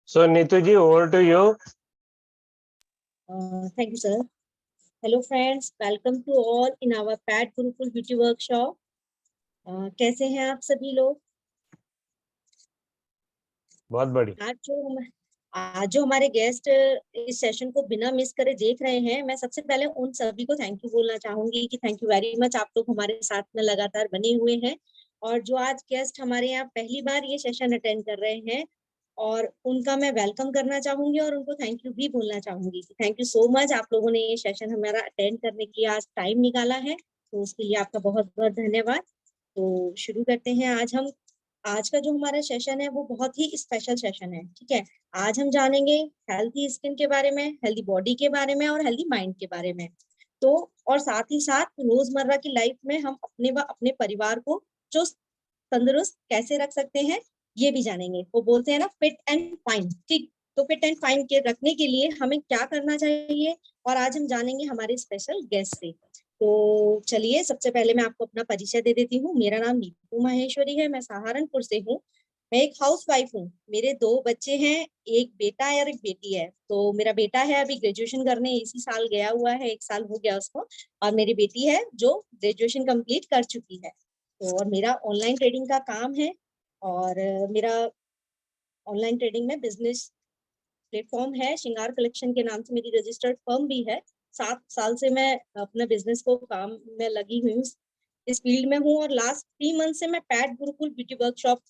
So Neetu ji, over to you. Thank you, sir. Hello friends, welcome to all in our PAT Gurukul Beauty Workshop. कैसे हैं आप सभी लोग? बहुत बढ़िया। आज जो हमारे गेस्ट इस सेशन को बिना मिस करे देख रहे हैं, मैं सबसे पहले उन सभी को थैंक यू बोलना चाहूंगी कि थैंक यू वेरी मच, आप लोग हमारे साथ में लगातार बने हुए हैं। और जो आज गेस्ट हमारे यहाँ पहली बार ये सेशन अटेंड कर रहे हैं, और उनका मैं वेलकम करना चाहूंगी और उनको थैंक यू भी बोलना चाहूंगी। थैंक यू सो मच, आप लोगों ने ये सेशन हमारा अटेंड करने के लिए आज टाइम निकाला है, तो उसके लिए आपका बहुत बहुत धन्यवाद। तो शुरू करते हैं। आज का जो हमारा सेशन है वो बहुत ही स्पेशल सेशन है, ठीक है। आज हम जानेंगे हेल्थी स्किन के बारे में, हेल्दी बॉडी के बारे में और हेल्दी माइंड के बारे में। तो और साथ ही साथ रोजमर्रा की लाइफ में हम अपने व अपने परिवार को जो तंदुरुस्त कैसे रख सकते हैं ये भी जानेंगे। वो बोलते हैं ना, फिट एंड फाइन, ठीक। तो फिट एंड फाइन के रखने के लिए हमें क्या करना चाहिए, और आज हम जानेंगे हमारे स्पेशल गेस्ट से। तो चलिए, सबसे पहले मैं आपको अपना परिचय दे देती हूँ। मेरा नाम नीतू माहेश्वरी है, मैं सहारनपुर से हूँ। मैं एक हाउस वाइफ हूँ। मेरे 2 बच्चे हैं, एक बेटा है और एक बेटी है। तो मेरा बेटा है अभी ग्रेजुएशन करने इसी साल गया हुआ है, 1 साल हो गया उसको। और मेरी बेटी है जो ग्रेजुएशन कंप्लीट कर चुकी है। तो और मेरा ऑनलाइन ट्रेडिंग का काम है, और मेरा ऑनलाइन ट्रेडिंग में बिजनेस प्लेटफॉर्म है, श्रृंगार कलेक्शन के नाम से मेरी रजिस्टर्ड फर्म भी है। 7 साल से मैं अपने बिजनेस को काम में लगी हुई हूँ, इस फील्ड में हूँ। और लास्ट 3 मंथ से मैं PAT Gurukul beauty workshop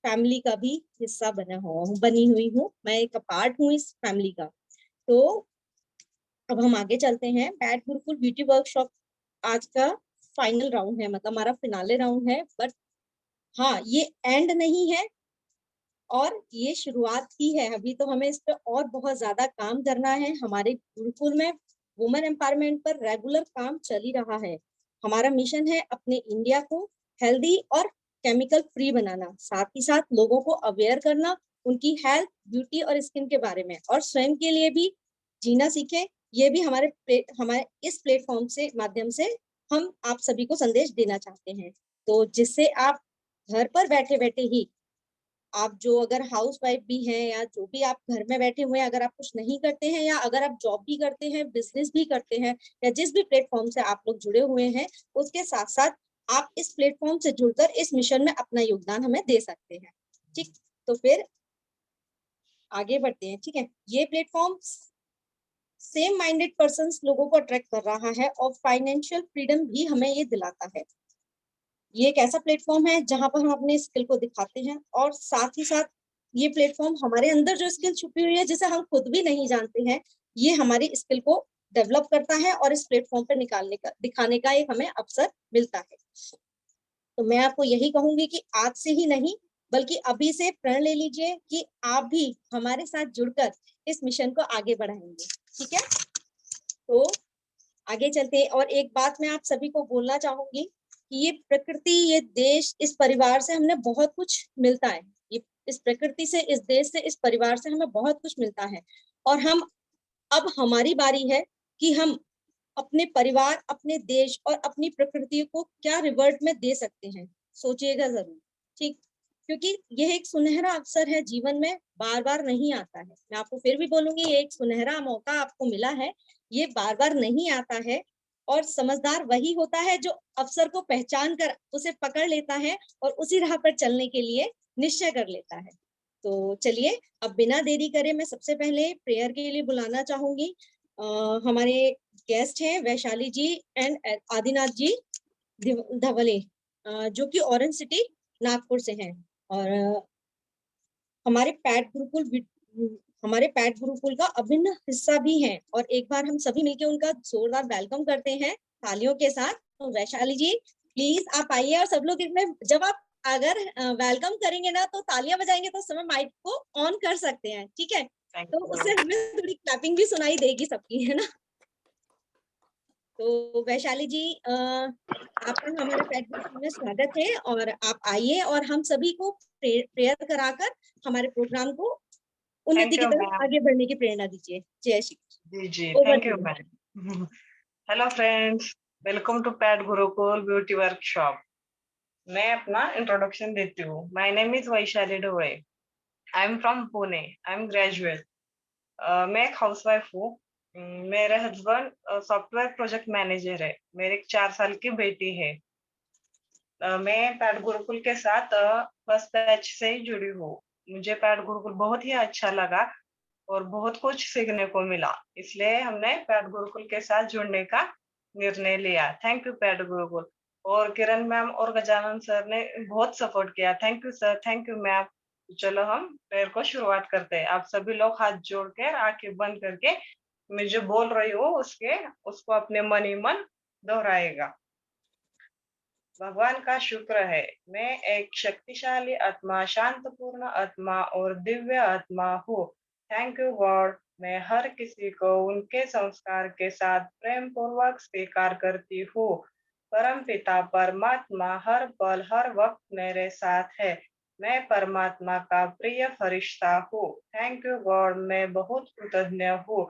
family का भी हिस्सा बनी हुई हूँ। मैं एक पार्ट हूँ इस फैमिली का। तो अब हम आगे चलते हैं। पैट गुरुकुल ब्यूटी वर्कशॉप आज का फाइनल राउंड है, मतलब हमारा फिनाले राउंड है। बट हाँ, ये एंड नहीं है और ये शुरुआत ही है। अभी तो हमें इस पे और बहुत ज्यादा काम करना है। हमारे गुरुकुल में वुमेन एम्पावरमेंट पर रेगुलर काम चल ही रहा है। हमारा मिशन है अपने इंडिया को हेल्दी और केमिकल फ्री बनाना, साथ ही साथ लोगों को अवेयर करना उनकी हेल्थ, ब्यूटी और स्किन के बारे में, और स्वयं के लिए भी जीना सीखें। ये भी हमारे इस प्लेटफॉर्म से माध्यम से हम आप सभी को संदेश देना चाहते हैं। तो जिससे आप घर पर बैठे बैठे ही, आप जो अगर हाउस वाइफ भी हैं या जो भी आप घर में बैठे हुए हैं, अगर आप कुछ नहीं करते हैं या अगर आप जॉब भी करते हैं, बिजनेस भी करते हैं, या जिस भी प्लेटफॉर्म से आप लोग जुड़े हुए हैं, उसके साथ साथ आप इस प्लेटफॉर्म से जुड़कर इस मिशन में अपना योगदान हमें दे सकते हैं, ठीक। तो फिर आगे बढ़ते हैं, ठीक है। ये प्लेटफॉर्म सेम माइंडेड पर्संस लोगों को अट्रैक्ट कर रहा है और फाइनेंशियल फ्रीडम भी हमें ये दिलाता है। ये एक ऐसा प्लेटफॉर्म है जहां पर हम अपने स्किल को दिखाते हैं, और साथ ही साथ ये प्लेटफॉर्म हमारे अंदर जो स्किल छुपी हुई है जिसे हम खुद भी नहीं जानते हैं, ये हमारी स्किल को डेवलप करता है और इस प्लेटफॉर्म पर दिखाने का एक हमें अवसर मिलता है। तो मैं आपको यही कहूंगी कि आज से ही नहीं बल्कि अभी से प्रण ले लीजिए कि आप भी हमारे साथ जुड़कर इस मिशन को आगे बढ़ाएंगे, ठीक है। तो आगे चलते हैं, और एक बात मैं आप सभी को बोलना चाहूंगी कि ये प्रकृति, ये देश, इस परिवार से हमने बहुत कुछ मिलता है। ये इस प्रकृति से, इस देश से, इस परिवार से हमें बहुत कुछ मिलता है। और अब हमारी बारी है कि हम अपने परिवार, अपने देश और अपनी प्रकृति को क्या रिवर्ट में दे सकते हैं। सोचिएगा जरूर, ठीक। क्योंकि यह एक सुनहरा अवसर है, जीवन में बार बार नहीं आता है। मैं आपको फिर भी बोलूंगी, ये एक सुनहरा मौका आपको मिला है, ये बार बार नहीं आता है। और समझदार वही होता है जो अवसर को पहचान कर उसे पकड़ लेता है और उसी राह पर चलने के लिए निश्चय कर लेता है। तो चलिए, अब बिना देरी करे मैं सबसे पहले प्रेयर के लिए बुलाना चाहूंगी। हमारे गेस्ट हैं वैशाली जी एंड आदिनाथ जी धवले, जो कि ऑरेंज सिटी नागपुर से हैं। और हमारे पैट गुरुकुल का अभिन्न हिस्सा भी हैं। और एक बार हम सभी मिलकर उनका जोरदार वेलकम करते हैं तालियों के साथ। तो वैशाली जी प्लीज आप आइए, और सब लोग इसमें जब आप अगर वेलकम करेंगे ना तो तालियां बजाएंगे तो समय माइक को ऑन कर सकते हैं, ठीक है। तो उससे हमें थोड़ी क्लैपिंग भी सुनाई देगी सबकी, है ना। तो वैशाली जी, आपका हमारे पैट ग्रुप में स्वागत है, और आप आइए और हम सभी को प्रेयर कराकर हमारे प्रोग्राम को उन्नति की तरफ आगे बढ़ने की प्रेरणा दीजिए। जय Shri ji, thank you ma'am. Hello friends, welcome to PAT Gurukul beauty workshop. मैं अपना इंट्रोडक्शन देती हूँ। My name is Vaishali Dhole. I am from Pune, I am graduate. मैं एक हाउसवाइफ हूँ। मेरे हस्बैंड सॉफ्टवेयर प्रोजेक्ट मैनेजर है। मेरे एक 4 साल की बेटी है। मैं पैड गुरुकुल के साथ फर्स्ट बैच से ही जुड़ी हूँ। मुझे पैड गुरुकुल बहुत ही अच्छा लगा और बहुत कुछ सीखने को मिला। इसलिए हमने पैड गुरुकुल के साथ जुड़ने का निर्णय लिया। Thank you pad Gurukul. और किरण मैम और गजानन सर ने बहुत सपोर्ट किया। Thank you sir, thank you ma'am. चलो हम प्रेयर को शुरुआत करते हैं। आप सभी लोग हाथ जोड़कर आंखें बंद करके मैं जो बोल रही हूँ उसको अपने मन ही मन दोहराएगा। भगवान का शुक्र है, मैं एक शक्तिशाली आत्मा, शांतपूर्ण आत्मा और दिव्य आत्मा हूँ। Thank you God. मैं हर किसी को उनके संस्कार के साथ प्रेम पूर्वक स्वीकार करती हूँ। परम पिता परमात्मा हर पल हर वक्त मेरे साथ है। मैं परमात्मा का प्रिय फरिश्ता हूँ। Thank you God. मैं बहुत कृतज्ञ हूँ।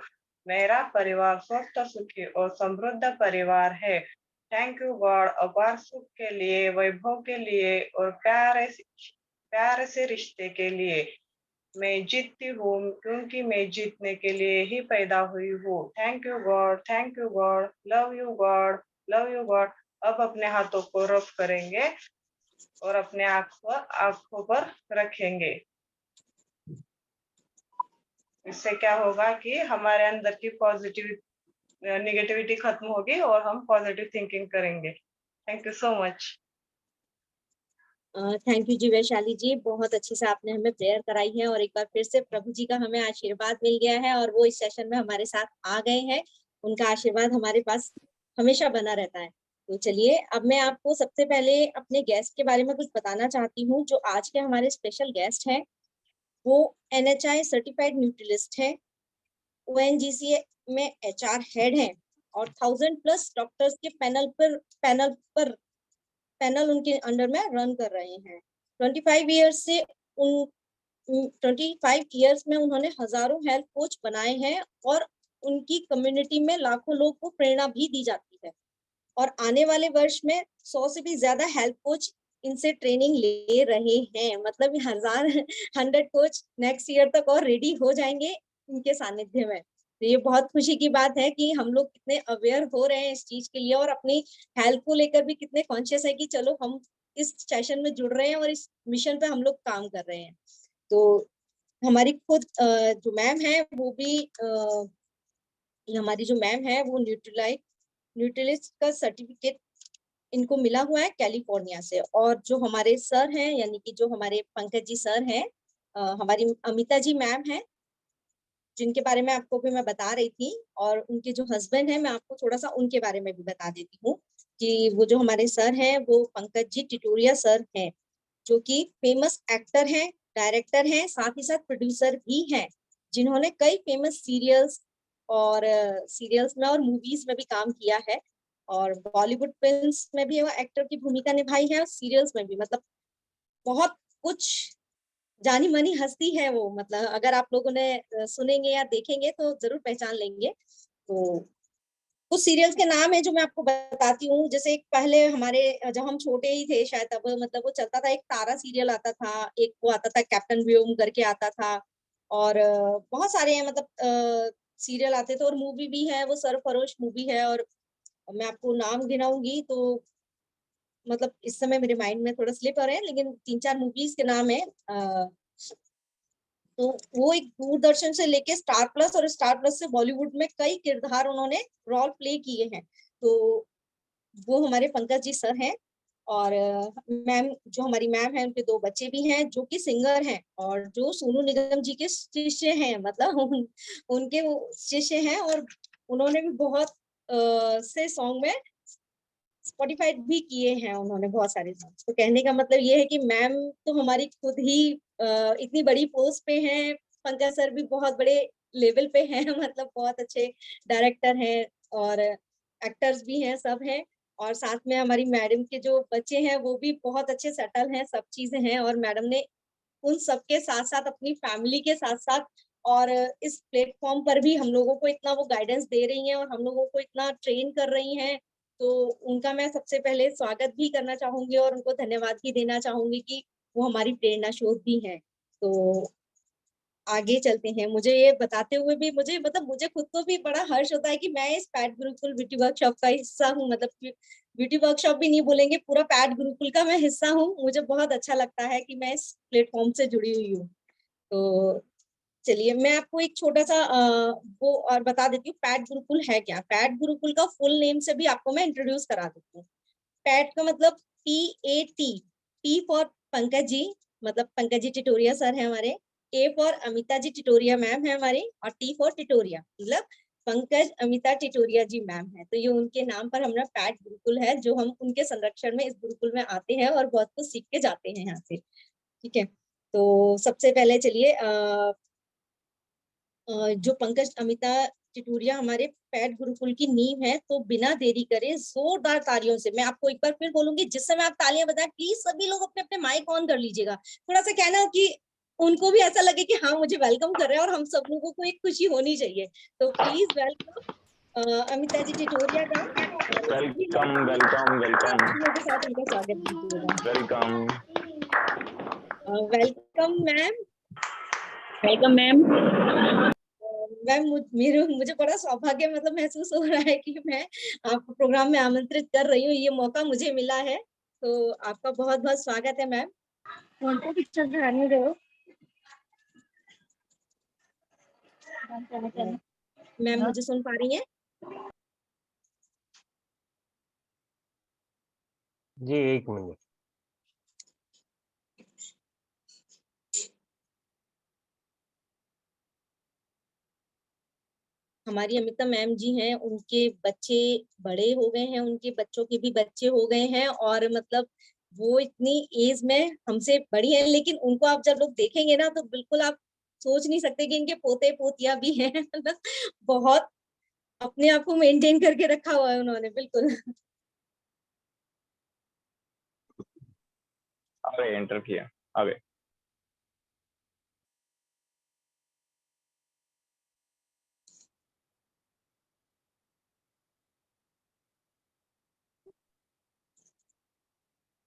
मेरा परिवार स्वस्थ, सुखी और समृद्ध परिवार है। थैंक यू गॉड अपार सुख के लिए, वैभव के लिए और प्यारे से रिश्ते के लिए। मैं जीतती हूँ क्योंकि मैं जीतने के लिए ही पैदा हुई हूँ। Thank you God, thank you God, love you God, love you God. अब अपने हाथों को रब करेंगे और अपने आंखों पर रखेंगे। इससे क्या होगा कि हमारे अंदर की नेगेटिविटी खत्म होगी और हम पॉजिटिव थिंकिंग करेंगे। Thank you so much. Thank you जी वैशाली जी, बहुत अच्छे से आपने हमें प्रेयर कराई है और एक बार फिर से प्रभु जी का हमें आशीर्वाद मिल गया है और वो इस सेशन में हमारे साथ आ गए हैं। उनका आशीर्वाद हमारे पास हमेशा बना रहता है। तो चलिए अब मैं आपको सबसे पहले अपने गेस्ट के बारे में कुछ बताना चाहती हूँ। जो आज के हमारे स्पेशल गेस्ट हैं वो NHI सर्टिफाइड न्यूट्रिलिस्ट है, ONGC में HR हेड है और 1000+ डॉक्टर्स के पैनल उनके अंडर में रन कर रहे हैं। 25 ईयर्स से उन 25 ईयर्स में उन्होंने हजारों हेल्थ कोच बनाए हैं और उनकी कम्युनिटी में लाखों लोग को प्रेरणा भी दी जाती है। और आने वाले वर्ष में 100 से भी ज्यादा हेल्थ कोच इनसे ट्रेनिंग ले रहे हैं। मतलब 100 कोच नेक्स्ट ईयर तक और रेडी हो जाएंगे इनके सानिध्य में। तो ये बहुत खुशी की बात है कि हम लोग कितने अवेयर हो रहे हैं इस चीज के लिए और अपनी हेल्थ को लेकर भी कितने कॉन्शियस है कि चलो हम इस सेशन में जुड़ रहे हैं और इस मिशन पे हम लोग काम कर रहे हैं। तो हमारी खुद जो मैम है वो भी हमारी जो मैम है वो न्यूट्रिलिस्ट का सर्टिफिकेट इनको मिला हुआ है कैलिफोर्निया से। और जो हमारे सर हैं यानी कि जो हमारे पंकज जी सर हैं, हमारी अमिता जी मैम है जिनके बारे में आपको भी मैं बता रही थी, और उनके जो हस्बैंड है मैं आपको थोड़ा सा उनके बारे में भी बता देती हूँ कि वो जो हमारे सर हैं वो पंकज जी टिटोरिया सर हैं, जो कि फेमस एक्टर हैं, डायरेक्टर हैं, साथ ही साथ प्रोड्यूसर भी हैं, जिन्होंने कई फेमस सीरियल्स में और मूवीज में भी काम किया है और बॉलीवुड फिल्म्स में भी वो एक्टर की भूमिका निभाई है और सीरियल्स में भी। मतलब बहुत कुछ जानी मानी हस्ती है वो। मतलब अगर आप लोगों ने सुनेंगे या देखेंगे तो जरूर पहचान लेंगे। तो कुछ सीरियल्स के नाम है जो मैं आपको बताती हूँ। जैसे एक पहले हमारे जब हम छोटे ही थे शायद तब मतलब वो चलता था, एक तारा सीरियल आता था, एक वो आता था कैप्टन व्योम करके आता था, और बहुत सारे हैं मतलब सीरियल आते थे और मूवी भी है, वो सरफरोश मूवी है। और मैं आपको नाम गिनाऊंगी तो मतलब इस समय मेरे माइंड में थोड़ा स्लिप हो रहे हैं, लेकिन 3-4 मूवीज के नाम है। तो वो एक दूरदर्शन से लेके स्टार प्लस और स्टार प्लस से बॉलीवुड में कई किरदार उन्होंने रोल प्ले किए हैं। तो वो हमारे पंकज जी सर हैं। और मैम जो हमारी मैम है उनके 2 बच्चे भी हैं जो कि सिंगर हैं और जो सोनू निगम जी के शिष्य हैं। मतलब उनके वो शिष्य हैं और उन्होंने भी बहुत से सॉन्ग में स्पॉटिफाइड भी किए हैं उन्होंने, बहुत सारे सॉन्ग्स। तो कहने का मतलब ये है कि मैम तो हमारी खुद ही इतनी बड़ी पोस्ट पे हैं, पंकज सर भी बहुत बड़े लेवल पे हैं मतलब बहुत अच्छे डायरेक्टर हैं और एक्टर्स भी हैं, सब हैं। और साथ में हमारी मैडम के जो बच्चे हैं वो भी बहुत अच्छे सेटल हैं, सब चीजें हैं। और मैडम ने उन सबके साथ साथ अपनी फैमिली के साथ साथ और इस प्लेटफॉर्म पर भी हम लोगों को इतना वो गाइडेंस दे रही हैं और हम लोगों को इतना ट्रेन कर रही हैं। तो उनका मैं सबसे पहले स्वागत भी करना चाहूंगी और उनको धन्यवाद भी देना चाहूंगी कि वो हमारी प्रेरणा स्रोत भी हैं। तो आगे चलते हैं। मुझे ये बताते हुए भी मुझे मतलब मुझे खुद को भी बड़ा हर्ष होता है कि मैं इस पैट गुरुकुल ब्यूटी वर्कशॉप का हिस्सा हूँ। मतलब ब्यूटी वर्कशॉप भी नहीं बोलेंगे, पूरा पैट गुरुकुल का मैं हिस्सा हूँ। मुझे बहुत अच्छा लगता है कि मैं इस प्लेटफॉर्म से जुड़ी हुई हूँ। तो चलिए मैं आपको एक छोटा सा वो और बता देती हूँ, पैट गुरुकुल है क्या। पैट गुरुकुल का फुल नेम से भी आपको मैं इंट्रोड्यूस करा देती हूँ। पैट का मतलब PAT, P for Pankaj ji, मतलब पंकज जी टिटोरिया सर है हमारे। A for Amita ji Titoria ma'am है हमारी, और T फॉर टिटोरिया, मतलब पंकज अमिता टिटोरिया जी मैम है। तो ये उनके नाम पर हमारा पैट गुरुकुल है, जो हम उनके संरक्षण में इस गुरुकुल में आते हैं और बहुत कुछ सीख के जाते हैं यहाँ से। ठीक है, तो सबसे पहले चलिए जो पंकज अमिता टिटूरिया हमारे पैट गुरुकुल की नींव है, तो बिना देरी करे जोरदार तालियों से, मैं आपको एक बार फिर बोलूंगी, जिस समय आप तालियां बजाएं प्लीज सभी लोग अपने अपने माइक ऑन कर लीजिएगा। थोड़ा सा कहना कि उनको भी ऐसा लगे कि हाँ मुझे वेलकम कर रहे हैं और हम सब लोगों को एक खुशी होनी चाहिए। तो प्लीज वेलकम अमिता जी टिटोरिया का, और सभी वेलकम लोग वेलकम वेलकम तालियों के साथ उनका स्वागत कीजिएगा। Welcome welcome ma'am. Welcome ma'am. Ma'am मुझे बड़ा सौभाग्य मतलब महसूस हो रहा है कि मैं आपको प्रोग्राम में आमंत्रित कर रही हूँ, ये मौका मुझे मिला है, तो आपका बहुत बहुत स्वागत है मैम। कौन सा पिक्चर दिखाने रहे हो? मैम मुझे सुन पा रही हैं? जी एक मिनट। हमारी अमिता मैम जी हैं, उनके बच्चे बड़े हो गए हैं, उनके बच्चों के भी बच्चे हो गए हैं, और मतलब वो इतनी एज में हमसे बड़ी हैं, लेकिन उनको आप जब लोग देखेंगे ना तो बिल्कुल आप सोच नहीं सकते कि इनके पोते पोतियां भी हैं। मतलब बहुत अपने आप को मेंटेन करके रखा हुआ है उन्होंने, बिल्कुल। अबे एंटर किया अबे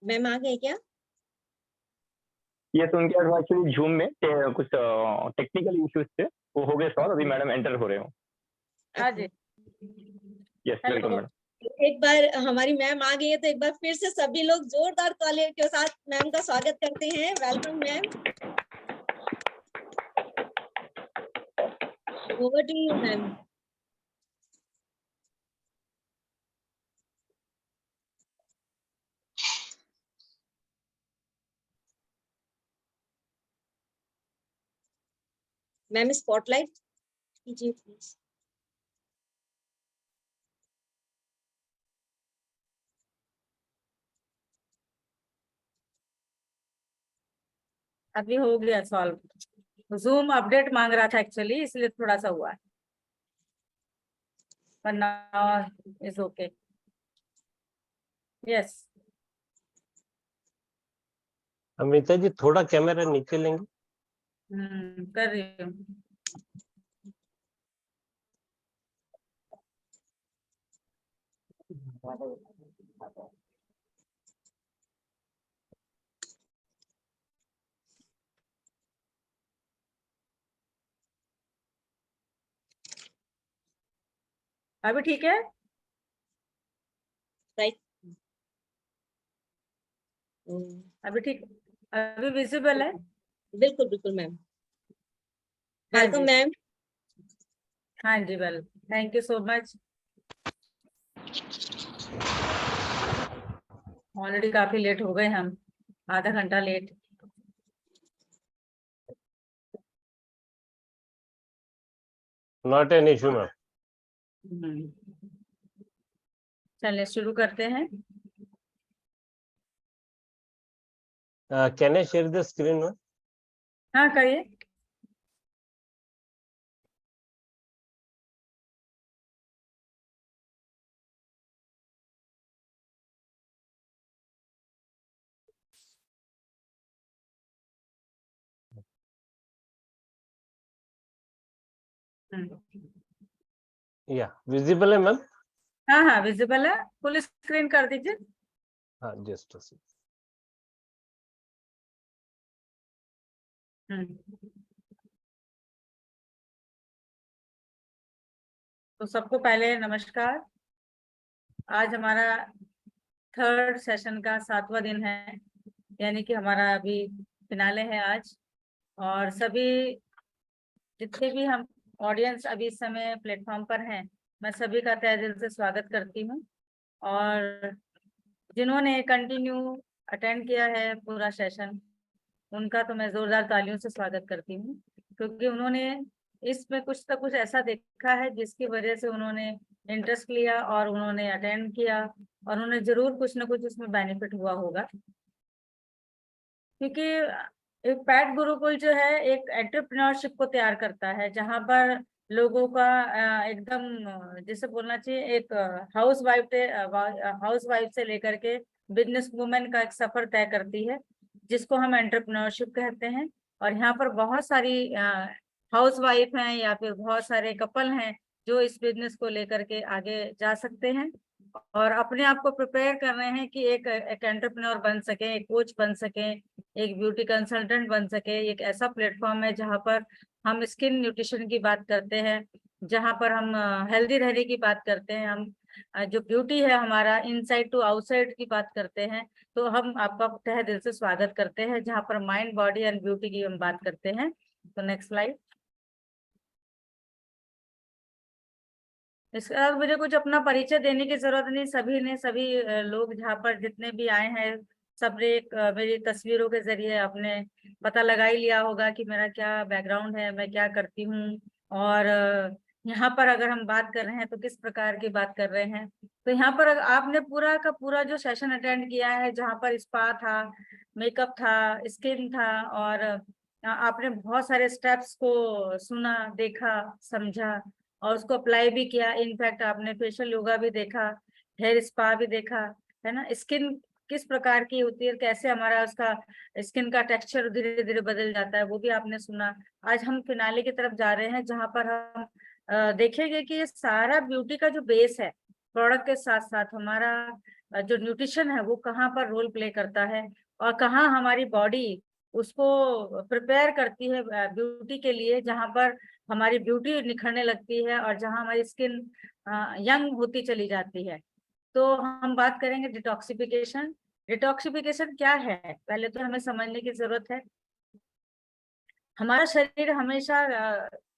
मैम आ गए क्या? ये तो उनके एक्चुअली जूम में कुछ टेक्निकल इश्यूज थे, वो हो गए सॉल्व। अभी मैडम एंटर हो रहे हो। हाँ जी। Yes welcome madam. एक बार हमारी मैम आ गई है, तो एक बार फिर से सभी लोग जोरदार तालियों के साथ मैम का स्वागत करते हैं। Welcome ma'am, over to you ma'am. Ma'am spotlight कीजिए प्लीज। अभी हो गया सॉल्व। जूम अपडेट मांग रहा था एक्चुअली, इसलिए थोड़ा सा हुआ है, पर now is okay. Yes. Amita ji थोड़ा कैमरा नीचे लेंगे। कर रही हूँ। अभी ठीक है? राइट। अभी ठीक, अभी विजिबल है? बिल्कुल बिल्कुल मैम। हाँ वेलकम जी। मैम। हाँ जी, well thank you so much. Already काफी लेट हो गए हम, आधा घंटा late. Not an issue ma'am. चलिए शुरू करते हैं। Can I share the screen ma'am? हाँ करिए। या विजिबल है मैम? हाँ हाँ विजिबल है, फुल स्क्रीन कर दीजिए। हाँ जस्ट हम्म तो सबको पहले नमस्कार। आज हमारा थर्ड सेशन का 7वां दिन है, यानी कि हमारा अभी फिनाले है आज। और सभी जितने भी हम ऑडियंस अभी इस समय प्लेटफॉर्म पर हैं, मैं सभी का तहे दिल से स्वागत करती हूँ। और जिन्होंने कंटिन्यू अटेंड किया है पूरा सेशन, उनका तो मैं जोरदार तालियों से स्वागत करती हूँ, क्योंकि उन्होंने इसमें कुछ ना कुछ ऐसा देखा है जिसकी वजह से उन्होंने इंटरेस्ट लिया और उन्होंने अटेंड किया, और उन्हें जरूर कुछ ना कुछ उसमें बेनिफिट हुआ होगा। क्योंकि एक पैट गुरुकुल जो है एक एंटरप्रेन्योरशिप को तैयार करता है, जहां पर लोगों का एकदम जैसे बोलना चाहिए एक हाउस वाइफ से लेकर के बिजनेस वुमेन का एक सफर तय करती है, जिसको हम एंटरप्रेन्योरशिप कहते हैं। और यहाँ पर बहुत सारी हाउस वाइफ हैं या फिर बहुत सारे कपल हैं जो इस बिजनेस को लेकर के आगे जा सकते हैं और अपने आप को प्रिपेयर कर रहे हैं कि एक एंटरप्रेन्योर बन सके, एक कोच बन सके, एक ब्यूटी कंसल्टेंट बन सके। एक ऐसा प्लेटफॉर्म है जहां पर हम स्किन न्यूट्रिशन की बात करते हैं, जहां पर हम हेल्दी रहने की बात करते हैं, हम जो ब्यूटी है हमारा इनसाइड टू आउटसाइड की बात करते हैं। तो हम आपका तहे दिल से स्वागत करते हैं, जहां पर माइंड, बॉडी एंड ब्यूटी की हम बात करते हैं। तो नेक्स्ट स्लाइड। इसके बाद मुझे कुछ अपना परिचय देने की जरूरत नहीं, सभी लोग जहाँ पर जितने भी आए हैं, सबने एक मेरी तस्वीरों के जरिए अपने पता लगा ही लिया होगा कि मेरा क्या बैकग्राउंड है, मैं क्या करती हूँ। और यहाँ पर अगर हम बात कर रहे हैं तो किस प्रकार की बात कर रहे हैं। तो यहाँ पर अगर आपने पूरा का पूरा जो सेशन अटेंड किया है, जहाँ पर स्पा था, मेकअप था, स्किन था, और आपने बहुत सारे स्टेप्स को सुना, देखा, समझा और उसको अप्लाई भी किया। इनफैक्ट आपने फेशियल योगा भी देखा, हेयर स्पा भी देखा, है ना। स्किन किस प्रकार की होती है, कैसे हमारा उसका स्किन का टेक्सचर धीरे धीरे बदल जाता है, वो भी आपने सुना। आज हम फिनाले की तरफ जा रहे हैं, जहां पर हम देखेंगे कि ये सारा ब्यूटी का जो बेस है, प्रोडक्ट के साथ साथ हमारा जो न्यूट्रिशन है वो कहाँ पर रोल प्ले करता है, और कहाँ हमारी बॉडी उसको प्रिपेयर करती है ब्यूटी के लिए, जहां पर हमारी ब्यूटी निखरने लगती है और जहां हमारी स्किन यंग होती चली जाती है। तो हम बात करेंगे डिटॉक्सिफिकेशन। डिटॉक्सिफिकेशन क्या है, पहले तो हमें समझने की जरूरत है। हमारा शरीर हमेशा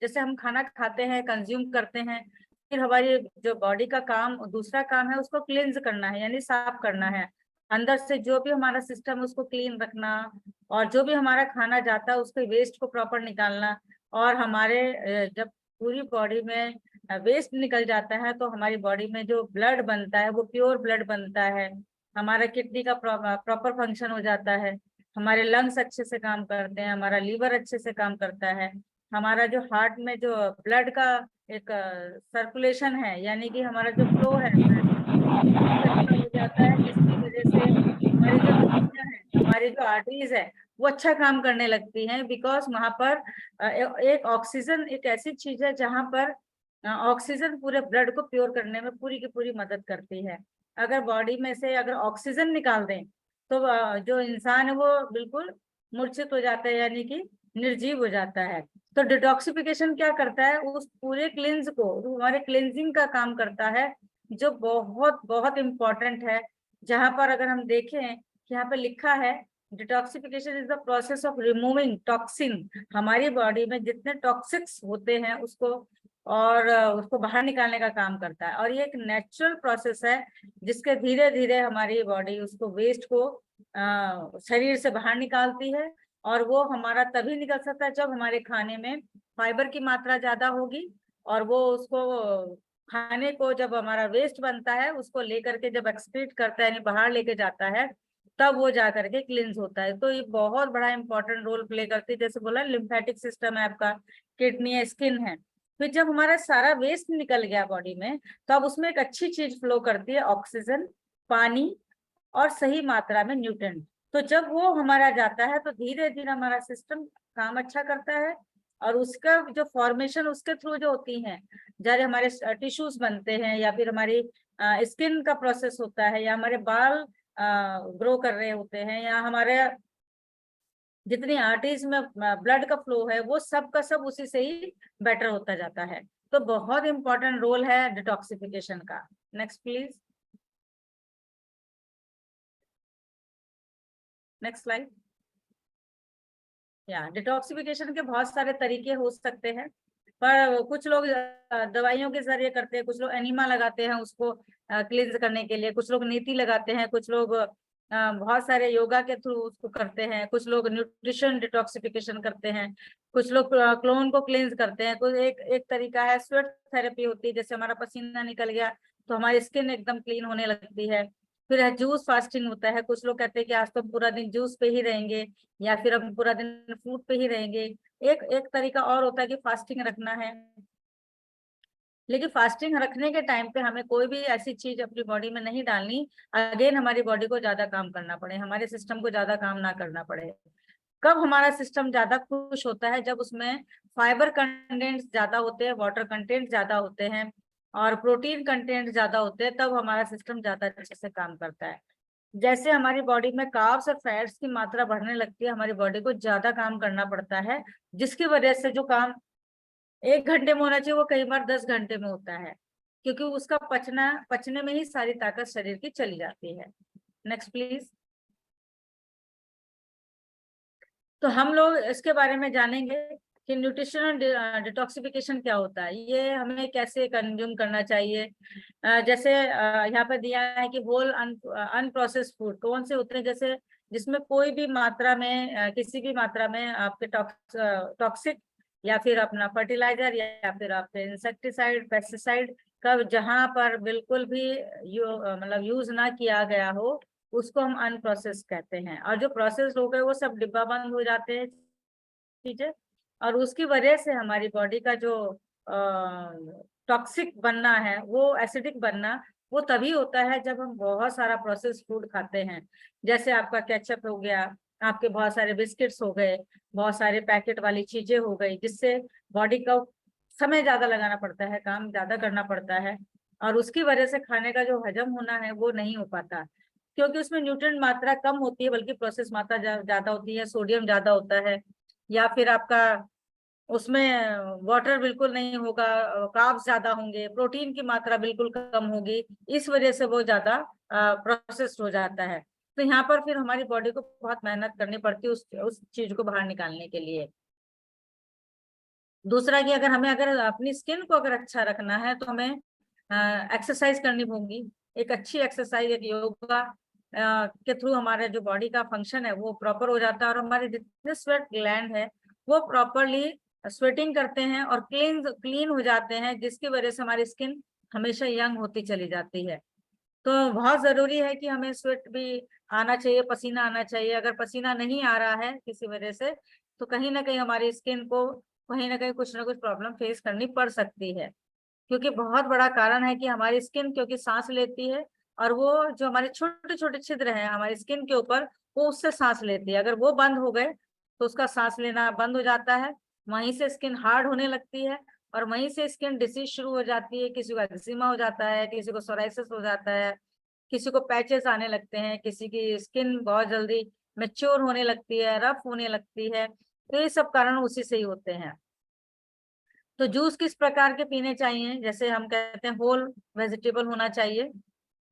जैसे हम खाना खाते हैं, कंज्यूम करते हैं, फिर हमारी जो बॉडी का काम, दूसरा काम है उसको क्लींज करना है, यानी साफ करना है। अंदर से जो भी हमारा सिस्टम उसको क्लीन रखना, और जो भी हमारा खाना जाता है उसके वेस्ट को प्रॉपर निकालना। और हमारे जब पूरी बॉडी में वेस्ट निकल जाता है तो हमारी बॉडी में जो ब्लड बनता है वो प्योर ब्लड बनता है, हमारा किडनी का प्रॉपर फंक्शन हो जाता है, हमारे लंग्स अच्छे से काम करते हैं, हमारा लीवर अच्छे से काम करता है, हमारा जो हार्ट में जो ब्लड का एक सर्कुलेशन है, यानी कि हमारा जो फ्लो है अच्छा हो जाता है, जिसकी वजह से हमारी जो नलियां है, हमारी जो आर्टरीज है वो अच्छा काम करने लगती हैं। बिकॉज वहां पर एक ऑक्सीजन एक ऐसी चीज है जहां पर ऑक्सीजन पूरे ब्लड को प्योर करने में पूरी की पूरी मदद करती है। अगर बॉडी में से अगर ऑक्सीजन निकाल दें तो जो इंसान है वो बिल्कुल मूर्छित हो जाता है, यानी कि निर्जीव हो जाता है। तो डिटॉक्सिफिकेशन क्या करता है, उस पूरे क्लींज को, हमारे क्लींजिंग का काम करता है, जो बहुत बहुत इम्पोर्टेंट है। जहां पर अगर हम देखें कि यहाँ पे लिखा है detoxification is the process of removing toxin. हमारी बॉडी में जितने टॉक्सिक्स होते हैं उसको और उसको बाहर निकालने का काम करता है। और ये एक नेचुरल प्रोसेस है जिसके धीरे धीरे हमारी बॉडी उसको वेस्ट को शरीर से बाहर निकालती है। और वो हमारा तभी निकल सकता है जब हमारे खाने में फाइबर की मात्रा ज्यादा होगी, और वो उसको खाने को जब हमारा वेस्ट बनता है उसको लेकर के जब एक्सक्रीट करता है, यानी बाहर लेके जाता है, तब वो जा करके क्लींस होता है। तो ये बहुत बड़ा इंपॉर्टेंट रोल प्ले करती है। जैसे बोला लिम्फेटिक सिस्टम है आपका, किडनी है, स्किन है। फिर जब हमारा सारा वेस्ट निकल गया बॉडी में, तो अब उसमें एक अच्छी चीज फ्लो करती है, ऑक्सीजन, पानी और सही मात्रा में न्यूट्रिएंट। तो जब वो हमारा जाता है तो धीरे धीरे हमारा सिस्टम काम अच्छा करता है, और उसका जो फॉर्मेशन उसके थ्रू जो होती है, जैसे हमारे टिश्यूज बनते हैं, या फिर हमारी स्किन का प्रोसेस होता है, या हमारे बाल ग्रो कर रहे होते हैं, या हमारे जितनी आर्टरीज में ब्लड का फ्लो है वो सब का सब उसी से ही बेटर होता जाता है। तो बहुत इंपॉर्टेंट रोल है डिटॉक्सिफिकेशन का। Next please, next slide. या डिटॉक्सिफिकेशन के बहुत सारे तरीके हो सकते हैं, पर कुछ लोग दवाइयों के जरिए करते हैं, कुछ लोग एनिमा लगाते हैं उसको क्लींस करने के लिए, कुछ लोग नीति लगाते हैं, कुछ लोग बहुत सारे योगा के थ्रू उसको करते हैं, कुछ लोग न्यूट्रिशन डिटॉक्सिफिकेशन करते हैं, कुछ लोग क्लोन को क्लींस करते हैं। कुछ एक तरीका है स्वेट थेरेपी होती है, जैसे हमारा पसीना निकल गया तो हमारी स्किन एकदम क्लीन होने लगती है। फिर है जूस फास्टिंग होता है, कुछ लोग कहते हैं कि आज तो पूरा दिन जूस पे ही रहेंगे या फिर हम पूरा दिन फ्रूट पे ही रहेंगे। एक तरीका और होता है कि फास्टिंग रखना है, लेकिन फास्टिंग रखने के टाइम पे हमें कोई भी ऐसी चीज अपनी बॉडी में नहीं डालनी अगेन हमारी बॉडी को ज्यादा काम करना पड़े, हमारे सिस्टम को ज्यादा काम ना करना पड़े। कब हमारा सिस्टम ज्यादा खुश होता है? जब उसमें फाइबर कंटेंट ज्यादा होते हैं, वाटर कंटेंट ज्यादा होते हैं और प्रोटीन कंटेंट ज्यादा होते हैं, तब हमारा सिस्टम ज्यादा अच्छे से काम करता है। जैसे हमारी बॉडी में कार्ब्स और फैट्स की मात्रा बढ़ने लगती है, हमारी बॉडी को ज्यादा काम करना पड़ता है, जिसकी वजह से जो काम 1 घंटे में होना चाहिए वो कई बार 10 घंटे में होता है, क्योंकि उसका पचने में ही सारी ताकत शरीर की चली जाती है। Next please. तो हम लोग इसके बारे में जानेंगे कि न्यूट्रिशनल डिटॉक्सिफिकेशन क्या होता है, ये हमें कैसे कंज्यूम करना चाहिए। जैसे यहाँ पर दिया है कि होल अनप्रोसेस्ड फूड कौन से होते हैं, जैसे जिसमें कोई भी मात्रा में किसी भी मात्रा में आपके टॉक्सिक या फिर अपना फर्टिलाइजर या फिर आपके इंसेक्टिसाइड पेस्टिसाइड का जहां पर बिल्कुल भी मतलब यूज ना किया गया हो उसको हम अनप्रोसेस कहते हैं। और जो प्रोसेस हो गए वो सब डिब्बा बंद हो जाते हैं चीजें, और उसकी वजह से हमारी बॉडी का जो टॉक्सिक बनना है, वो एसिडिक बनना, वो तभी होता है जब हम बहुत सारा प्रोसेस फूड खाते हैं। जैसे आपका केचप हो गया, आपके बहुत सारे बिस्किट्स हो गए, बहुत सारे पैकेट वाली चीजें हो गई, जिससे बॉडी का समय ज्यादा लगाना पड़ता है, काम ज्यादा करना पड़ता है, और उसकी वजह से खाने का जो हजम होना है वो नहीं हो पाता, क्योंकि उसमें न्यूट्रिएंट मात्रा कम होती है बल्कि प्रोसेस मात्रा ज्यादा होती है, सोडियम ज्यादा होता है, या फिर आपका उसमें वाटर बिल्कुल नहीं होगा, कार्ब्स ज्यादा होंगे, प्रोटीन की मात्रा बिल्कुल कम होगी, इस वजह से वो ज्यादा प्रोसेस्ड हो जाता है। तो यहाँ पर फिर हमारी बॉडी को बहुत मेहनत करनी पड़ती है उस चीज को बाहर निकालने के लिए। दूसरा कि अगर अपनी स्किन को अगर अच्छा रखना है तो हमें एक्सरसाइज करनी होगी। एक अच्छी एक्सरसाइज, एक योगा के थ्रू हमारे जो बॉडी का फंक्शन है वो प्रॉपर हो जाता है, और हमारे जितने स्वेट ग्लैंड है वो प्रॉपरली स्वेटिंग करते हैं और क्लीन हो जाते हैं, जिसकी वजह से हमारी स्किन हमेशा यंग होती चली जाती है। तो बहुत जरूरी है कि हमें स्वेट भी आना चाहिए, पसीना आना चाहिए। अगर पसीना नहीं आ रहा है किसी वजह से तो कहीं ना कहीं हमारी स्किन को कहीं ना कहीं कुछ ना कुछ प्रॉब्लम फेस करनी पड़ सकती है, क्योंकि बहुत बड़ा कारण है कि हमारी स्किन क्योंकि सांस लेती है, और वो जो हमारे छोटे छोटे छिद्र हैं हमारी स्किन के ऊपर वो उससे सांस लेती है। अगर वो बंद हो गए तो उसका सांस लेना बंद हो जाता है, वहीं से स्किन हार्ड होने लगती है और वहीं से स्किन डिसीज शुरू हो जाती है। किसी को एक्जिमा हो जाता है, किसी को सोराइसिस हो जाता है, किसी को पैचेस आने लगते हैं, किसी की स्किन बहुत जल्दी मैच्योर होने लगती है, रफ होने लगती है। तो ये सब कारण उसी से ही होते हैं। तो जूस किस प्रकार के पीने चाहिए? जैसे हम कहते हैं होल वेजिटेबल होना चाहिए,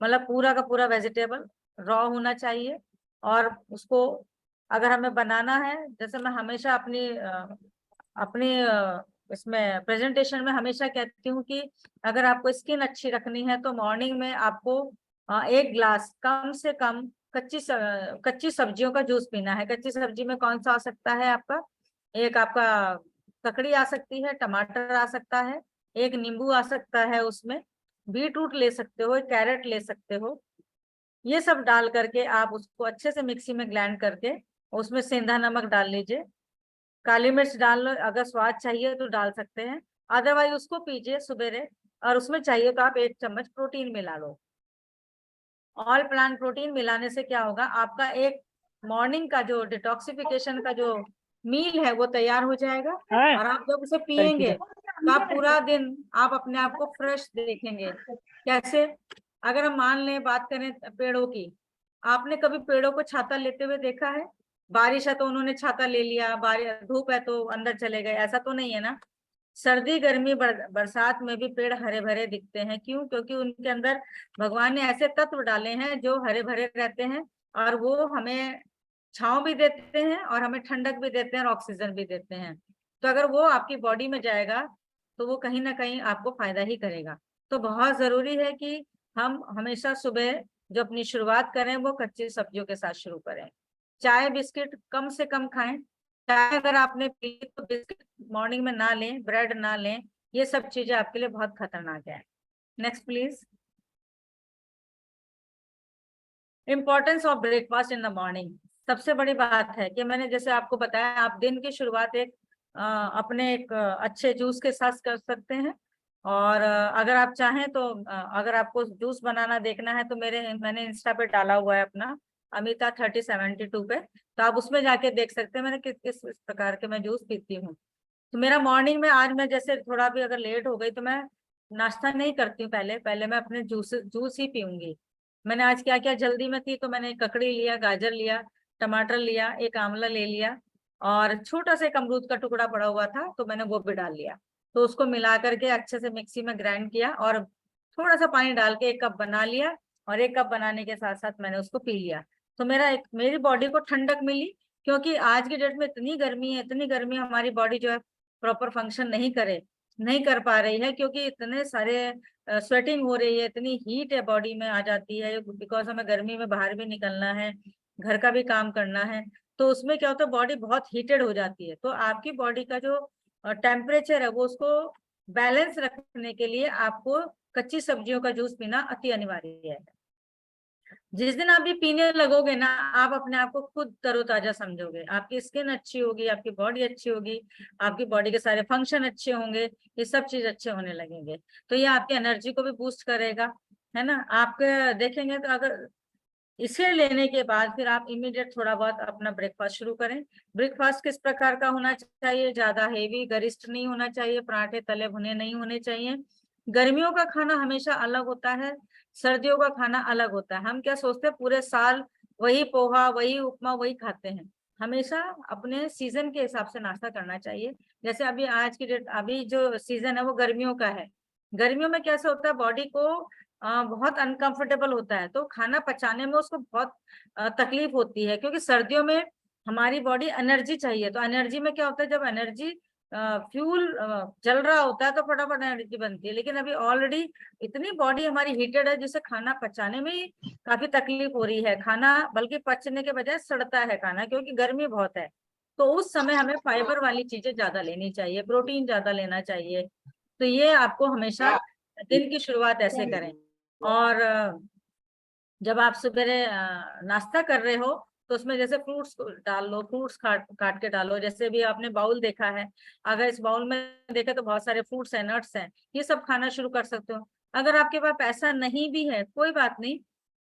मतलब पूरा का पूरा वेजिटेबल रॉ होना चाहिए, और उसको अगर हमें बनाना है, जैसे मैं हमेशा अपनी इसमें प्रेजेंटेशन में हमेशा कहती हूँ कि अगर आपको स्किन अच्छी रखनी है तो मॉर्निंग में आपको 1 ग्लास कम से कम कच्ची सब्जियों का जूस पीना है। कच्ची सब्जी में कौन सा आ सकता है आपका? एक आपका ककड़ी आ सकती है, टमाटर आ सकता है, एक नींबू आ सकता है, उसमें बीट रूट ले सकते हो, एक कैरेट ले सकते हो। ये सब डाल करके आप उसको अच्छे से मिक्सी में ग्राइंड करके उसमें सेंधा नमक डाल लीजिए, काली मिर्च डाल लो, अगर स्वाद चाहिए तो डाल सकते हैं, अदरवाइज उसको पीजिए सुबेरे। और उसमें चाहिए तो आप 1 चम्मच प्रोटीन मिला लो। ऑल प्लांट प्रोटीन मिलाने से क्या होगा, आपका एक मॉर्निंग का जो डिटॉक्सिफिकेशन का जो मील है वो तैयार हो जाएगा, और आप जब उसे पियेंगे तो आप पूरा दिन आप अपने आप को फ्रेश देखेंगे। कैसे? अगर हम मान लें बात करें पेड़ों की, आपने कभी पेड़ों को छाता लेते हुए देखा है? बारिश है तो उन्होंने छाता ले लिया, धूप है तो अंदर चले गए, ऐसा तो नहीं है ना। सर्दी गर्मी बरसात में भी पेड़ हरे भरे दिखते हैं। क्यों? क्योंकि उनके अंदर भगवान ने ऐसे तत्व डाले हैं जो हरे भरे रहते हैं, और वो हमें छांव भी देते हैं और हमें ठंडक भी देते हैं और ऑक्सीजन भी देते हैं। तो अगर वो आपकी बॉडी में जाएगा तो वो कहीं ना कहीं आपको फायदा ही करेगा। तो बहुत जरूरी है कि हम हमेशा सुबह जो अपनी शुरुआत करें वो कच्ची सब्जियों के साथ शुरू करें। चाय बिस्किट कम से कम खाएं। चाय अगर आपने पी तो बिस्किट मॉर्निंग में ना लें, ब्रेड ना लें, ये सब चीजें आपके लिए बहुत खतरनाक है। Next please. Importance of breakfast in the morning. सबसे बड़ी बात है कि मैंने जैसे आपको बताया, आप दिन की शुरुआत अपने एक अच्छे जूस के साथ कर सकते हैं। और अगर आप चाहें तो अगर आपको जूस बनाना देखना है तो मैंने इंस्टा पे डाला हुआ है अपना अमिता 3072 पे, तो आप उसमें जाके देख सकते हैं मैंने किस किस प्रकार के मैं जूस पीती हूँ। तो मेरा मॉर्निंग में आज मैं जैसे थोड़ा भी अगर लेट हो गई तो मैं नाश्ता नहीं करती हूँ, पहले मैं अपने जूस ही पीऊंगी। मैंने आज क्या किया, जल्दी में थी तो मैंने ककड़ी लिया, गाजर लिया, टमाटर लिया, एक आंवला ले लिया, और छोटा सा एक अमरूद का टुकड़ा पड़ा हुआ था तो मैंने वो भी डाल लिया। तो उसको मिला करके अच्छे से मिक्सी में ग्राइंड किया और थोड़ा सा पानी डाल के 1 कप बना लिया, और 1 कप बनाने के साथ साथ मैंने उसको पी लिया। तो मेरी बॉडी को ठंडक मिली, क्योंकि आज की डेट में इतनी गर्मी है, इतनी गर्मी, हमारी बॉडी जो है प्रॉपर फंक्शन नहीं कर पा रही है, क्योंकि इतने सारे स्वेटिंग हो रही है, इतनी हीट है बॉडी में आ जाती है, बिकॉज हमें गर्मी में बाहर भी निकलना है, घर का भी काम करना है। तो उसमें क्या होता है, बॉडी बहुत हीटेड हो जाती है। तो आपकी बॉडी का जो टेम्परेचर है वो उसको बैलेंस रखने के लिए आपको कच्ची सब्जियों का जूस पीना अति अनिवार्य है। जिस दिन आप ये पीने लगोगे ना, आप अपने आप को खुद तरोताजा समझोगे, आपकी स्किन अच्छी होगी, आपकी बॉडी अच्छी होगी, आपकी बॉडी के सारे फंक्शन अच्छे होंगे, ये सब चीज अच्छे होने लगेंगे। तो ये आपकी एनर्जी को भी बूस्ट करेगा, है ना। आपके देखेंगे तो अगर इसे लेने के बाद फिर आप इमीडिएट थोड़ा बहुत अपना ब्रेकफास्ट शुरू करें। ब्रेकफास्ट किस प्रकार का होना चाहिए? ज्यादा हेवी गरिष्ठ नहीं होना चाहिए, पराठे तले भुने नहीं होने चाहिए। गर्मियों का खाना हमेशा अलग होता है, सर्दियों का खाना अलग होता है। हम क्या सोचते हैं, पूरे साल वही पोहा, वही उपमा, वही खाते हैं। हमेशा अपने सीजन के हिसाब से नाश्ता करना चाहिए। जैसे अभी आज की डेट, अभी जो सीजन है वो गर्मियों का है। गर्मियों में कैसे होता है, बॉडी को बहुत अनकंफर्टेबल होता है, तो खाना पचाने में उसको बहुत तकलीफ होती है, क्योंकि सर्दियों में हमारी बॉडी एनर्जी चाहिए। तो एनर्जी में क्या होता है, जब एनर्जी फ्यूल जल रहा होता है तो फटाफट एनर्जी बनती है, लेकिन अभी ऑलरेडी इतनी बॉडी हमारी हीटेड है जिससे खाना पचाने में ही काफी तकलीफ हो रही है। खाना बल्कि पचने के बजाय सड़ता है खाना, क्योंकि गर्मी बहुत है। तो उस समय हमें फाइबर वाली चीजें ज्यादा लेनी चाहिए, प्रोटीन ज्यादा लेना चाहिए। तो ये आपको हमेशा दिन की शुरुआत ऐसे करें। और जब आप सवेरे नाश्ता कर रहे हो तो उसमें जैसे फ्रूट्स डाल लो, फ्रूट्स काट के डालो। जैसे भी आपने बाउल देखा है, अगर इस बाउल में देखे तो बहुत सारे फ्रूट्स हैं, नट्स हैं, ये सब खाना शुरू कर सकते हो। अगर आपके पास ऐसा नहीं भी है, कोई बात नहीं,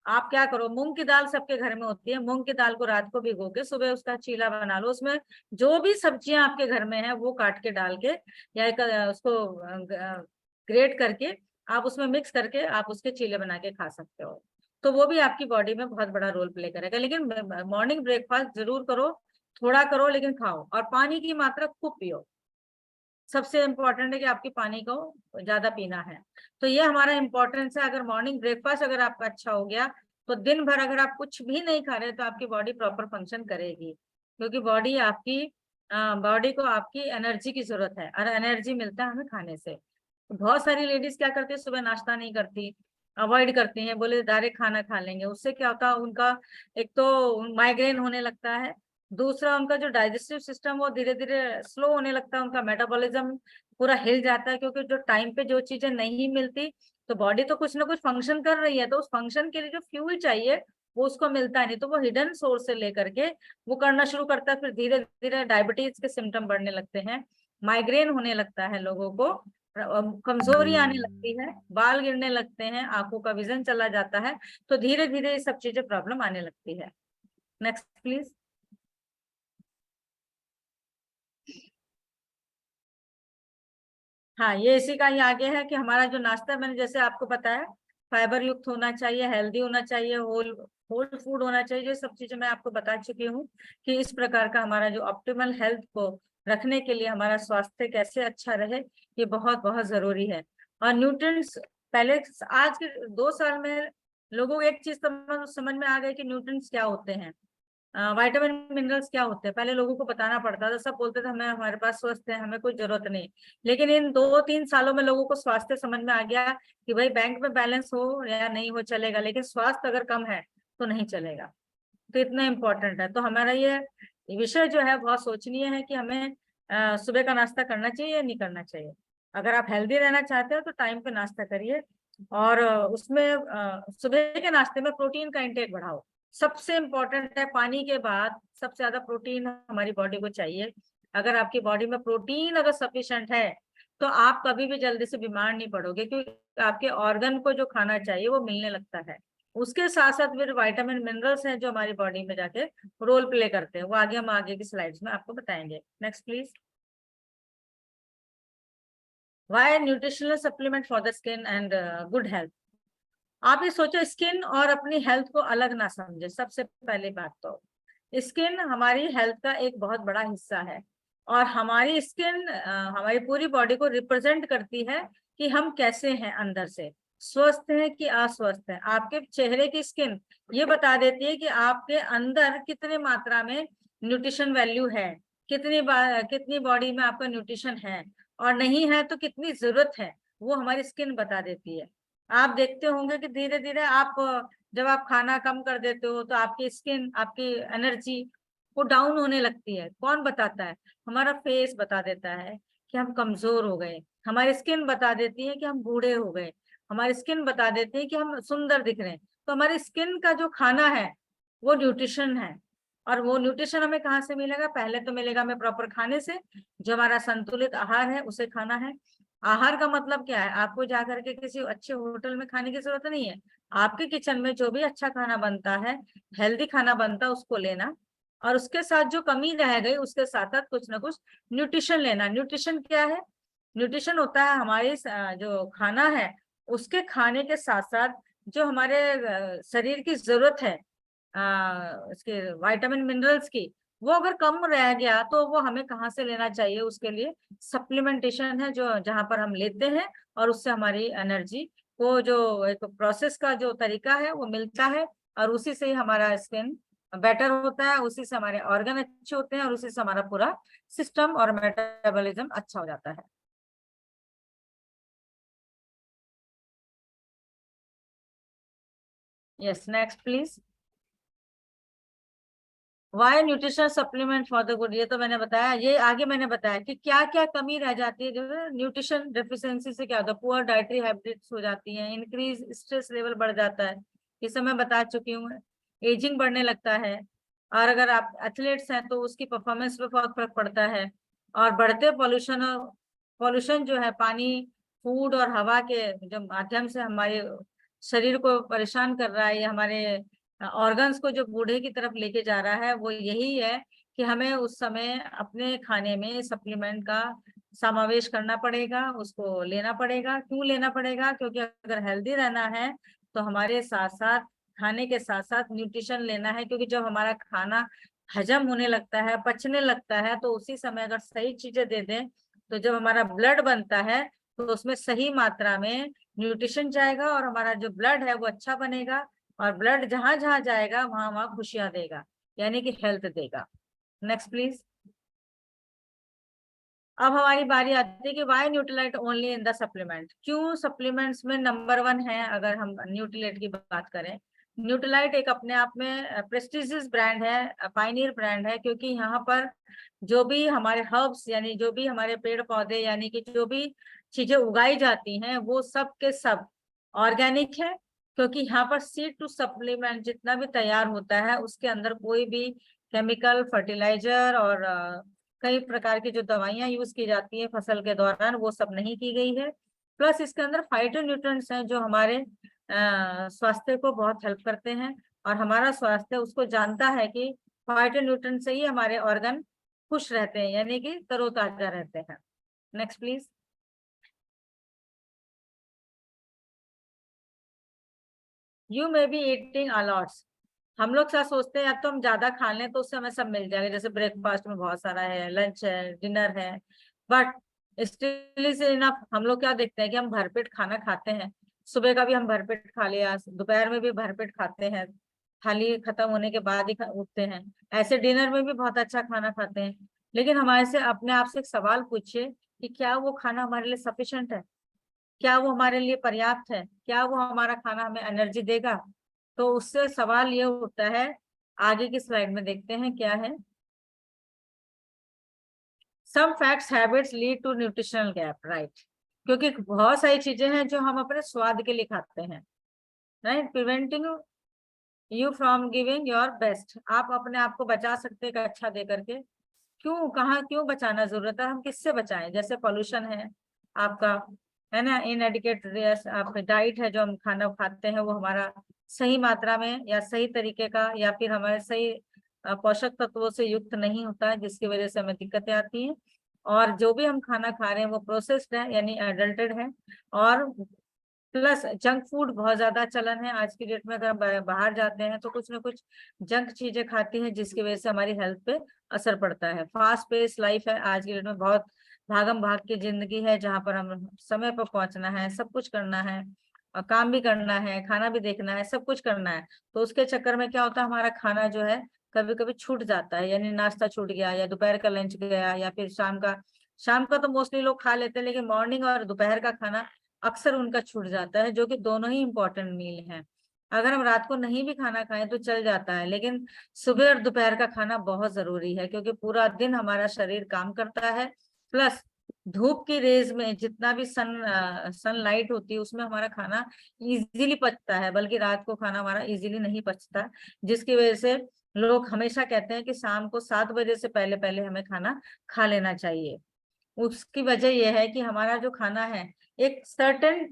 आप क्या करो, मूंग की दाल सबके घर में होती है, मूंग की दाल को रात को भिगो के सुबह उसका चीला बना लो। उसमें जो भी सब्जियां आपके घर में है वो काट के डाल के, या उसको ग्रेट करके आप उसमें मिक्स करके आप उसके चीले बना के खा सकते हो। तो वो भी आपकी बॉडी में बहुत बड़ा रोल प्ले करेगा। लेकिन मॉर्निंग ब्रेकफास्ट जरूर करो, थोड़ा करो लेकिन खाओ, और पानी की मात्रा खूब पियो। सबसे इम्पोर्टेंट है कि आपकी पानी को ज्यादा पीना है। तो ये हमारा इम्पोर्टेंस है। अगर मॉर्निंग ब्रेकफास्ट अगर आपका अच्छा हो गया तो दिन भर अगर आप कुछ भी नहीं खा रहे तो आपकी बॉडी प्रॉपर फंक्शन करेगी, क्योंकि बॉडी को आपकी एनर्जी की जरूरत है, और एनर्जी मिलता है हमें खाने से। बहुत सारी लेडीज क्या करती है, सुबह नाश्ता नहीं करती, अवॉइड करती हैं, बोले डायरेक्ट खाना खा लेंगे। उससे क्या होता है, उनका एक तो माइग्रेन होने लगता है, दूसरा उनका जो डाइजेस्टिव सिस्टम वो धीरे धीरे स्लो होने लगता है, उनका मेटाबॉलिज्म पूरा हिल जाता है, क्योंकि जो टाइम पे जो चीजें नहीं मिलती तो बॉडी तो कुछ ना कुछ फंक्शन कर रही है, तो उस फंक्शन के लिए जो फ्यूल चाहिए वो उसको मिलता नहीं, तो वो हिडन सोर्स से लेकर के वो करना शुरू करता है। फिर धीरे धीरे डायबिटीज के सिम्टम बढ़ने लगते हैं, माइग्रेन होने लगता है लोगों को, कमजोरी आने लगती है, बाल गिरने लगते हैं, आंखों का विजन चला जाता है। तो धीरे धीरे ये सब चीजें प्रॉब्लम आने लगती है। Next please. हाँ, ये इसी का ही आगे है कि हमारा जो नाश्ता मैंने जैसे आपको बताया फाइबर युक्त होना चाहिए, हेल्दी होना चाहिए, होल फूड होना चाहिए। ये सब चीजें मैं आपको बता चुकी हूँ कि इस प्रकार का हमारा जो ऑप्टिमल हेल्थ को रखने के लिए हमारा स्वास्थ्य कैसे अच्छा रहे, ये बहुत बहुत जरूरी है। और न्यूट्रिएंट्स पहले, आज के 2 साल में लोगों को एक चीज समझ में आ गई कि न्यूट्रिएंट्स क्या होते हैं, विटामिन मिनरल्स क्या होते हैं। पहले लोगों को बताना पड़ता था, सब बोलते थे हमें, हमारे पास स्वस्थ है, हमें कोई जरूरत नहीं। लेकिन इन 2-3 सालों में लोगों को स्वास्थ्य समझ में आ गया कि भाई बैंक में बैलेंस हो या नहीं हो चलेगा, लेकिन स्वास्थ्य अगर कम है तो नहीं चलेगा। तो इतना इम्पोर्टेंट है। तो हमारा ये विषय जो है बहुत सोचनीय है कि हमें सुबह का नाश्ता करना चाहिए या नहीं करना चाहिए। अगर आप हेल्दी रहना चाहते हो तो टाइम पे नाश्ता करिए, और उसमें सुबह के नाश्ते में प्रोटीन का इंटेक बढ़ाओ। सबसे इम्पोर्टेंट है, पानी के बाद सबसे ज्यादा प्रोटीन हमारी बॉडी को चाहिए। अगर आपकी बॉडी में प्रोटीन अगर सफिशिएंट है तो आप कभी भी जल्दी से बीमार नहीं पड़ोगे, क्योंकि आपके ऑर्गन को जो खाना चाहिए वो मिलने लगता है। उसके साथ साथ फिर विटामिन मिनरल्स हैं जो हमारी बॉडी में जाके रोल प्ले करते हैं, वो आगे हम आगे की स्लाइड्स में आपको बताएंगे। Next please. Why nutritional supplement for the skin and good health. आप ये सोचो, स्किन और अपनी हेल्थ को अलग ना समझे। सबसे पहली बात तो स्किन हमारी हेल्थ का एक बहुत बड़ा हिस्सा है, और हमारी स्किन हमारी पूरी बॉडी को रिप्रेजेंट करती है कि हम कैसे हैं, अंदर से स्वस्थ हैं कि अस्वस्थ हैं। आपके चेहरे की स्किन ये बता देती है कि आपके अंदर कितने मात्रा में न्यूट्रिशन वैल्यू है, कितनी बॉडी में आपका न्यूट्रिशन है, और नहीं है तो कितनी जरूरत है, वो हमारी स्किन बता देती है। आप देखते होंगे कि धीरे धीरे आप जब आप खाना कम कर देते हो तो आपकी स्किन, आपकी एनर्जी वो डाउन होने लगती है। कौन बताता है? हमारा फेस बता देता है कि हम कमजोर हो गए, हमारी स्किन बता देती है कि हम बूढ़े हो गए, हमारी स्किन बता देती है कि हम सुंदर दिख रहे हैं। तो हमारी स्किन का जो खाना है वो न्यूट्रिशन है। और वो न्यूट्रिशन हमें कहाँ से मिलेगा? पहले तो मिलेगा हमें प्रॉपर खाने से, जो हमारा संतुलित आहार है उसे खाना है। आहार का मतलब क्या है? आपको जाकर के किसी अच्छे होटल में खाने की जरूरत नहीं है। आपके किचन में जो भी अच्छा खाना बनता है, हेल्दी खाना बनता है, उसको लेना, और उसके साथ जो कमी रह गई उसके साथ साथ कुछ ना कुछ न्यूट्रिशन लेना। न्यूट्रिशन क्या है? न्यूट्रिशन होता है हमारे जो खाना है उसके खाने के साथ साथ जो हमारे शरीर की जरूरत है इसके विटामिन मिनरल्स की, वो अगर कम रह गया तो वो हमें कहाँ से लेना चाहिए? उसके लिए सप्लीमेंटेशन है, जो जहाँ पर हम लेते हैं और उससे हमारी एनर्जी को, जो एक प्रोसेस का जो तरीका है वो मिलता है, और उसी से ही हमारा स्किन बेटर होता है, उसी से हमारे ऑर्गन अच्छे होते हैं, और उसी से हमारा पूरा सिस्टम और मेटाबॉलिज्म अच्छा हो जाता है। Yes, next please. Why nutritional supplement for the good, ये तो मैंने बताया। ये आगे मैंने बताया कि क्या क्या कमी रह जाती है, जो न्यूट्रिशन डेफिशिएंसी से क्या होता है। पुअर डाइटरी हैबिट्स हो जाती हैं, इंक्रीज स्ट्रेस लेवल बढ़ जाता है, ये सब मैं बता चुकी हूँ। एजिंग बढ़ने लगता है, और अगर आप एथलीट्स हैं तो उसकी परफॉर्मेंस पे बहुत फर्क पड़ता है। और बढ़ते पॉल्यूशन जो है पानी, फूड और हवा के जो माध्यम से हमारे शरीर को परेशान कर रहा है, ये हमारे ऑर्गन्स को जो बूढ़े की तरफ लेके जा रहा है, वो यही है कि हमें उस समय अपने खाने में सप्लीमेंट का समावेश करना पड़ेगा, उसको लेना पड़ेगा। क्यों लेना पड़ेगा? क्योंकि अगर हेल्दी रहना है तो हमारे साथ साथ खाने के साथ साथ न्यूट्रिशन लेना है, क्योंकि जब हमारा खाना हजम होने लगता है, पचने लगता है, तो उसी समय अगर सही चीजें दे दें तो जब हमारा ब्लड बनता है तो उसमें सही मात्रा में न्यूट्रिशन जाएगा, और हमारा जो ब्लड है वो अच्छा बनेगा, और ब्लड जहां जहां जाएगा वहां वहां खुशियां देगा, यानी कि हेल्थ देगा। Next please. अब हमारी बारी आती है कि why Nutrilite only in the supplement. क्यों सप्लीमेंट्स में नंबर 1 है? अगर हम न्यूट्रीलाइट की बात करें, न्यूट्रीलाइट एक अपने आप में प्रेस्टिजियस ब्रांड है, पायनियर ब्रांड है, क्योंकि यहाँ पर जो भी हमारे हर्ब्स यानी जो भी हमारे पेड़ पौधे यानी कि जो भी चीजें उगाई जाती हैं वो सब के सब ऑर्गेनिक है। क्योंकि यहाँ पर सीड टू सप्लीमेंट जितना भी तैयार होता है उसके अंदर कोई भी केमिकल, फर्टिलाइजर और कई प्रकार की जो दवाइयां यूज की जाती है फसल के दौरान, वो सब नहीं की गई है। प्लस इसके अंदर फाइटोन्यूट्रिएंट्स हैं जो हमारे स्वास्थ्य को बहुत हेल्प करते हैं, और हमारा स्वास्थ्य उसको जानता है कि फाइटोन्यूट्रिएंट से ही हमारे ऑर्गन खुश रहते हैं, यानी कि तरोताजा रहते हैं। Next please. You may be eating a lot, हम लोग क्या सोचते हैं, या तो हम ज्यादा खा लें तो उससे हमें सब मिल जाएगा, जैसे ब्रेकफास्ट में बहुत सारा है, लंच है, डिनर है, बट स्टिल इज इनफ। हम लोग क्या देखते हैं कि हम भरपेट खाना खाते हैं, सुबह का भी हम भरपेट खा लिया, दोपहर में भी भरपेट खाते हैं, थाली खत्म होने के बाद ही उठते हैं, ऐसे डिनर में भी बहुत अच्छा खाना खाते हैं। लेकिन हमारे से अपने आप से एक सवाल पूछिए कि क्या वो खाना हमारे लिए सफिशिएंट है, क्या वो हमारे लिए पर्याप्त है, क्या वो हमारा खाना हमें एनर्जी देगा। तो उससे सवाल ये उठता है, आगे की स्लाइड में देखते हैं क्या है। Some facts habits lead to nutritional gap, right. क्योंकि बहुत सारी चीजें हैं जो हम अपने स्वाद के लिए खाते हैं, right, preventing you from giving your best. आप अपने आप को बचा सकते हैं अच्छा दे करके। क्यों, कहाँ, क्यों बचाना जरूरत है, हम किससे बचाएं? जैसे पोल्यूशन है आपका, है ना, इनएडिकेट आपका डाइट है, जो हम खाना खाते हैं वो हमारा सही मात्रा में या सही तरीके का या फिर हमारे सही पोषक तत्वों से युक्त नहीं होता है, जिसकी वजह से हमें दिक्कतें आती हैं। और जो भी हम खाना खा रहे हैं वो प्रोसेस्ड है, यानी एडल्टेड है। और प्लस जंक फूड बहुत ज्यादा चलन है आज की डेट में। अगर हम बाहर जाते हैं तो कुछ ना कुछ जंक चीजें खाती हैं, जिसकी वजह से हमारी हेल्थ पे असर पड़ता है। फास्ट पेस लाइफ है आज की डेट में, बहुत भागम भाग की जिंदगी है, जहाँ पर हम समय पर पहुंचना है, सब कुछ करना है, और काम भी करना है, खाना भी देखना है, सब कुछ करना है। तो उसके चक्कर में क्या होता है, हमारा खाना जो है कभी कभी छूट जाता है, यानी नाश्ता छूट गया या दोपहर का लंच गया या फिर शाम का तो मोस्टली लोग खा लेते हैं, लेकिन मॉर्निंग और दोपहर का खाना अक्सर उनका छूट जाता है, जो कि दोनों ही इम्पोर्टेंट मील हैं। अगर हम रात को नहीं भी खाना खाएं तो चल जाता है, लेकिन सुबह और दोपहर का खाना बहुत जरूरी है, क्योंकि पूरा दिन हमारा शरीर काम करता है। प्लस धूप की रेज में जितना भी सनलाइट होती है उसमें हमारा खाना इजीली पचता है, बल्कि रात को खाना हमारा इजीली नहीं पचता, जिसकी वजह से लोग हमेशा कहते हैं कि शाम को 7 बजे से पहले पहले हमें खाना खा लेना चाहिए। उसकी वजह यह है कि हमारा जो खाना है एक सर्टेन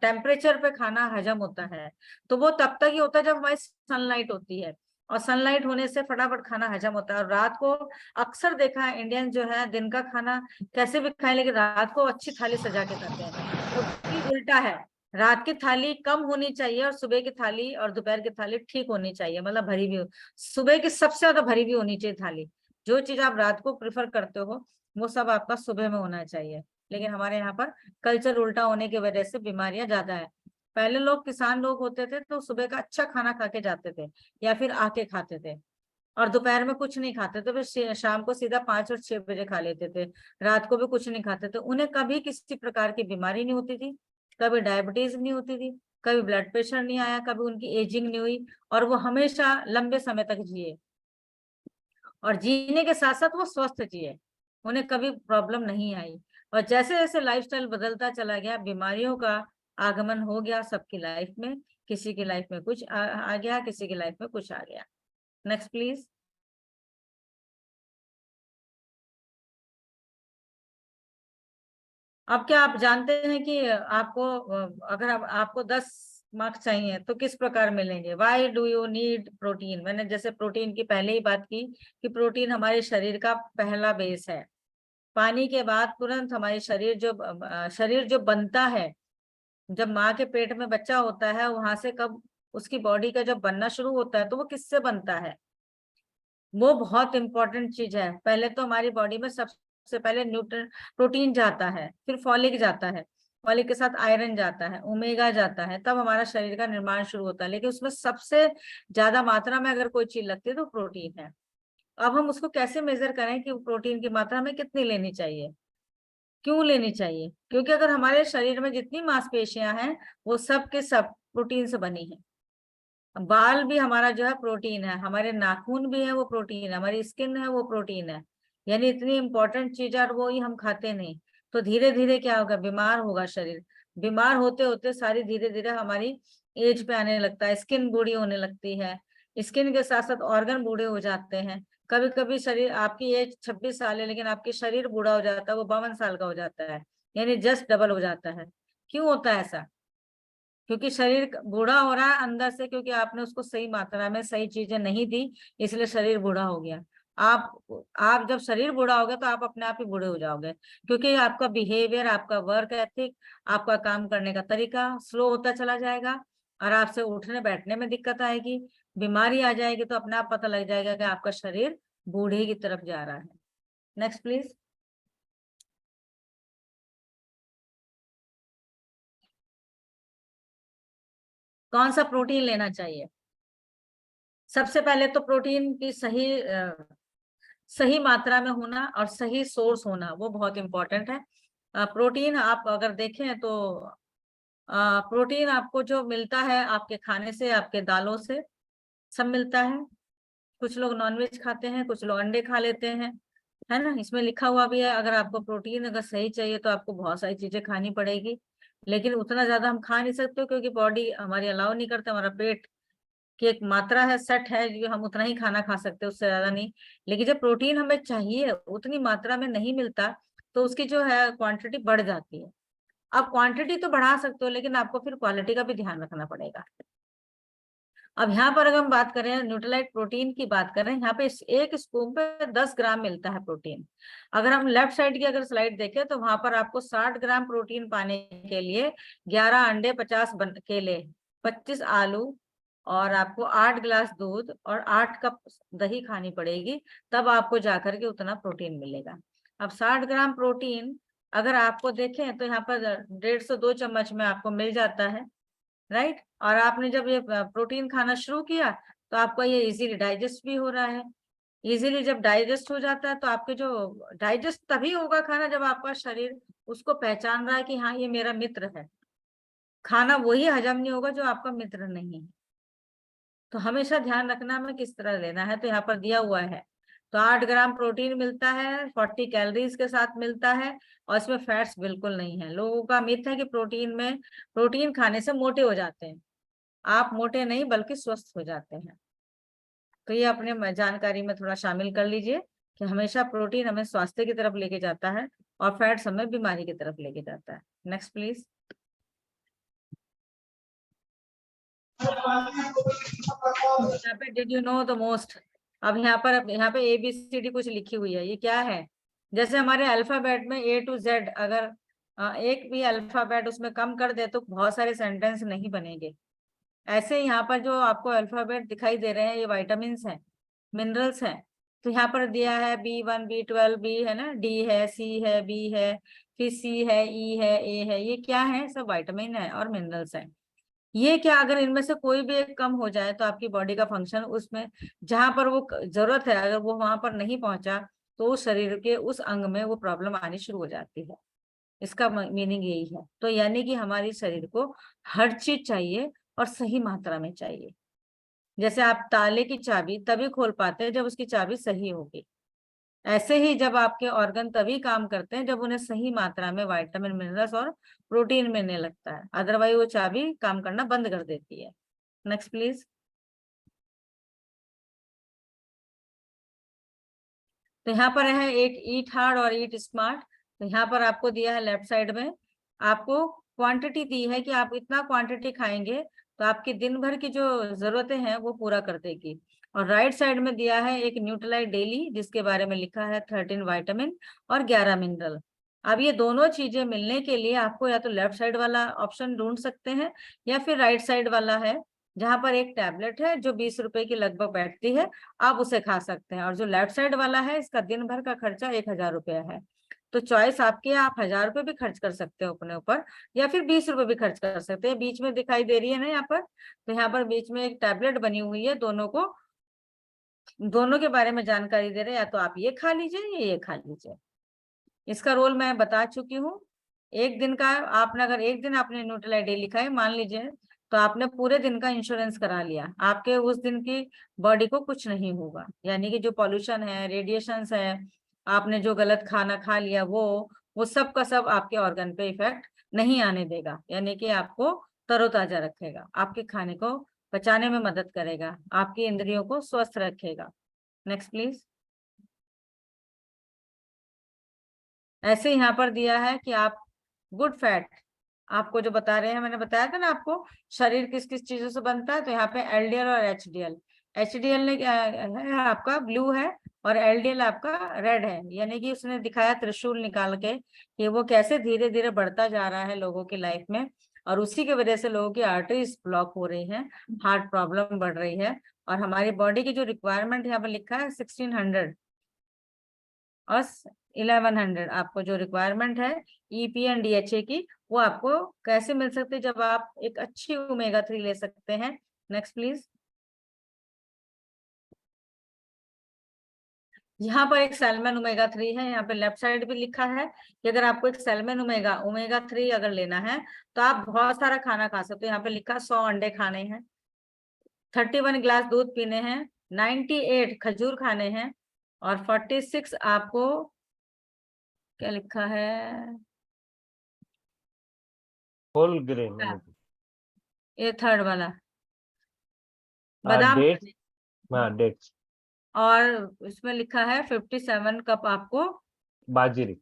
टेम्परेचर पे खाना हजम होता है, तो वो तब तक ही होता है जब हमारी सनलाइट होती है, और सनलाइट होने से फटाफट खाना हजम होता है। और रात को अक्सर देखा है इंडियन जो है दिन का खाना कैसे भी खाएं, लेकिन रात को अच्छी थाली सजा के खाते हैं, जबकि उल्टा है। रात की थाली कम होनी चाहिए और सुबह की थाली और दोपहर की थाली ठीक होनी चाहिए, मतलब भरी भी हो। सुबह की सबसे ज्यादा भरी भी होनी चाहिए थाली। जो चीज आप रात को प्रेफर करते हो वो सब आपका सुबह में होना चाहिए, लेकिन हमारे यहाँ पर कल्चर उल्टा होने की वजह से बीमारियां ज्यादा है। पहले लोग किसान लोग होते थे तो सुबह का अच्छा खाना खा के जाते थे या फिर आके खाते थे, और दोपहर में कुछ नहीं खाते थे, फिर शाम को सीधा 5 और 6 बजे खा लेते थे, रात को भी कुछ नहीं खाते थे। उन्हें कभी किसी प्रकार की बीमारी नहीं होती थी, कभी डायबिटीज नहीं होती थी, कभी ब्लड प्रेशर नहीं आया, कभी उनकी एजिंग नहीं हुई, और वो हमेशा लंबे समय तक जिए, और जीने के साथ साथ वो स्वस्थ जिए, उन्हें कभी प्रॉब्लम नहीं आई। और जैसे जैसे लाइफस्टाइल बदलता चला गया, बीमारियों का आगमन हो गया सबकी लाइफ में, किसी की लाइफ में कुछ आ गया, किसी की लाइफ में कुछ आ गया। Next please. अब क्या आप जानते हैं कि आपको अगर आपको 10 मार्क्स चाहिए तो किस प्रकार मिलेंगे? Why do you need protein? मैंने जैसे प्रोटीन की पहले ही बात की कि प्रोटीन हमारे शरीर का पहला बेस है। पानी के बाद तुरंत हमारी शरीर जो बनता है, जब माँ के पेट में बच्चा होता है, वहां से कब उसकी बॉडी का जब बनना शुरू होता है तो वो किससे बनता है? वो बहुत इंपॉर्टेंट चीज है। पहले तो हमारी बॉडी में सबसे पहले न्यूट्रन प्रोटीन जाता है, फिर फॉलिक जाता है, फॉलिक के साथ आयरन जाता है, ओमेगा जाता है, तब हमारा शरीर का निर्माण शुरू होता है। लेकिन उसमें सबसे ज्यादा मात्रा में अगर कोई चीज लगती है तो प्रोटीन है। अब हम उसको कैसे मेजर करें कि प्रोटीन की मात्रा हमें कितनी लेनी चाहिए, क्यों लेनी चाहिए? क्योंकि अगर हमारे शरीर में जितनी मांसपेशियां हैं वो सब के सब प्रोटीन से बनी है। बाल भी हमारा जो है प्रोटीन है, हमारे नाखून भी है वो प्रोटीन है, हमारी स्किन है वो प्रोटीन है, यानी इतनी इंपॉर्टेंट चीज है, और वो ही हम खाते नहीं। तो धीरे धीरे क्या होगा, बीमार होगा शरीर। बीमार होते होते सारी धीरे धीरे हमारी एज पे आने लगता है, स्किन बूढ़ी होने लगती है, स्किन के साथ साथ ऑर्गन बूढ़े हो जाते हैं। कभी कभी शरीर, आपकी एज 26 साल है लेकिन आपकी शरीर बूढ़ा हो जाता है, वो 52 साल का हो जाता है, यानी जस्ट डबल हो जाता है। क्यों होता है ऐसा? क्योंकि शरीर बूढ़ा हो रहा है अंदर से, क्योंकि आपने उसको सही मात्रा में सही चीजें नहीं दी, इसलिए शरीर बूढ़ा हो गया। आप जब शरीर बूढ़ा हो गया तो आप अपने आप ही बूढ़े हो जाओगे, क्योंकि आपका बिहेवियर, आपका वर्क एथिक, आपका काम करने का तरीका स्लो होता चला जाएगा, और आपसे उठने बैठने में दिक्कत आएगी, बीमारी आ जाएगी तो अपने आप पता लग जाएगा कि आपका शरीर बूढ़े की तरफ जा रहा है। Next please. कौन सा प्रोटीन लेना चाहिए? सबसे पहले तो प्रोटीन की सही मात्रा में होना और सही सोर्स होना वो बहुत इंपॉर्टेंट है। प्रोटीन आप अगर देखें तो प्रोटीन आपको जो मिलता है आपके खाने से, आपके दालों से सब मिलता है। कुछ लोग नॉनवेज खाते हैं, कुछ लोग अंडे खा लेते हैं, है ना। इसमें लिखा हुआ भी है अगर आपको प्रोटीन अगर सही चाहिए तो आपको बहुत सारी चीजें खानी पड़ेगी, लेकिन उतना ज्यादा हम खा नहीं सकते क्योंकि बॉडी हमारी अलाउ नहीं करता। हमारा पेट की एक मात्रा है, सेट है, जो हम उतना ही खाना खा सकते हैं, उससे ज्यादा नहीं। लेकिन जब प्रोटीन हमें चाहिए उतनी मात्रा में नहीं मिलता तो उसकी जो है क्वांटिटी बढ़ जाती है। आप क्वांटिटी तो बढ़ा सकते हो लेकिन आपको फिर क्वालिटी का भी ध्यान रखना पड़ेगा। अब यहाँ पर अगर हम बात करें न्यूट्रीलाइट प्रोटीन की बात करें, यहाँ पे एक स्पून पे 10 ग्राम मिलता है प्रोटीन। अगर हम लेफ्ट साइड की अगर स्लाइड देखें तो वहां पर आपको 60 ग्राम प्रोटीन पाने के लिए 11 अंडे, 50 केले, 25 आलू और आपको 8 गिलास दूध और 8 कप दही खानी पड़ेगी, तब आपको जाकर के उतना प्रोटीन मिलेगा। अब 60 ग्राम प्रोटीन अगर आपको देखें तो यहाँ पर 150-2 चम्मच में आपको मिल जाता है, राइट। और आपने जब ये प्रोटीन खाना शुरू किया तो आपका ये इजीली डाइजेस्ट भी हो रहा है। इजीली जब डाइजेस्ट हो जाता है तो आपके जो डाइजेस्ट तभी होगा खाना जब आपका शरीर उसको पहचान रहा है कि हाँ ये मेरा मित्र है। खाना वही हजम नहीं होगा जो आपका मित्र नहीं है। तो हमेशा ध्यान रखना हमें किस तरह लेना है। तो यहाँ पर दिया हुआ है तो 8 ग्राम प्रोटीन मिलता है, 40 कैलोरीज के साथ मिलता है और इसमें फैट्स बिल्कुल नहीं है। लोगों का मिथ है कि प्रोटीन खाने से मोटे हो जाते हैं। आप मोटे नहीं बल्कि स्वस्थ हो जाते हैं। तो ये अपने जानकारी में थोड़ा शामिल कर लीजिए कि हमेशा प्रोटीन हमें स्वास्थ्य की तरफ लेके जाता है और फैट्स हमें बीमारी की तरफ लेके जाता है। Next please. यहाँ पे did you know the most. अब यहाँ पे ABCD कुछ लिखी हुई है, ये क्या है? जैसे हमारे अल्फाबेट में A to Z अगर एक भी अल्फाबेट उसमें कम कर दे तो बहुत सारे सेंटेंस नहीं बनेंगे। ऐसे यहाँ पर जो आपको अल्फाबेट दिखाई दे रहे हैं ये विटामिन्स हैं, मिनरल्स हैं। तो यहाँ पर दिया है B1, B12, B है ना, D है, C है, B है, फिर C है, E है, A है। ये क्या है? सब विटामिन है और मिनरल्स हैं। ये क्या अगर इनमें से कोई भी एक कम हो जाए तो आपकी बॉडी का फंक्शन उसमें जहां पर वो जरूरत है अगर वो वहां पर नहीं पहुंचा तो उस शरीर के उस अंग में वो प्रॉब्लम आनी शुरू हो जाती है। इसका मीनिंग यही है। तो यानी कि हमारे शरीर को हर चीज चाहिए और सही मात्रा में चाहिए। जैसे आप ताले की चाबी तभी खोल पाते हैं जब उसकी चाबी सही होगी, ऐसे ही जब आपके ऑर्गन तभी काम करते हैं जब उन्हें सही मात्रा में विटामिन, मिनरल्स और प्रोटीन मिलने लगता है, अदरवाइज वो चाबी काम करना बंद कर देती है। Next please. तो यहाँ पर है एक ईट हार्ड और ईट स्मार्ट। तो यहाँ पर आपको दिया है लेफ्ट साइड में आपको क्वांटिटी दी है कि आप इतना क्वांटिटी खाएंगे तो आपकी दिन भर की जो जरूरतें हैं वो पूरा कर देगी। और राइट साइड में दिया है एक न्यूट्रीलाइट डेली जिसके बारे में लिखा है 13 विटामिन और 11 मिनरल। अब ये दोनों चीजें मिलने के लिए आपको या तो लेफ्ट साइड वाला ऑप्शन ढूंढ सकते हैं या फिर राइट साइड वाला है जहां पर एक टैबलेट है जो 20 रुपए की लगभग बैठती है, आप उसे खा सकते हैं। और जो लेफ्ट साइड वाला है इसका दिन भर का खर्चा 1000 रुपया है। तो चॉइस आपकी है, आप 1000 रुपये भी खर्च कर सकते हो अपने ऊपर या फिर 20 रुपए भी खर्च कर सकते हैं। बीच में दिखाई दे रही है ना यहाँ पर, तो यहाँ पर बीच में एक टैबलेट बनी हुई है, दोनों के बारे में जानकारी दे रहे हैं। या तो आप ये खा लीजिए या ये खा लीजिए। इसका रोल मैं बता चुकी हूँ। एक दिन का आपने अगर एक दिन आपने न्यूट्रीलाइट डे लिखा है मान लीजिए तो आपने पूरे दिन का इंश्योरेंस करा लिया, आपके उस दिन की बॉडी को कुछ नहीं होगा। यानी कि जो पॉल्यूशन है, रेडिएशंस है, आपने जो गलत खाना खा लिया वो सब का सब आपके ऑर्गन पे इफेक्ट नहीं आने देगा। यानी कि आपको तरोताजा रखेगा, आपके खाने को पचाने में मदद करेगा, आपकी इंद्रियों को स्वस्थ रखेगा। Next please. ऐसे यहाँ पर दिया है कि आप गुड फैट आपको जो बता रहे हैं, मैंने बताया था ना आपको शरीर किस किस चीजों से बनता है। तो यहाँ पे LDL और HDL, HDL ने है आपका ब्लू है और LDL आपका रेड है। यानी कि उसने दिखाया त्रिशूल निकाल के कि वो कैसे धीरे धीरे बढ़ता जा रहा है लोगों की लाइफ में और उसी की वजह से लोगों की आर्टरीज ब्लॉक हो रही है, हार्ट प्रॉब्लम बढ़ रही है। और हमारी बॉडी की जो रिक्वायरमेंट यहाँ पर लिखा है 1600 और 1100, आपको जो रिक्वायरमेंट है EPA एंड DHA की, वो आपको कैसे मिल सकती है? जब आप एक अच्छी ओमेगा 3 ले सकते हैं। Next please. यहाँ पर एक सैल्मन ओमेगा 3 है, यहाँ पे लेफ्ट साइड भी लिखा है कि अगर आपको एक सैल्मन ओमेगा 3 अगर लेना है तो आप बहुत सारा खाना खा सकते हो। यहाँ पे लिखा 100 अंडे खाने हैं, 31 गिलास दूध पीने हैं, 98 खजूर खाने हैं, और 46 आपको क्या लिखा है, होल ग्रेन, ये थर्ड वाला बादाम डेट्स, खाने। हाँ डेट्स, और इसमें लिखा है 57 कप आपको बाजरी।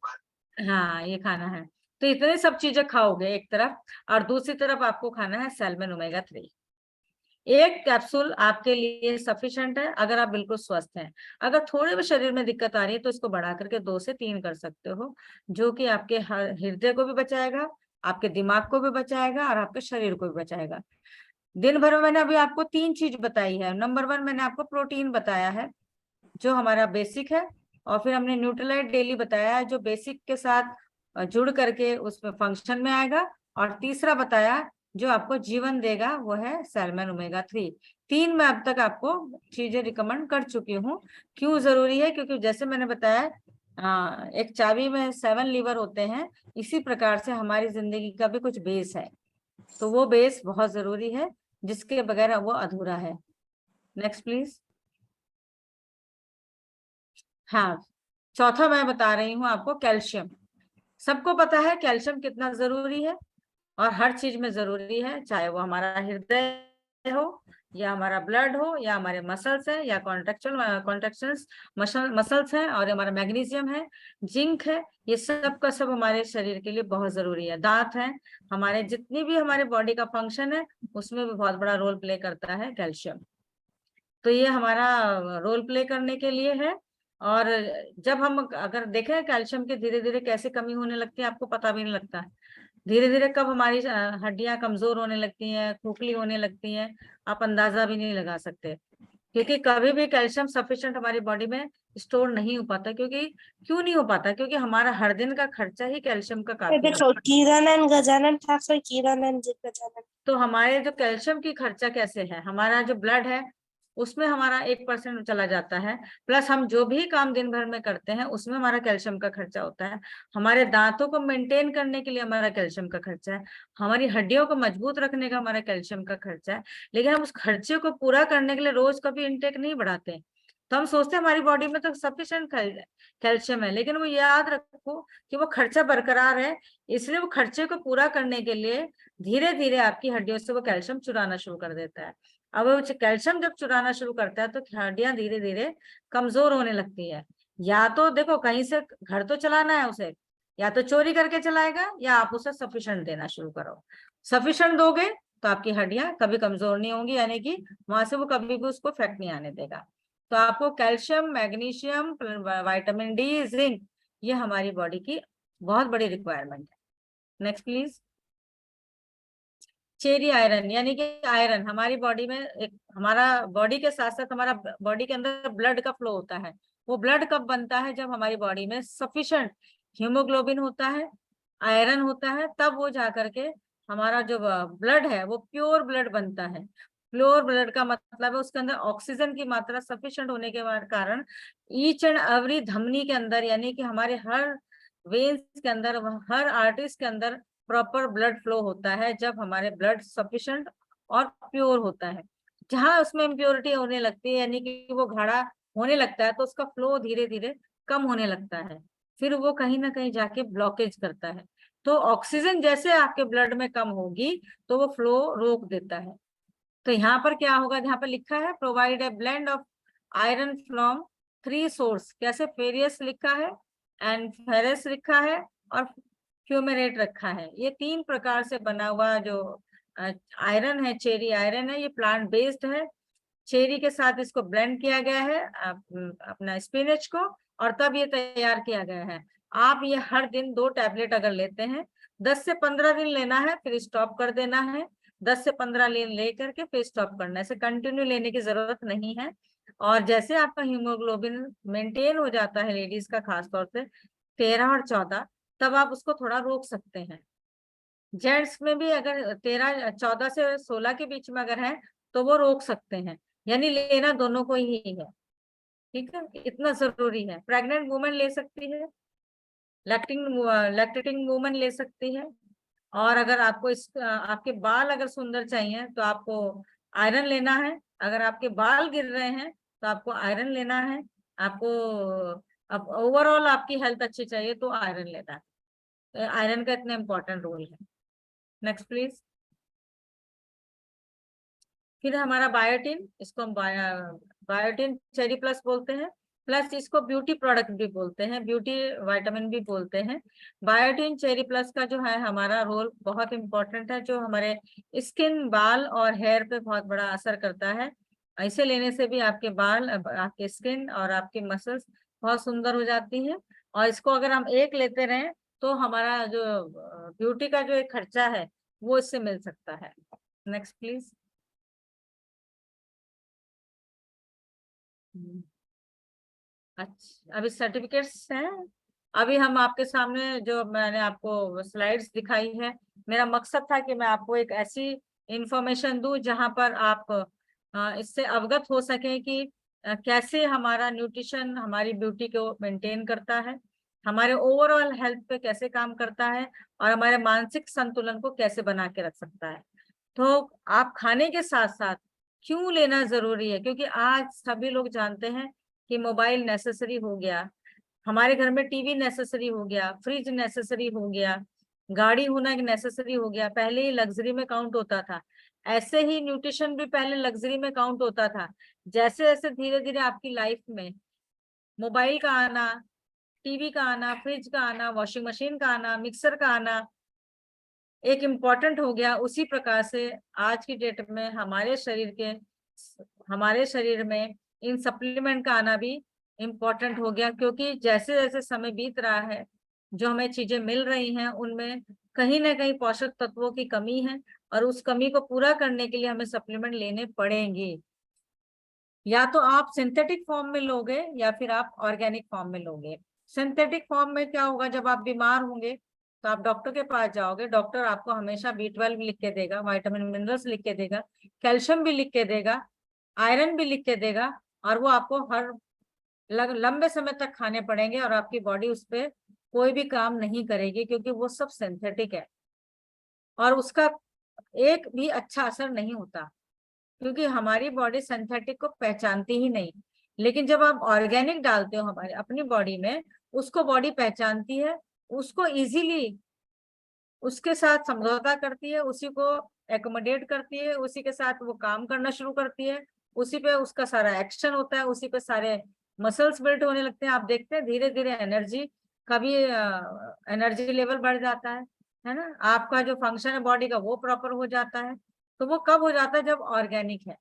हाँ ये खाना है। तो इतने सब चीजें खाओगे एक तरफ, और दूसरी तरफ आपको खाना है सैल्मन ओमेगा 3। एक कैप्सूल आपके लिए सफिशिएंट है अगर आप बिल्कुल स्वस्थ हैं। अगर थोड़े भी शरीर में दिक्कत आ रही है तो इसको बढ़ा करके 2 से 3 कर सकते हो, जो कि आपके हृदय को भी बचाएगा, आपके दिमाग को भी बचाएगा, और आपके शरीर को भी बचाएगा। दिन भर में मैंने अभी आपको 3 चीज बताई है। नंबर 1 मैंने आपको प्रोटीन बताया है जो हमारा बेसिक है, और फिर हमने न्यूट्रलाइट डेली बताया है जो बेसिक के साथ जुड़ करके उसमें फंक्शन में आएगा, और तीसरा बताया जो आपको जीवन देगा वो है सैल्मन ओमेगा 3। 3 मैं अब तक आपको चीजें रिकमेंड कर चुकी हूँ। क्यों जरूरी है? क्योंकि जैसे मैंने बताया एक चाबी में 7 लीवर होते हैं, इसी प्रकार से हमारी जिंदगी का भी कुछ बेस है, तो वो बेस बहुत जरूरी है, जिसके बगैर वो अधूरा है। Next please. हाँ, चौथा मैं बता रही हूँ आपको कैल्शियम। सबको पता है कैल्शियम कितना जरूरी है, और हर चीज में जरूरी है, चाहे वो हमारा हृदय हो, या हमारा ब्लड हो, या हमारे मसल्स है, या कॉन्ट्रेक्शंस मसल्स हैं, और हमारा मैग्नीशियम है, जिंक है, ये सब का सब हमारे शरीर के लिए बहुत जरूरी है। दांत है, हमारे जितनी भी हमारे बॉडी का फंक्शन है उसमें भी बहुत बड़ा रोल प्ले करता है कैल्शियम। तो ये हमारा रोल प्ले करने के लिए है। और जब हम अगर देखें कैल्शियम के धीरे धीरे कैसे कमी होने लगती है, आपको पता भी नहीं लगता है। धीरे धीरे कब हमारी हड्डियां कमजोर होने लगती हैं, खोखली होने लगती हैं, आप अंदाजा भी नहीं लगा सकते, क्योंकि कभी भी कैल्शियम सफिशिएंट हमारी बॉडी में स्टोर नहीं हो पाता। क्यों नहीं हो पाता? क्योंकि हमारा हर दिन का खर्चा ही कैल्शियम का काफी है। देखो किरण गजानन ठाकुर, किरण जी गजानन। तो हमारे जो कैल्शियम की खर्चा कैसे है, हमारा जो ब्लड है उसमें हमारा 1% चला जाता है, प्लस हम जो भी काम दिन भर में करते हैं उसमें हमारा कैल्शियम का खर्चा होता है। हमारे दांतों को मेंटेन करने के लिए हमारा कैल्शियम का खर्चा है, हमारी हड्डियों को मजबूत रखने का हमारा कैल्शियम का खर्चा है। लेकिन हम उस खर्चे को पूरा करने के लिए रोज कभी इंटेक नहीं बढ़ाते, तो हम सोचते हैं हमारी बॉडी में तो सफिशिएंट कैल्शियम है, लेकिन वो याद रखो कि वो खर्चा बरकरार है। इसलिए वो खर्चे को पूरा करने के लिए धीरे धीरे आपकी हड्डियों से वो कैल्शियम चुराना शुरू कर देता है। अब वो कैल्शियम जब चुराना शुरू करता है तो हड्डियां धीरे धीरे कमजोर होने लगती है। या तो देखो कहीं से घर तो चलाना है उसे, या तो चोरी करके चलाएगा, या आप उसे सफिशिएंट देना शुरू करो। सफिशिएंट दोगे तो आपकी हड्डियां कभी कमजोर नहीं होंगी, यानी कि वहां से वो कभी भी उसको इफेक्ट नहीं आने देगा। तो आपको calcium, magnesium, vitamin D, zinc, ये हमारी बॉडी की बहुत बड़ी रिक्वायरमेंट है। Next please. चेरी आयरन, यानी कि आयरन हमारी बॉडी में हमारा बॉडी के साथ साथ हमारा बॉडी के अंदर ब्लड का फ्लो होता है। वो ब्लड कब बनता है? जब हमारी बॉडी में सफिशिएंट हीमोग्लोबिन होता है, आयरन होता है, तब वो जा करके हमारा जो ब्लड है वो प्योर ब्लड बनता है। प्योर ब्लड का मतलब है उसके अंदर ऑक्सीजन की मात्रा सफिशिएंट होने के कारण ईच एंड एवरी धमनी के अंदर, यानी कि हमारे हर वेन्स के अंदर, हर आर्टरीज के अंदर प्रॉपर ब्लड फ्लो होता है जब हमारे ब्लड सफिशिएंट और प्योर होता है। जहां उसमें इम्प्योरिटी होने लगती है, यानी कि वो गाढ़ा होने लगता है, तो उसका फ्लो धीरे धीरे कम होने लगता है, फिर वो कहीं ना कहीं जाके ब्लॉकेज करता है। तो ऑक्सीजन जैसे आपके ब्लड में कम होगी तो वो फ्लो रोक देता है। तो यहाँ पर क्या होगा, जहाँ पर लिखा है provide a blend of iron from 3 source, कैसे फेरियस लिखा है एंड फेरस लिखा है और फ्यूमेरेट रखा है। ये 3 प्रकार से बना हुआ जो आयरन है, चेरी आयरन है, ये प्लांट बेस्ड है। चेरी के साथ इसको ब्लेंड किया गया है अपना स्पिनच को, और तब ये तैयार किया गया है। आप ये हर दिन 2 टैबलेट अगर लेते हैं, 10 से 15 दिन लेना है, फिर स्टॉप कर देना है। 10 से 15 दिन ले करके फिर स्टॉप करना है, ऐसे कंटिन्यू लेने की जरूरत नहीं है। और जैसे आपका हीमोग्लोबिन मेंटेन हो जाता है लेडीज का, खासतौर से 13 और 14, तब आप उसको थोड़ा रोक सकते हैं। जेंट्स में भी अगर 14 से 16 के बीच में अगर है तो वो रोक सकते हैं, यानी लेना दोनों को ही है। ठीक है, इतना जरूरी है। प्रेग्नेंट वुमेन ले सकती है, लैक्टेटिंग वुमेन ले सकती है। और अगर आपको आपके बाल अगर सुंदर चाहिए तो आपको आयरन लेना है। अगर आपके बाल गिर रहे हैं तो आपको आयरन लेना है। आपको अब ओवरऑल आपकी हेल्थ अच्छी चाहिए तो आयरन लेना है। आयरन का इतना इम्पोर्टेंट रोल है। Next please. फिर हमारा बायोटिन, इसको हम बायोटिन चेरी प्लस बोलते हैं, प्लस इसको ब्यूटी प्रोडक्ट भी बोलते हैं, ब्यूटी विटामिन भी बोलते हैं। बायोटिन चेरी प्लस का जो है हमारा रोल बहुत इंपॉर्टेंट है, जो हमारे स्किन, बाल और हेयर पे बहुत बड़ा असर करता है। ऐसे लेने से भी आपके बाल, आपके स्किन और आपके मसल्स बहुत सुंदर हो जाती है। और इसको अगर हम एक लेते रहें तो हमारा जो ब्यूटी का जो एक खर्चा है वो इससे मिल सकता है। Next please. अच्छा, अभी सर्टिफिकेट्स हैं। अभी हम आपके सामने जो मैंने आपको स्लाइड्स दिखाई है, मेरा मकसद था कि मैं आपको एक ऐसी इंफॉर्मेशन दूं जहां पर आप इससे अवगत हो सके कि कैसे हमारा न्यूट्रिशन हमारी ब्यूटी को मेंटेन करता है, हमारे ओवरऑल हेल्थ पे कैसे काम करता है, और हमारे मानसिक संतुलन को कैसे बना के रख सकता है। तो आप खाने के साथ साथ क्यों लेना जरूरी है, क्योंकि आज सभी लोग जानते हैं कि मोबाइल नेसेसरी हो गया, हमारे घर में टीवी नेसेसरी हो गया, फ्रिज नेसेसरी हो गया, गाड़ी होना एक नेसेसरी हो गया। पहले ही लग्जरी में काउंट होता था, ऐसे ही न्यूट्रिशन भी पहले लग्जरी में काउंट होता था। जैसे जैसे धीरे धीरे आपकी लाइफ में मोबाइल का आना, टीवी का आना, फ्रिज का आना, वॉशिंग मशीन का आना, मिक्सर का आना एक इम्पॉर्टेंट हो गया, उसी प्रकार से आज की डेट में हमारे शरीर में इन सप्लीमेंट का आना भी इम्पोर्टेंट हो गया। क्योंकि जैसे जैसे समय बीत रहा है, जो हमें चीजें मिल रही हैं उनमें कहीं ना कहीं पोषक तत्वों की कमी है, और उस कमी को पूरा करने के लिए हमें सप्लीमेंट लेने पड़ेंगे। या तो आप सिंथेटिक फॉर्म में लोगे या फिर आप ऑर्गेनिक फॉर्म में लोगे। सिंथेटिक फॉर्म में क्या होगा, जब आप बीमार होंगे तो आप डॉक्टर के पास जाओगे, डॉक्टर आपको हमेशा B12 लिख के देगा, विटामिन मिनरल्स लिख के देगा, कैल्शियम भी लिख के देगा, आयरन भी लिख के देगा, और वो आपको हर लंबे समय तक खाने पड़ेंगे, और आपकी बॉडी उस पर कोई भी काम नहीं करेगी, क्योंकि वो सब सिंथेटिक है और उसका एक भी अच्छा असर नहीं होता, क्योंकि हमारी बॉडी सिंथेटिक को पहचानती ही नहीं। लेकिन जब आप ऑर्गेनिक डालते हो हमारे अपनी बॉडी में, उसको बॉडी पहचानती है, उसको इजीली उसके साथ समझौता करती है, उसी को एकोमोडेट करती है, उसी के साथ वो काम करना शुरू करती है, उसी पे उसका सारा एक्शन होता है, उसी पे सारे मसल्स बिल्ड होने लगते हैं। आप देखते हैं धीरे धीरे एनर्जी का भी एनर्जी लेवल बढ़ जाता है ना, आपका जो फंक्शन है बॉडी का वो प्रॉपर हो जाता है। तो वो कब हो जाता है, जब ऑर्गेनिक है।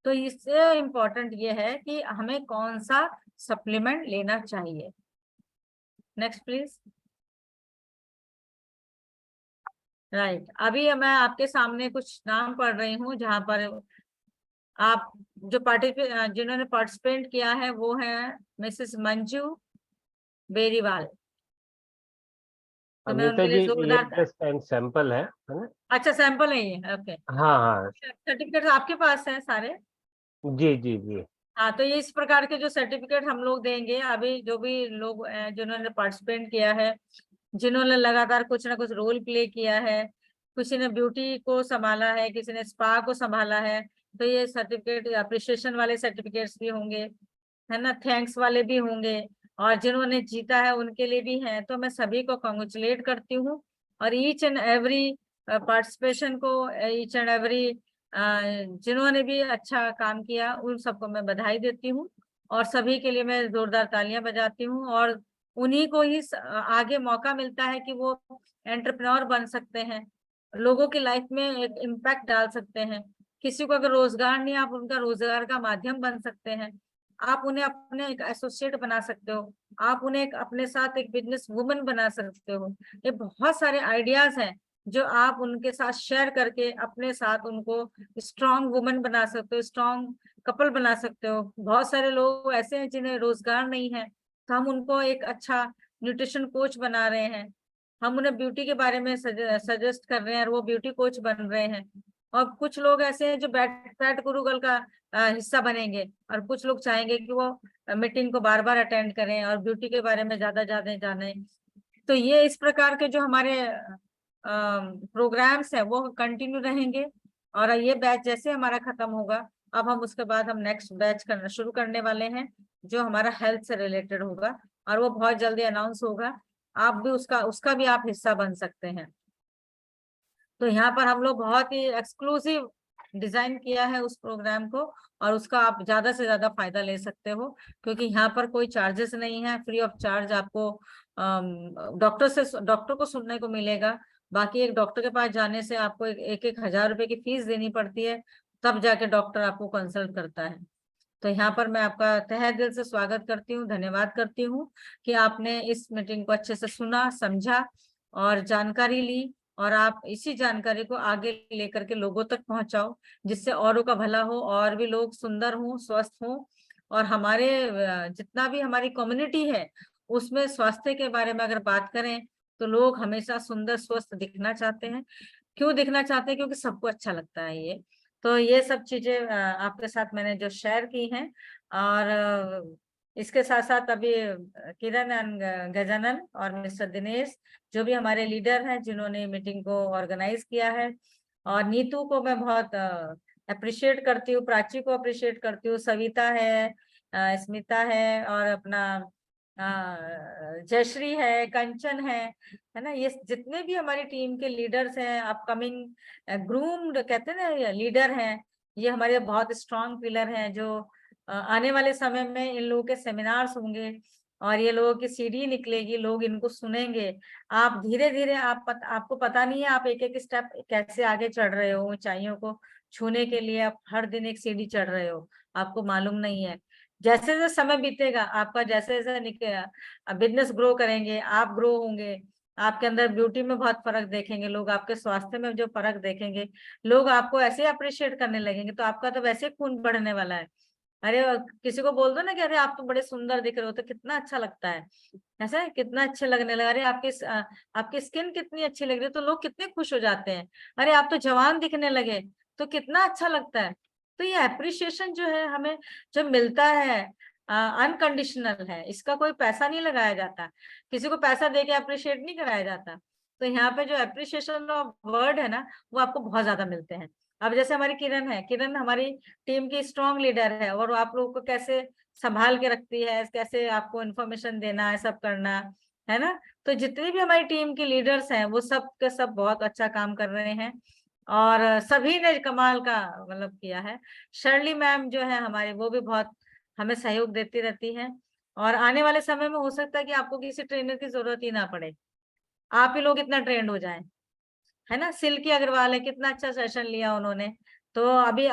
तो इससे इम्पोर्टेंट ये है कि हमें कौन सा सप्लीमेंट लेना चाहिए। Next please. राइट, अभी मैं आपके सामने कुछ नाम पढ़ रही हूँ, जहां पर आप जो जिन्होंने पार्टिसिपेट किया है वो है मिसेस मंजू बेरीवाल। तो मैं अनीता उनके जी लिए ये जोरदार। जस्ट सैंपल है ना? अच्छा, सैंपल है ये, ओके। हाँ हाँ सर्टिफिकेट आपके पास है सारे? जी जी जी। हाँ, तो ये इस प्रकार के जो सर्टिफिकेट हम लोग देंगे, अभी जो भी लोग जिन्होंने पार्टिसिपेट किया है, जिन्होंने लगातार कुछ ना कुछ रोल प्ले किया है, किसी ने ब्यूटी को संभाला है, किसी ने स्पा को संभाला है, तो ये सर्टिफिकेट अप्रिशिएशन वाले सर्टिफिकेट्स भी होंगे, है ना, थैंक्स वाले भी होंगे, और जिन्होंने जीता है उनके लिए भी है। तो मैं सभी को कॉन्ग्रेचुलेट करती हूँ, और ईच एंड एवरी पार्टिसिपेशन को, ईच एंड एवरी जिन्होंने भी अच्छा काम किया उन सबको मैं बधाई देती हूँ, और सभी के लिए मैं जोरदार तालियां बजाती हूँ। और उन्हीं को ही आगे मौका मिलता है कि वो एंटरप्रेन्योर बन सकते हैं, लोगों की लाइफ में एक इम्पैक्ट डाल सकते हैं, किसी को अगर रोजगार नहीं, आप उनका रोजगार का माध्यम बन सकते हैं। आप उन्हें अपने एक एसोसिएट बना सकते हो, आप उन्हें अपने साथ एक बिजनेस वुमन बना सकते हो। ये बहुत सारे आइडियाज हैं जो आप उनके साथ शेयर करके अपने साथ उनको स्ट्रॉन्ग वुमन बना सकते हो, स्ट्रॉन्ग कपल बना सकते हो। बहुत सारे लोग ऐसे हैं जिन्हें रोजगार नहीं है, तो हम उनको एक अच्छा न्यूट्रिशन कोच बना रहे हैं, हम उन्हें ब्यूटी के बारे में सजेस्ट कर रहे हैं और वो ब्यूटी कोच बन रहे हैं। और कुछ लोग ऐसे हैं जो फैट गुरुकुल का हिस्सा बनेंगे, और कुछ लोग चाहेंगे कि वो मीटिंग को बार बार अटेंड करें और ब्यूटी के बारे में ज्यादा जाने। तो ये इस प्रकार के जो हमारे प्रोग्राम्स हैं वो कंटिन्यू रहेंगे। और ये बैच जैसे हमारा खत्म होगा, अब हम उसके बाद हम नेक्स्ट बैच करना शुरू करने वाले हैं जो हमारा हेल्थ से रिलेटेड होगा, और वो बहुत जल्दी अनाउंस होगा। आप भी उसका भी आप हिस्सा बन सकते हैं। तो यहाँ पर हम लोग बहुत ही एक्सक्लूसिव डिजाइन किया है उस प्रोग्राम को, और उसका आप ज्यादा से ज्यादा फायदा ले सकते हो, क्योंकि यहाँ पर कोई चार्जेस नहीं है। फ्री ऑफ चार्ज आपको डॉक्टर को सुनने को मिलेगा। बाकी एक डॉक्टर के पास जाने से आपको एक हजार रुपए की फीस देनी पड़ती है, तब जाके डॉक्टर आपको कंसल्ट करता है। तो यहाँ पर मैं आपका तहे दिल से स्वागत करती हूँ, धन्यवाद करती हूँ कि आपने इस मीटिंग को अच्छे से सुना, समझा और जानकारी ली, और आप इसी जानकारी को आगे लेकर के लोगों तक पहुंचाओ, जिससे औरों का भला हो, और भी लोग सुंदर हों, स्वस्थ हों। और हमारे जितना भी हमारी कम्युनिटी है उसमें स्वास्थ्य के बारे में अगर बात करें तो लोग हमेशा सुंदर स्वस्थ दिखना चाहते हैं। क्यों दिखना चाहते हैं? क्योंकि सबको अच्छा लगता है ये। तो ये सब चीजें आपके साथ मैंने जो शेयर की हैं, और इसके साथ साथ अभी किरण एंड गजानन और मिस्टर दिनेश जो भी हमारे लीडर हैं जिन्होंने मीटिंग को ऑर्गेनाइज किया है, और नीतू को मैं बहुत अप्रिशिएट करती हूँ, प्राची को अप्रिशिएट करती हूँ, सविता है, स्मिता है, और अपना जयश्री है, कंचन है ना, ये जितने भी हमारी टीम के लीडर्स हैं, अपकमिंग ग्रूम्ड कहते हैं ना लीडर हैं, ये हमारे बहुत स्ट्रॉन्ग पिलर हैं जो आने वाले समय में इन लोगों के सेमिनार्स होंगे और ये लोगों की सीडी निकलेगी, लोग इनको सुनेंगे। आप धीरे धीरे आपको पता नहीं है आप एक एक स्टेप कैसे आगे चढ़ रहे हो, ऊंचाइयों को छूने के लिए आप हर दिन एक सीढ़ी चढ़ रहे हो, आपको मालूम नहीं है। जैसे जैसे समय बीतेगा आपका, जैसे जैसे बिजनेस ग्रो करेंगे, आप ग्रो होंगे, आपके अंदर ब्यूटी में बहुत फर्क देखेंगे लोग, आपके स्वास्थ्य में जो फर्क देखेंगे लोग, आपको ऐसे अप्रिशिएट करने लगेंगे, तो आपका तो वैसे खून बढ़ने वाला है। अरे किसी को बोल दो ना कि अरे आप तो बड़े सुंदर दिख रहे हो, तो कितना अच्छा लगता है, ऐसा कितना अच्छे लगने लगा। अरे आपकी स्किन कितनी अच्छी लग रही है, तो लोग कितने खुश हो जाते हैं। अरे आप तो जवान दिखने लगे, तो कितना अच्छा लगता है। तो ये अप्रिशिएशन जो है हमें जो मिलता है अनकंडीशनल है, इसका कोई पैसा नहीं लगाया जाता, किसी को पैसा दे के अप्रिशिएट नहीं कराया जाता। तो यहाँ पे जो अप्रिशिएशन ऑफ वर्ड है ना, वो आपको बहुत ज्यादा मिलते हैं। अब जैसे हमारी किरण है, किरण हमारी टीम की स्ट्रॉन्ग लीडर है, और आप लोगों को कैसे संभाल के रखती है, कैसे आपको इन्फॉर्मेशन देना है, सब करना है ना। तो जितनी भी हमारी टीम की लीडर्स हैं वो सब के सब बहुत अच्छा काम कर रहे हैं, और सभी ने कमाल का मतलब किया है। शर्ली मैम जो है हमारी, वो भी बहुत हमें सहयोग देती रहती हैं, और आने वाले समय में हो सकता है कि आपको किसी ट्रेनर की जरूरत ही ना पड़े, आप ही लोग इतना ट्रेंड हो जाएं, है ना। सिल्की अग्रवाल है, कितना अच्छा सेशन लिया उन्होंने। तो अभी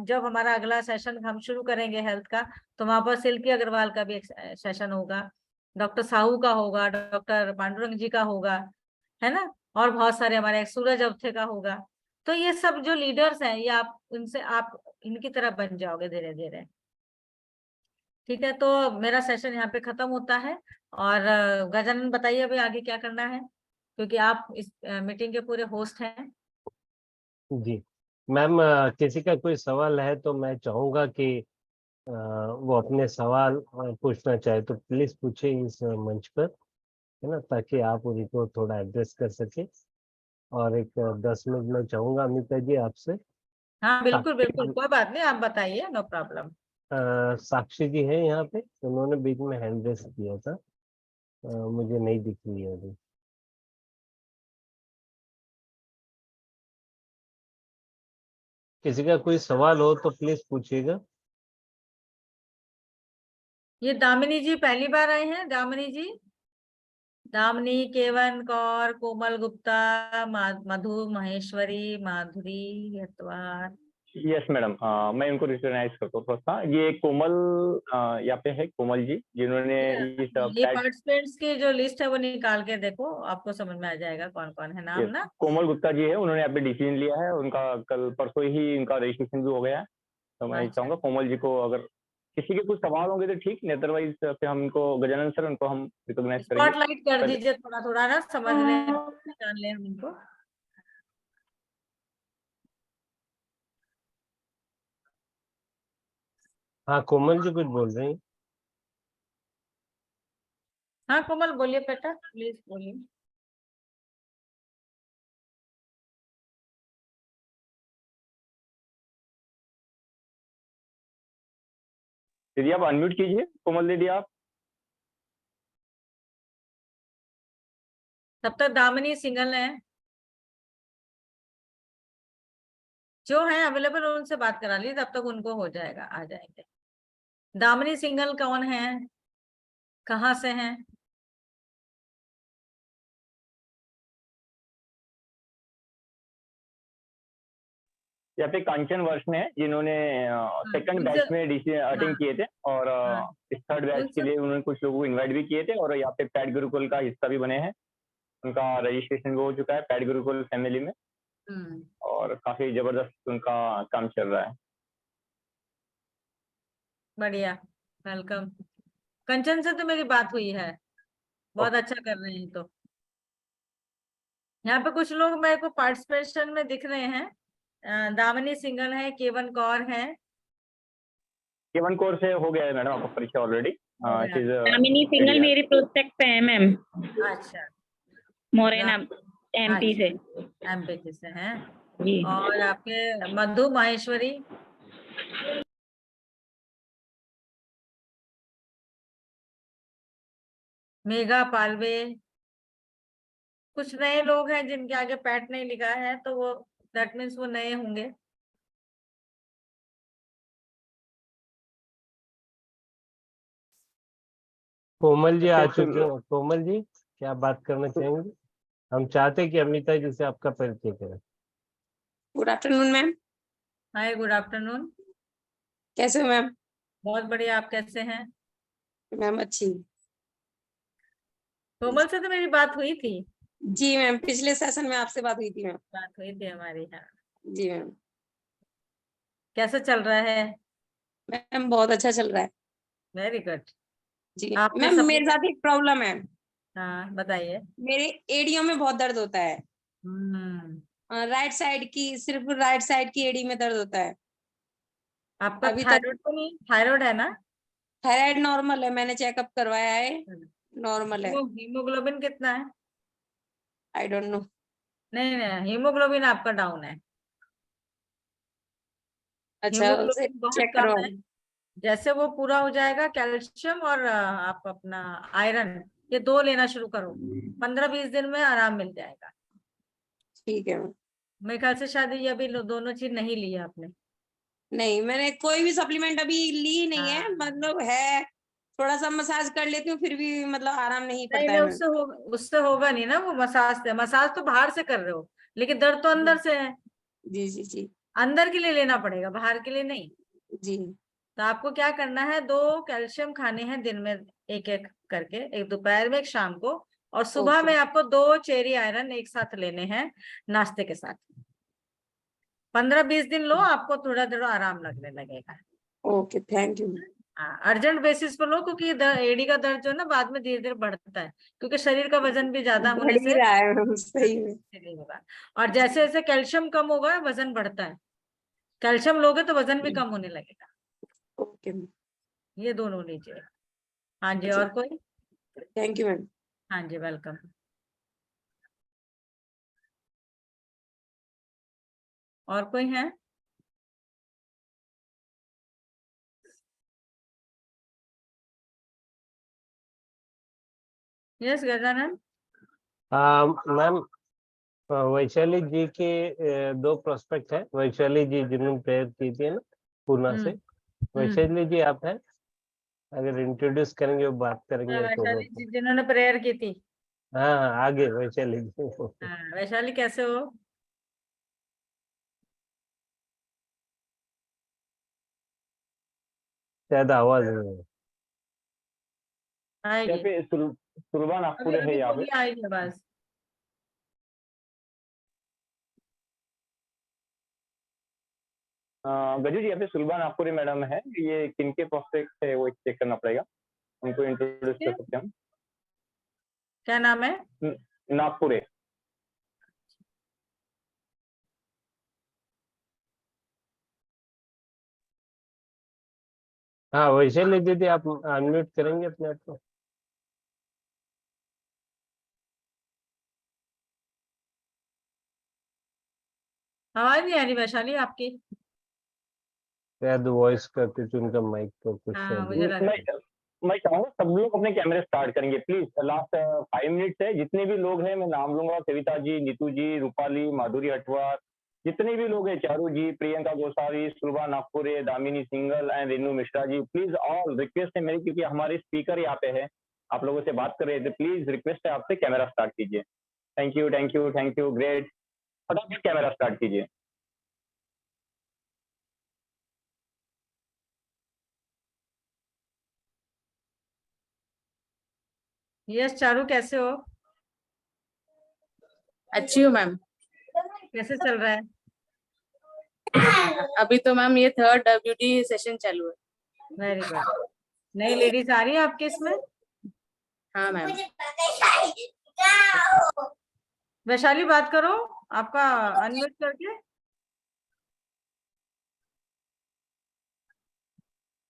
जब हमारा अगला सेशन हम शुरू करेंगे हेल्थ का, तो वहां पर सिल्की अग्रवाल का भी एक सेशन होगा, डॉक्टर साहू का होगा, डॉक्टर पांडुरंग जी का होगा, है ना, और बहुत सारे हमारे सूरज अवथे का होगा। तो ये सब जो लीडर्स हैं, ये आप इनकी तरह बन जाओगे धीरे धीरे। ठीक है, तो मेरा सेशन यहाँ पे खत्म होता है, और गजानन बताइए अभी आगे क्या करना है, क्योंकि आप इस मीटिंग के पूरे होस्ट हैं। जी मैम, किसी का कोई सवाल है तो मैं चाहूंगा कि वो अपने सवाल पूछना चाहे तो प्लीज पूछे इस मंच पर, है ना, ताकि आप उनको थोड़ा एड्रेस कर सके। और एक 10 मिनट में चाहूंगा अमिता जी आपसे। हाँ बिल्कुल बिल्कुल, कोई बात नहीं, आप बताइए, नो प्रॉब्लम। साक्षी जी हैं यहाँ पे, उन्होंने बीच में हैंड रेस किया था, मुझे नहीं दिख रही है अभी। किसी का कोई सवाल हो तो प्लीज पूछिएगा। ये दामिनी जी पहली बार आए हैं, दामिनी जी, दामिनी, केवन कौर, कोमल गुप्ता, मधु महेश्वरी, माधुरी हतवार, यस मैडम, मैं उनको रिकॉग्नाइज करता हूँ थोड़ा सा। ये कोमल यहाँ पे है, कोमल जी, जिन्होंने इस ये पार्टिसिपेंट्स की जो लिस्ट है वो निकाल के देखो, आपको समझ में आ जाएगा कौन कौन है नाम ना। कोमल गुप्ता जी है, उन्होंने यहाँ पे डिसीजन लिया है, उनका कल परसों ही उनका रजिस्ट्रेशन भी हो गया है। तो मैं अच्छा। चाहूंगा कोमल जी को, अगर किसी के कुछ सवाल होंगे तो ठीक, नहीं अदरवाइज फिर हम इनको गजानन सर उनको हम रिकॉग्नाइज करेंगे। स्पॉटलाइट कर पहले- दीजिए थोड़ा थोड़ा ना, समझ लें जान लें उनको। हाँ कोमल जी कुछ बोल रही हैं। हाँ कोमल बोलिए बेटा, प्लीज बोलिए। दीदी आप अनम्यूट कीजिए, कोमल दीदी आप। तब तक दामिनी सिंगल है, जो है अवेलेबल उनसे बात करा ली, तब तक उनको हो जाएगा, आ जाएंगे। दामिनी सिंगल कौन है, कहाँ से हैं? यहाँ पे कांचन वर्ष में है, जिन्होंने सेकंड उनसे- बैच में डीसी अटेंड हाँ, किए थे, और हाँ, इस थर्ड बैच के उनसे- लिए उन्होंने कुछ लोगों को इनवाइट भी किए थे, और यहाँ पे पैड गुरुकुल का हिस्सा भी बने हैं। उनका रजिस्ट्रेशन भी हो चुका है पैड गुरुकुल फैमिली में, और काफी जबरदस्त उनका काम चल रहा है। बढ़िया, वेलकम। कंचन से तो मेरी बात हुई है, बहुत अच्छा कर रहे हैं। तो यहाँ पे कुछ लोग मेरे को पार्टिसिपेशन में दिख रहे हैं। दामिनी सिंगल है, केवन कौर है। केवन कोर से हो गया है मैडम आपका परीक्षा ऑलरेडी। दामिनी सिंगल मेरी प्रोस्पेक्ट पे है मैम, अच्छा, मोरेना एमपी से। एमपी से हैं। जी। और आपके मधु माहेश्वरी, मेघा पालवे, कुछ नए लोग हैं जिनके आगे पैट नहीं लिखा है, तो वो दैट मीन्स वो नए होंगे। कोमल जी आ चुके हैं। कोमल जी क्या बात करना चाहेंगे? हम चाहते हैं कि अमिता जी से आपका परिचय करें। गुड आफ्टरनून मैम, हाय, गुड आफ्टरनून। कैसे हो मैम? बहुत बढ़िया, आप कैसे हैं? मैम अच्छी। कोमल से तो मेरी बात हुई थी। जी मैम, पिछले सेशन में आपसे बात हुई थी मैम। बात हुई थी हमारी, हाँ। जी मैम। कैसे चल रहा है? मैम बहुत अच्छा चल रहा है। Very good. जी आपने मैम, सब- मेरे साथ एक प्रॉब्लम है। हाँ बताइए। मेरे एड़ियों में बहुत दर्द होता है। राइट साइड की, सिर्फ राइट साइड की एड़ी में दर्द होता है। आपका अभी तक थायराइड तो नहीं? थायराइड है ना? थायराइड नॉर्मल है, मैंने चेकअप करवाया है, नॉर्मल है। हीमोग्लोबिन कितना है? I don't know. नहीं नहीं, हीमोग्लोबिन आपका डाउन है। अच्छा, उसे हीमोग्लोबिन बहुत चेक कम है। करवाऊं? जैसे वो पूरा हो जाएगा, कैल्शियम और आप अपना आयरन, ये 2 लेना शुरू करो, 15-20 दिन में आराम मिल जाएगा। ठीक है मैम। मेरे ख्याल से शायद ये अभी दोनों चीज नहीं ली है आपने। नहीं, मैंने कोई भी सप्लीमेंट अभी ली नहीं है, हाँ। मतलब है थोड़ा सा मसाज कर लेती हूँ, फिर भी मतलब आराम नहीं नहीं पड़ता नहीं, है उससे उससे होगा नहीं ना, वो मसाज से। मसाज तो बाहर से कर रहे हो, लेकिन दर्द तो अंदर से है। जी जी जी अंदर के लिए लेना पड़ेगा, बाहर के लिए नहीं। जी। तो आपको क्या करना है, 2 कैल्शियम खाने हैं दिन में, एक एक करके, एक दोपहर में एक शाम को, और सुबह ओके में आपको 2 चेरी आयरन एक साथ लेने हैं नाश्ते के साथ। 15-20 दिन लो, आपको थोड़ा थोड़ा आराम लगने लगेगा। Okay, thank you. Urgent basis पर लो, क्योंकि एडी का दर्द जो है ना बाद में धीरे धीरे बढ़ता है, क्योंकि शरीर का वजन भी ज्यादा होने बढ़ ही से रहा है मैम, सही में। नहीं होगा। और जैसे जैसे कैल्शियम कम होगा वजन बढ़ता है, कैल्शियम लोगे तो वजन भी कम होने लगेगा। ओके मैम, ये दोनों लीजिए। हाँ जी, अच्छा। और कोई? Thank you ma'am. हाँ जी, वेलकम। और कोई है? यस गजानन। मैम वैशाली जी के 2 प्रोस्पेक्ट है। वैशाली जी जिन्होंने प्रेयर की थी ना पूना से, वैशाली जी आप हैं? अगर इंट्रोड्यूस करेंगे वो बात करेंगे तो वैशाली जी जिन्होंने प्रेयर की थी। हाँ हाँ, आगे वैशाली जी। हाँ, वैशाली कैसे हो? शायद आवाज नहीं है। यहाँ आएगी पे सुरभा नागपुरे है यहाँ पे। बोलिए, आएगी आवाज। गजू जी, यहाँ पे सुरभा नागपुरे मैडम है, ये किनके प्रोस्पेक्ट है वो चेक करना पड़ेगा, उनको इंट्रोड्यूस कर सकते हैं हम। क्या नाम है? नागपुरे। हाँ वैशाली दीदी, आप अनम्यूट करेंगे अपने आप को? आवाज नहीं आ रही वैशाली आपकी। शायद वॉइस का कुछ, उनका माइक का कुछ हाँ, शायद। मुझे लग रहा है। मैं चाहूंगा सब लोग अपने कैमरे स्टार्ट करेंगे प्लीज। लास्ट 5 मिनट्स है, जितने भी लोग हैं मैं नाम लूंगा, कविता जी, नीतू जी, रूपाली, माधुरी अटवार, जितने भी लोग हैं, Charu ji, Priyanka Gosavi, Surbha Nagpure, Damini Singal and Renu Mishra ji, please all request है मेरी, क्योंकि हमारे स्पीकर यहाँ पे है, आप लोगों से बात कर रहे थे, प्लीज रिक्वेस्ट है आपसे, कैमरा स्टार्ट कीजिए। Thank you thank you thank you, great. फटाफट कैमरा स्टार्ट कीजिए। यस चारू, कैसे हो? अच्छी हूँ मैम। कैसे चल रहा है? अभी तो मैम ये 3rd WD सेशन चालू है। Very good. नई लेडीज आ रही है आपके इसमें? हाँ मैम। वैशाली बात करो, आपका अनम्यूट करके।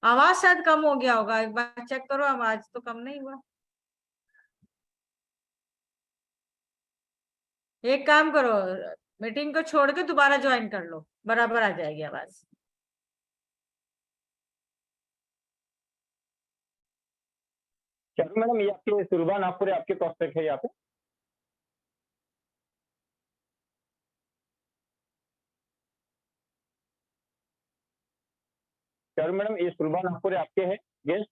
आवाज शायद कम हो गया होगा, एक बार चेक करो, आवाज तो कम नहीं हुआ। एक काम करो, मीटिंग को छोड़ के दोबारा ज्वाइन कर लो, बराबर आ जाएगी आवाज। चारू मैडम, ये आपके सुरभा नागपुरे आपके प्रोस्पेक्ट है यहाँ पे। चारू मैडम, ये सुरभा नागपुरे आपके है गेस्ट?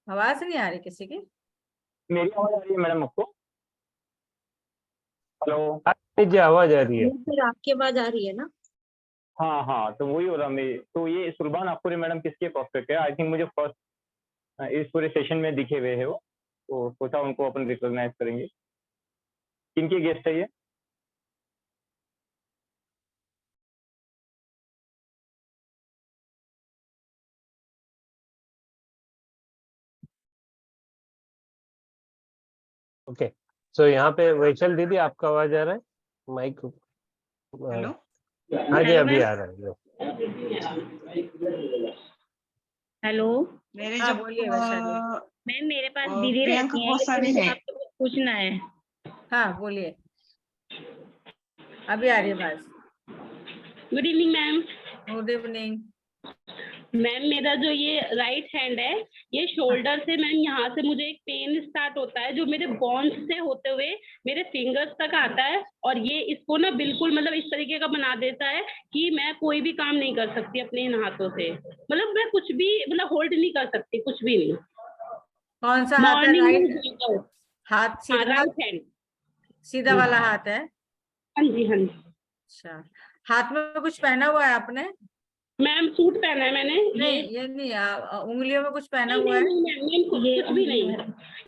आवाज नहीं आ रही किसी की? मेरी आवाज आ रही है मैडम आपको? हेलो जी आवाज आ रही है। फिर आपकी आवाज आ रही है ना? हाँ हाँ, तो वही हो रहा मेरी। तो ये सुरभा नागपुरे मैडम किसके प्रोस्पेक्ट है? आई थिंक मुझे फर्स्ट इस पूरे सेशन में दिखे हुए है वो, तो सोचा उनको अपन रिकॉग्नाइज करेंगे। किनके गेस्ट है ये? ओके, सो यहाँ पे वैशल दीदी, आपका आवाज आ रहा है? माइक। हेलो। हाँ जी, अभी आ रहा है। हेलो मेरे हाँ, जो बोलिए वैशाली। मैम, मेरे पास दीदी प्रियंका रहती है, गोसावी मुझे है। आपसे कुछ पूछना है। हाँ बोलिए, अभी आ रही है आवाज। Good evening ma'am. Good evening. Ma'am, मेरा जो ये राइट हैंड है, ये शोल्डर से मैम यहाँ से मुझे एक पेन स्टार्ट होता है, जो मेरे बोन्स से होते हुए मेरे फिंगर्स तक आता है, और ये इसको ना बिल्कुल मतलब इस तरीके का बना देता है कि मैं कोई भी काम नहीं कर सकती अपने इन हाथों से। मतलब मैं कुछ भी मतलब होल्ड नहीं कर सकती, कुछ भी नहीं। कौन सा हाथ है? मॉर्निंग राइट हाथ? सीधा? राइट हैंड सीधा वाला हाथ है? हाँ जी हाँ जी। अच्छा, हाथ में कुछ पहना हुआ है आपने? मैम, सूट पहना है मैंने। नहीं ये नहीं, उंगलियों में कुछ पहना हुआ है? नहीं मैम, कुछ भी नहीं।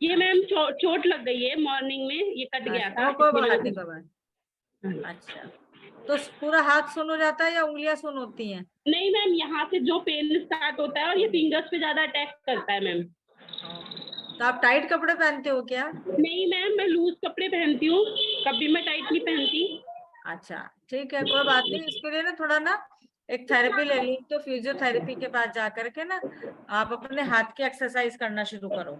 ये मैम चोट लग गई है मॉर्निंग में, ये कट गया था। कोई बात नहीं, कोई बात। अच्छा, तो पूरा हाथ सुन हो जाता है या उंगलियां सुन होती हैं? नहीं मैम, यहाँ से जो पेन स्टार्ट होता है और ये फिंगर्स पे ज्यादा अटैक करता है मैम। तो आप टाइट कपड़े पहनते हो क्या? नहीं मैम, मैं लूज कपड़े पहनती हूँ, कभी मैं टाइट नहीं पहनती। अच्छा ठीक है, कोई बात नहीं। इसके लिए ना थोड़ा ना एक थेरेपी ले ली, तो फिजियोथेरेपी के पास जा करके ना आप अपने हाथ की एक्सरसाइज करना शुरू करो।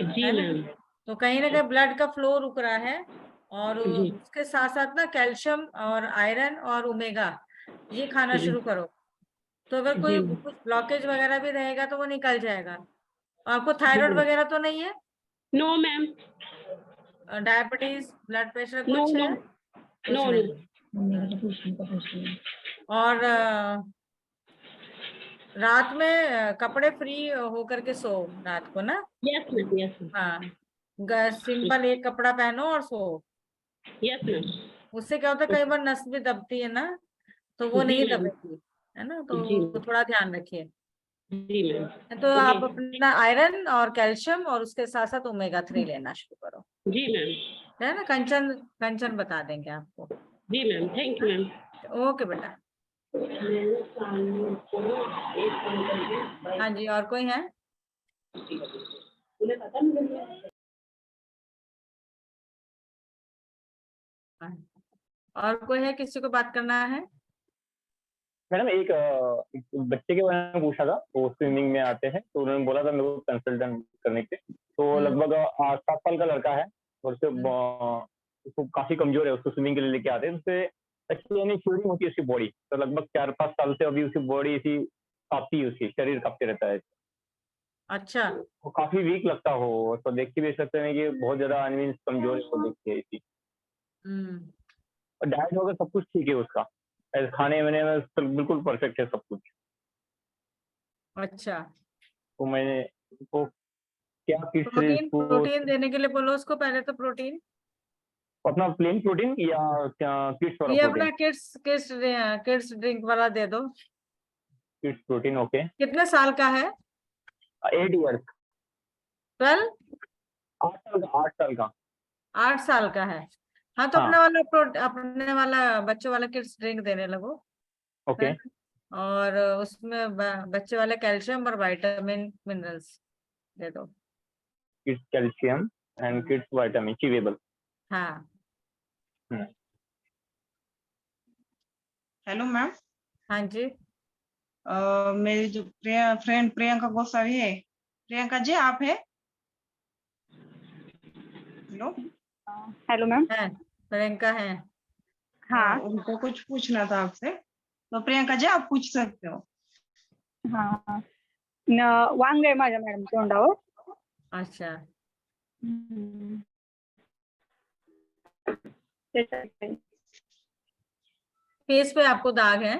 जी मैम। तो कहीं ना कहीं ब्लड का फ्लो रुक रहा है, और उसके साथ साथ ना कैल्शियम और आयरन और ओमेगा ये खाना शुरू करो। तो अगर कोई कुछ ब्लॉकेज वगैरह भी रहेगा तो वो निकल जाएगा। आपको थायराइड वगैरह तो नहीं है? No ma'am. Diabetes, blood pressure no कुछ नो है? नो और रात में कपड़े फ्री होकर के सो रात को ना। Yes ma'am, yes. हाँ, सिंपल एक कपड़ा पहनो और सो। Yes ma'am. उससे क्या होता है, कई बार नस भी दबती है ना, तो वो जी नहीं मैम। दबेगी, है ना, तो जी वो थोड़ा ध्यान रखिए। जी मैम। तो आप ओके। अपना आयरन और कैल्शियम और उसके साथ साथ ओमेगा 3 लेना शुरू करो, जी मैम। है ना। कंचन कंचन बता देंगे आपको। जी ma'am, thank you ma'am. Okay बेटा। हाँ जी, और कोई है? और कोई है, किसी को बात करना है? मैडम एक बच्चे के बारे में पूछा था, वो स्विमिंग में आते हैं, तो उन्होंने बोला था मेरे को कंसल्टेंट करने के। तो लगभग 8-7 साल का लड़का है और उसको काफी कमजोर है, उसको स्विमिंग के लिए लेके आते हैं। उससे अच्छी यानी श्योरिंग होती है उसकी बॉडी, तो लगभग 4-5 साल से अभी उसकी बॉडी ऐसी कांपती है, उसकी शरीर कांपते रहता है। अच्छा। वो काफी वीक लगता हो, तो देख के भी सकते हैं कि बहुत ज्यादा मीन्स कमजोर है वो, देख के ऐसी। और डाइट वगैरह सब कुछ ठीक है उसका, खाने वाने में सब बिल्कुल परफेक्ट है सब कुछ। अच्छा, तो मैंने उसको क्या किस प्रोटीन को प्रोटीन देने के लिए बोलो उसको पहले तो। प्रोटीन अपना प्लेन प्रोटीन या क्या किड्स वाला ये प्रोटीन? अपना किड्स किड्स किड्स ड्रिंक वाला दे दो। Kids protein, okay. कितने साल का है? 8 ईयर्स। 12? 8 साल का, 8 साल का। 8 साल का है। हाँ, तो हाँ, अपने वाला बच्चों वाला किड्स ड्रिंक देने लगो, है ओके। ना? और उसमें बच्चे वाले कैल्शियम और विटामिन मिनरल्स दे दो। Kids calcium and kids vitamin chewable. हाँ। Hello ma'am. हाँ जी। मेरी जो फ्रेंड प्रियंका गोसावी है, प्रियंका जी आप है? हेलो। Hello ma'am. है, प्रियंका है। हाँ उनको कुछ पूछना था आपसे, तो प्रियंका जी आप पूछ सकते हो। हाँ वांग आहे माझ्या मॅडम तोंडावर. अच्छा, त्याच्यात फेस पे आपको दाग है?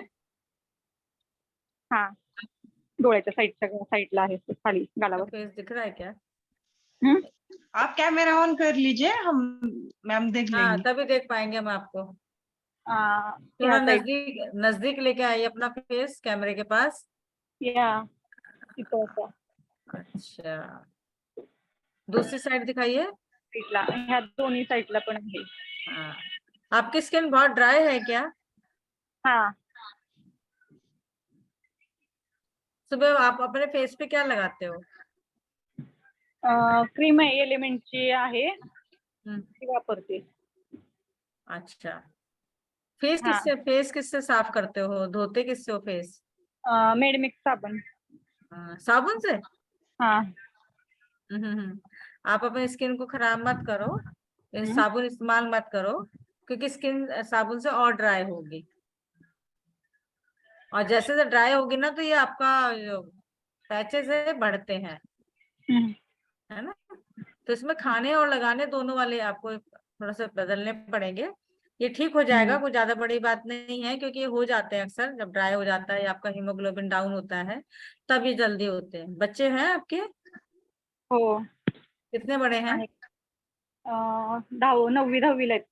हाँ डोळ्याच्या साईडला आहे ते खाली गालावर. फेस दिख रहा है क्या? आप कैमरा ऑन कर लीजिए, हम मैम देख हाँ, लेंगे। तभी देख पाएंगे हम आपको। थोड़ा या साईड नजदीक नजदीक लेके आइए अपना फेस कैमरे के पास। या इथं असं अच्छा, दूसरी साइड दिखाइए। साईडला ह्या दोन्ही साईडला पण आहे. हाँ, आपकी स्किन बहुत ड्राई है क्या? हाँ सुबह आप अपने फेस पे क्या लगाते हो? क्रीम आहे एलिमेंटची आहे हम्म, ती वापरते. अच्छा। फेस हाँ किससे साफ करते हो, धोते किससे हो फेस? मेडमिक्स साबण. साबुन से? हाँ आप अपने स्किन को खराब मत करो, साबुन इस्तेमाल मत करो, क्योंकि स्किन साबुन से और ड्राई होगी, और जैसे जैसे ड्राई होगी ना तो ये आपका पैचेस है बढ़ते हैं, है ना। तो इसमें खाने और लगाने दोनों वाले आपको थोड़ा सा बदलने पड़ेंगे। ये ठीक हो जाएगा, कोई ज्यादा बड़ी बात नहीं है, क्योंकि ये हो जाते हैं अक्सर जब ड्राई हो जाता है या आपका हीमोग्लोबिन डाउन होता है, तब ये जल्दी होते हैं। बच्चे हैं आपके? हो कितने बड़े हैं? 9वी-10वीला आहेत.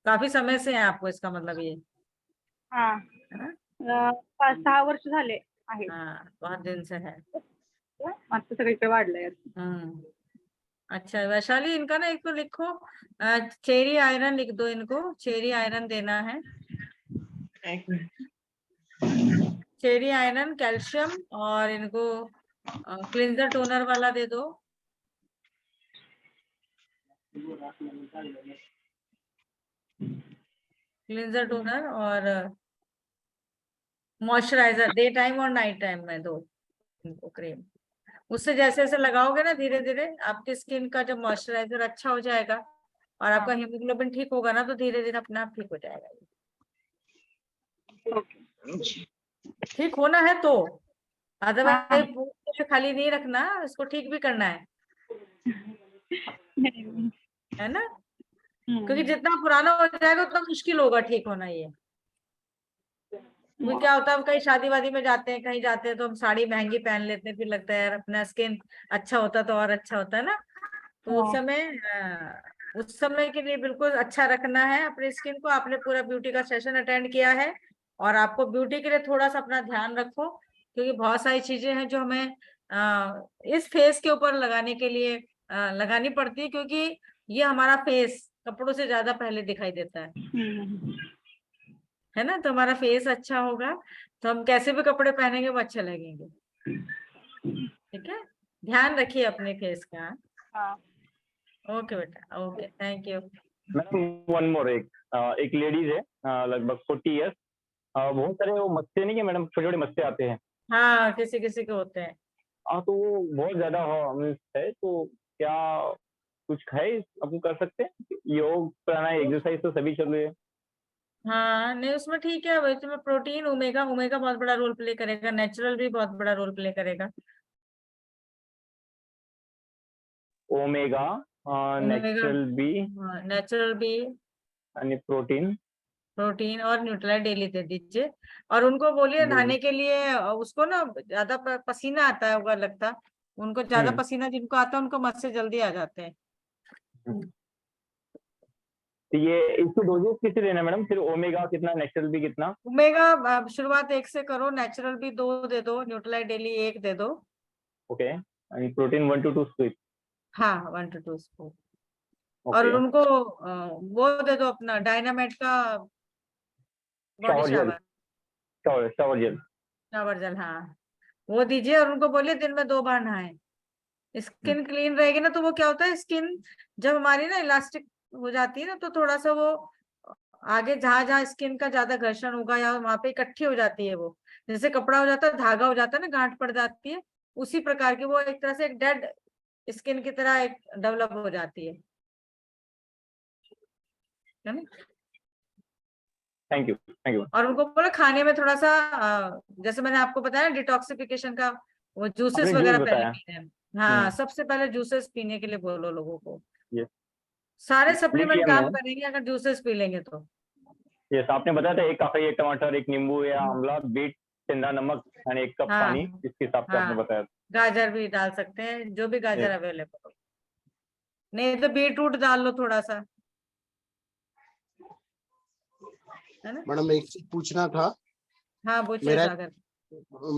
काफी समय से है आपको, इसका मतलब ये, हाँ है ना। 5-6 वर्ष झाले आहेत. हाँ, बहुत दिन से है। आता सगळीकडे वाढलंय. अच्छा वैशाली, इनका ना एक तो लिखो, चेरी आयरन लिख दो इनको, चेरी आयरन देना है। एक मिनट। चेरी आयरन, कैल्शियम, और इनको क्लिंजर टोनर वाला दे दो। क्लिंजर टोनर और मॉइस्चराइजर, डे टाइम और नाइट टाइम में दो इनको क्रीम। उससे जैसे जैसे लगाओगे ना, धीरे धीरे आपकी स्किन का जब मॉइस्चराइजर अच्छा हो जाएगा और आपका हीमोग्लोबिन ठीक होगा ना, तो धीरे धीरे अपने आप ठीक हो जाएगा। ठीक होना है तो, अदरवाइज खाली नहीं रखना, इसको ठीक भी करना है ना। क्योंकि जितना पुराना हो जाएगा उतना मुश्किल होगा ठीक होना ये। क्या होता है, कहीं शादी वादी में जाते हैं, कहीं जाते हैं तो हम साड़ी महंगी पहन लेते हैं, फिर लगता है यार अपना स्किन अच्छा होता तो और अच्छा होता है ना। तो उस समय के लिए बिल्कुल अच्छा रखना है अपने स्किन को। आपने पूरा ब्यूटी का सेशन अटेंड किया है, और आपको ब्यूटी के लिए थोड़ा सा अपना ध्यान रखो, क्योंकि बहुत सारी चीजें हैं जो हमें इस फेस के ऊपर लगाने के लिए लगानी पड़ती है, क्योंकि ये हमारा फेस कपड़ों से ज्यादा पहले दिखाई देता है ना। तो हमारा फेस अच्छा होगा तो हम कैसे भी कपड़े पहनेंगे वो अच्छे लगेंगे। ठीक है, ध्यान रखिए अपने फेस का। हाँ। ओके बेटा, okay, thank you. Madam one more, एक लेडीज है लगभग 40 ईयर्स, बहुत सारे वो मस्ते नहीं है मैडम, छोटे छोटे मस्ते आते हैं। हाँ, किसी किसी के होते हैं। हाँ, तो वो बहुत ज्यादा है, तो क्या कुछ है अपन कर सकते हैं? योग प्राणायाम एक्सरसाइज तो सभी चल रही है। हाँ नहीं, उसमें ठीक है, वैसे में प्रोटीन ओमेगा ओमेगा बहुत बड़ा रोल प्ले करेगा, नेचुरल भी बहुत बड़ा रोल प्ले करेगा। ओमेगा, नेचुरल बी आणि प्रोटीन प्रोटीन और न्यूट्रलाइट डेली दे दीजिए। और उनको बोलिए नहाने के लिए, उसको ना ज्यादा पसीना आता है होगा लगता, उनको ज्यादा पसीना जिनको आता है उनको मत से जल्दी आ जाते हैं। तो ये इसकी डोजेस कितनी लेना मैडम? फिर ओमेगा कितना, नेचुरल भी कितना? ओमेगा शुरुआत 1 से करो, नेचुरल भी 2 दे दो, न्यूट्रलाइट डेली 1 दे दो। ओके, आणि प्रोटीन 1 to 2 स्पून। हाँ, 1 to 2 स्पून। और उनको वो दे दो अपना डायनामाइट का बॉडी शावर जेल। हाँ, वो दीजिए। और उनको बोलिए दिन में 2 बार नहाए। स्किन क्लीन रहेगी ना, तो वो क्या होता है, स्किन जब हमारी ना इलास्टिक हो जाती है ना, तो थोड़ा सा वो आगे जहां जहां स्किन का ज्यादा घर्षण होगा या वहां पे इकट्ठी हो जाती है, वो जैसे कपड़ा हो जाता है, धागा हो जाता है ना, गांठ पड़ जाती है, उसी प्रकार की वो एक तरह से एक डेड स्किन की तरह एक डेवलप हो जाती है ना। Thank you. और उनको बोलो खाने में थोड़ा सा जैसे मैंने आपको बताया डिटॉक्सिफिकेशन का, वो जूसेस वगैरह पहले पीने हैं। हाँ, सबसे पहले जूसेस पीने के लिए बोलो लोगों को। सारे सप्लीमेंट काम करेंगे अगर जूसेस पी लेंगे तो। यस, आपने बताया था 1 काकड़ी, 1 टमाटर, 1 नींबू या आंवला, बीट, सेंधा नमक और 1 कप पानी, इसके हिसाब से आपने बताया। गाजर भी डाल सकते हैं, जो भी गाजर अवेलेबल हो, नहीं तो बीट रूट डाल लो थोड़ा सा, है ना। मैडम एक चीज पूछना था। हाँ पूछिए सागर।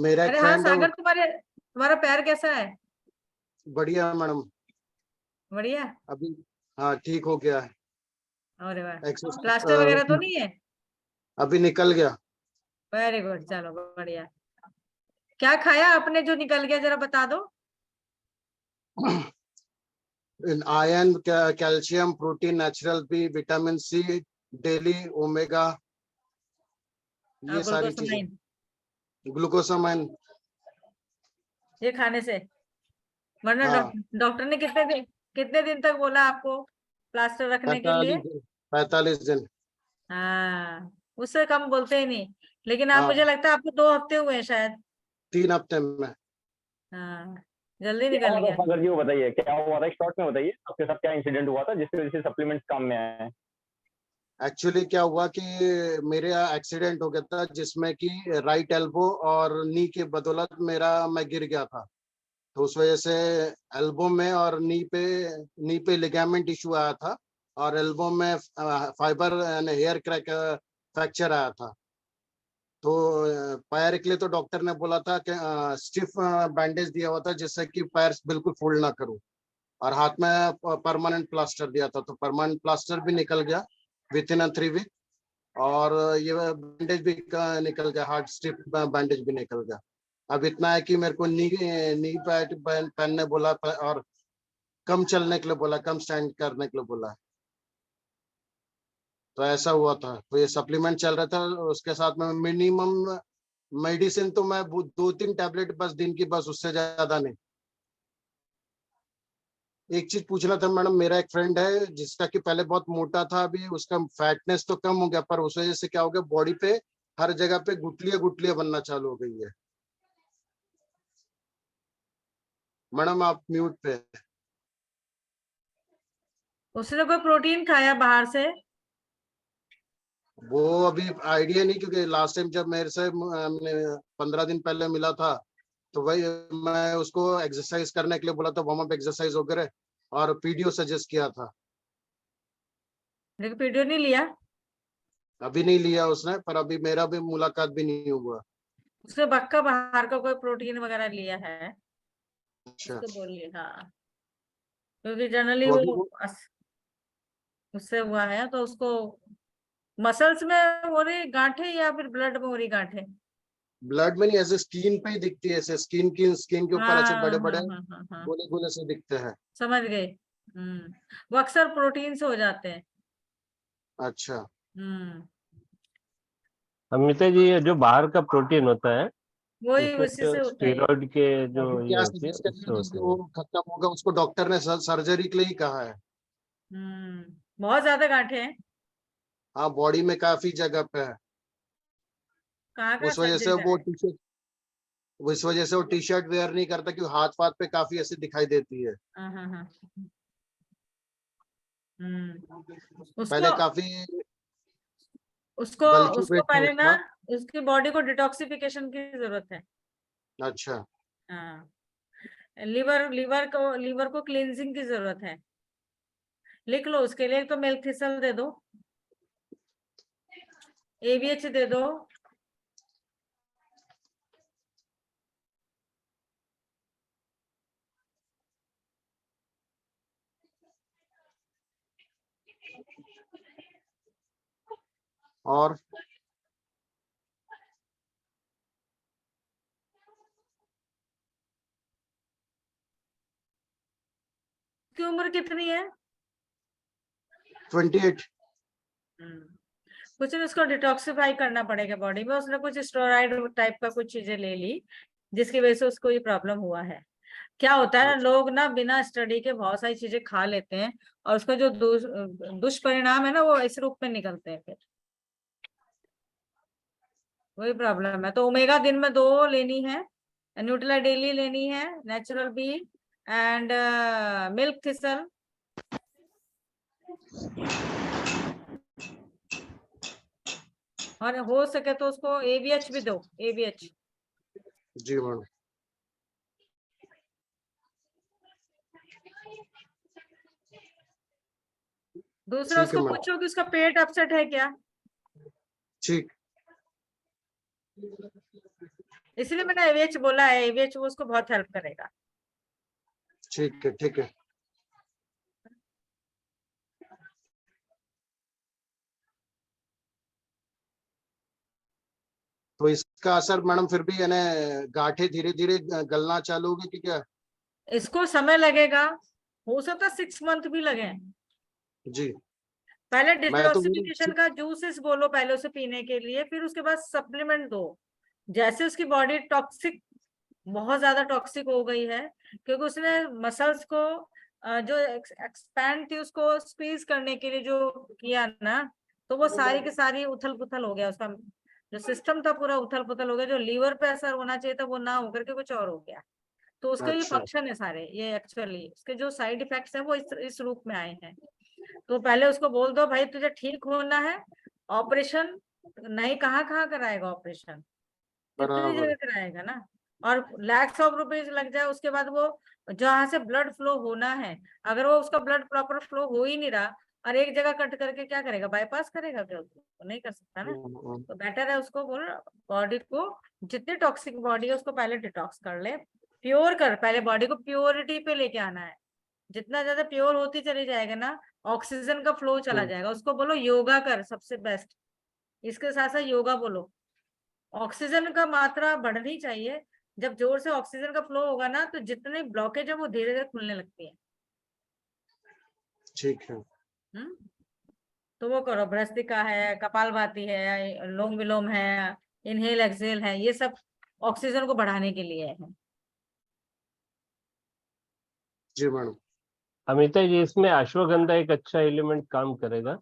मेरा हाँ सागर, तुम्हारा पैर कैसा है? बढ़िया मैडम, बढ़िया अभी हाँ ठीक हो गया है। अरे वाह, प्लास्टर वगैरह तो नहीं है? अभी निकल गया। वेरी गुड, चलो बढ़िया। क्या खाया आपने जो निकल गया, जरा बता दो। Iron, calcium, protein, natural B, vitamin C, daily omega, ये सारी चीजें, ग्लूकोसामाइन, ये खाने से। वरना डॉक्टर ने कितने दिन तक बोला आपको प्लास्टर रखने के लिए? 45 दिन। हाँ, उससे कम बोलते ही नहीं, लेकिन आप मुझे लगता है आपको 2 हफ्ते हुए हैं शायद। 3 हफ्ते में। हाँ, जल्दी निकल गया। सागर जी, वो बताइए क्या हुआ था, शॉर्ट में बताइए आपके साथ क्या इंसिडेंट हुआ था जिसकी वजह से सप्लीमेंट्स काम में आए? एक्चुअली क्या हुआ कि मेरे एक्सीडेंट हो गया था, जिसमें कि राइट एल्बो और नी के बदौलत मैं गिर गया था। तो उस वजह से एल्बो में और नी पे लिगामेंट इशू आया था, और एल्बो में फाइबर यानी हेयर क्रैक फ्रैक्चर आया था। तो पैर के लिए तो डॉक्टर ने बोला था कि स्टिफ बैंडेज दिया हुआ था, जिससे कि पैर बिल्कुल फोल्ड ना करूं, और हाथ में परमानेंट प्लास्टर दिया था। तो परमानेंट प्लास्टर भी निकल गया विथिन 3 वीक, और ये बैंडेज भी निकल गया, हार्ड स्टिफ बैंडेज भी निकल गया। अब इतना है कि मेरे को नी पैड पहनने बोला, और कम चलने के लिए बोला, कम स्टैंड करने के लिए बोला। तो ऐसा हुआ था। तो ये सप्लीमेंट चल रहा था, उसके साथ में मिनिमम मेडिसिन तो मैं 2-3 टैबलेट बस दिन की, बस उससे ज्यादा नहीं। एक चीज पूछना था मैडम, मेरा एक फ्रेंड है जिसका कि पहले बहुत मोटा था, अभी उसका फैटनेस तो कम हो गया, पर उस वजह से क्या हो गया, बॉडी पे हर जगह पे गुठलियां बनना चालू हो गई है। मैडम आप म्यूट पे। उसने कोई प्रोटीन खाया बाहर से? वो अभी आइडिया नहीं, क्योंकि लास्ट टाइम जब मेरे से 15 दिन पहले मिला था, तो वही मैं उसको एक्सरसाइज करने के लिए बोला था, वार्म अप एक्सरसाइज वगैरह, और पीडीओ सजेस्ट किया था। लेकिन पीडीओ नहीं लिया? अभी नहीं लिया उसने, पर अभी मेरा भी मुलाकात भी नहीं हुआ। उसने बक्का बाहर का कोई प्रोटीन वगैरह लिया है? अच्छा, उसको बोलिए, हाँ, क्योंकि जनरली तो अभी वो उससे हुआ है तो उसको मसल्स में हो रही गांठें या फिर ब्लड में हो रही गांठें? ब्लड में नहीं, ऐसे स्किन पे ही दिखती है, ऐसे स्किन के ऊपर ऐसे हाँ बड़े हाँ बड़े हाँ हाँ हाँ, गोले गोले से दिखते हैं। समझ गए। वो अक्सर प्रोटीन से हो जाते हैं। अच्छा, अमिता जी, ये जो बाहर का प्रोटीन होता है वही उसमें उसी जो से होता है ये। स्टेरॉइड के जो अभी ये क्या होती है सजेस्ट उससे करेंगे जिससे होते वो हैं। खत्म होगा? उसको डॉक्टर ने सर्जरी के लिए ही कहा है। बहुत ज्यादा गांठें हैं? हाँ, बॉडी में काफी जगह पे है। कहाँ कहाँ उस वजह से सर्जरी वो कराए? इस वजह से वो टी शर्ट वेयर नहीं करता, क्योंकि हाथ पाथ पे काफी ऐसी दिखाई देती है। हाँ हाँ हाँ। उसको पहले काफी उसको बल्कि उसको वेट था पहले ना उसका। उसकी बॉडी को डिटॉक्सिफिकेशन की जरूरत है। अच्छा, हाँ, लीवर को क्लींजिंग की जरूरत है। लिख लो उसके लिए, तो मिल्क थिसल दे दो, ABH दे दो, और की उम्र कितनी है? 28। कुछ नहीं, उसको डिटॉक्सिफाई करना पड़ेगा बॉडी में। उसने कुछ स्टेरॉइड टाइप का कुछ चीजें ले ली जिसकी वजह से उसको ये प्रॉब्लम हुआ है। क्या होता है ना, लोग ना बिना स्टडी के बहुत सारी चीजें खा लेते हैं और उसका जो दुष्परिणाम है ना वो इस रूप में निकलते हैं फिर। वही प्रॉब्लम है। तो ओमेगा दिन में 2 लेनी है, न्यूट्रेला डेली लेनी है, natural B and milk thistle. और हो सके तो उसको ABH भी दो, ABH। जी मैडम। दूसरा ठीक है उसको मैडम। पूछो कि उसका पेट अपसेट है क्या, ठीक इसलिए मैंने ABH बोला है। ABH वो उसको बहुत हेल्प करेगा। ठीक है, ठीक है। तो इसका असर मैडम फिर भी यानी गांठें धीरे धीरे गलना चालू होगी कि क्या? इसको समय लगेगा, हो सकता है 6 मंथ भी लगे। जी, पहले मैं तो डिटॉक्सिफिकेशन का जूसेस बोलो पहले उसे पीने के लिए, फिर उसके बाद सप्लीमेंट दो। जैसे उसकी बॉडी टॉक्सिक, बहुत ज्यादा टॉक्सिक हो गई है क्योंकि उसने मसल्स को जो एक्सपैंड थी उसको स्क्वीज करने के लिए जो किया ना, तो वो सारी की सारी उथल पुथल हो गया। उसका जो सिस्टम था पूरा उथल पुथल हो गया। जो लीवर पे असर होना चाहिए था वो ना होकर के कुछ और हो गया। तो उसके ये अच्छा। फंक्शन है सारे, ये एक्चुअली इसके जो साइड इफेक्ट्स हैं वो इस रूप में आए हैं। तो पहले उसको बोल दो भाई तुझे ठीक होना है, ऑपरेशन नहीं, कहाँ कहाँ कराएगा ऑपरेशन, कितनी बराबर। जगह कराएगा ना। और लैक्स ऑफ रुपीज लग जाए, उसके बाद वो जहाँ से ब्लड फ्लो होना है, अगर वो उसका ब्लड प्रॉपर फ्लो हो ही नहीं रहा और एक जगह कट करके क्या करेगा, बाईपास करेगा क्या? उसको नहीं कर सकता ना। तो बेटर है उसको बोल, बॉडी को जितनी टॉक्सिक बॉडी है उसको पहले डिटॉक्स कर ले, प्योर कर, पहले बॉडी को प्योरिटी पे लेके आना है। जितना ज्यादा प्योर होती चली जाएगा ना, ऑक्सीजन का फ्लो चला जाएगा। उसको बोलो योगा कर, सबसे बेस्ट। इसके साथ साथ योगा बोलो। ऑक्सीजन का मात्रा बढ़नी चाहिए। जब जोर से ऑक्सीजन का फ्लो होगा ना तो जितने ब्लॉकेज है वो धीरे धीरे खुलने लगती है। ठीक है। तो वो करो, भ्रस्तिका है, कपालभाति है, अनुलोम विलोम है, इनहेल एक्सहेल है, ये सब ऑक्सीजन को बढ़ाने के लिए है। जी मैडम। अमिता जी, इसमें अश्वगंधा एक अच्छा एलिमेंट काम करेगा,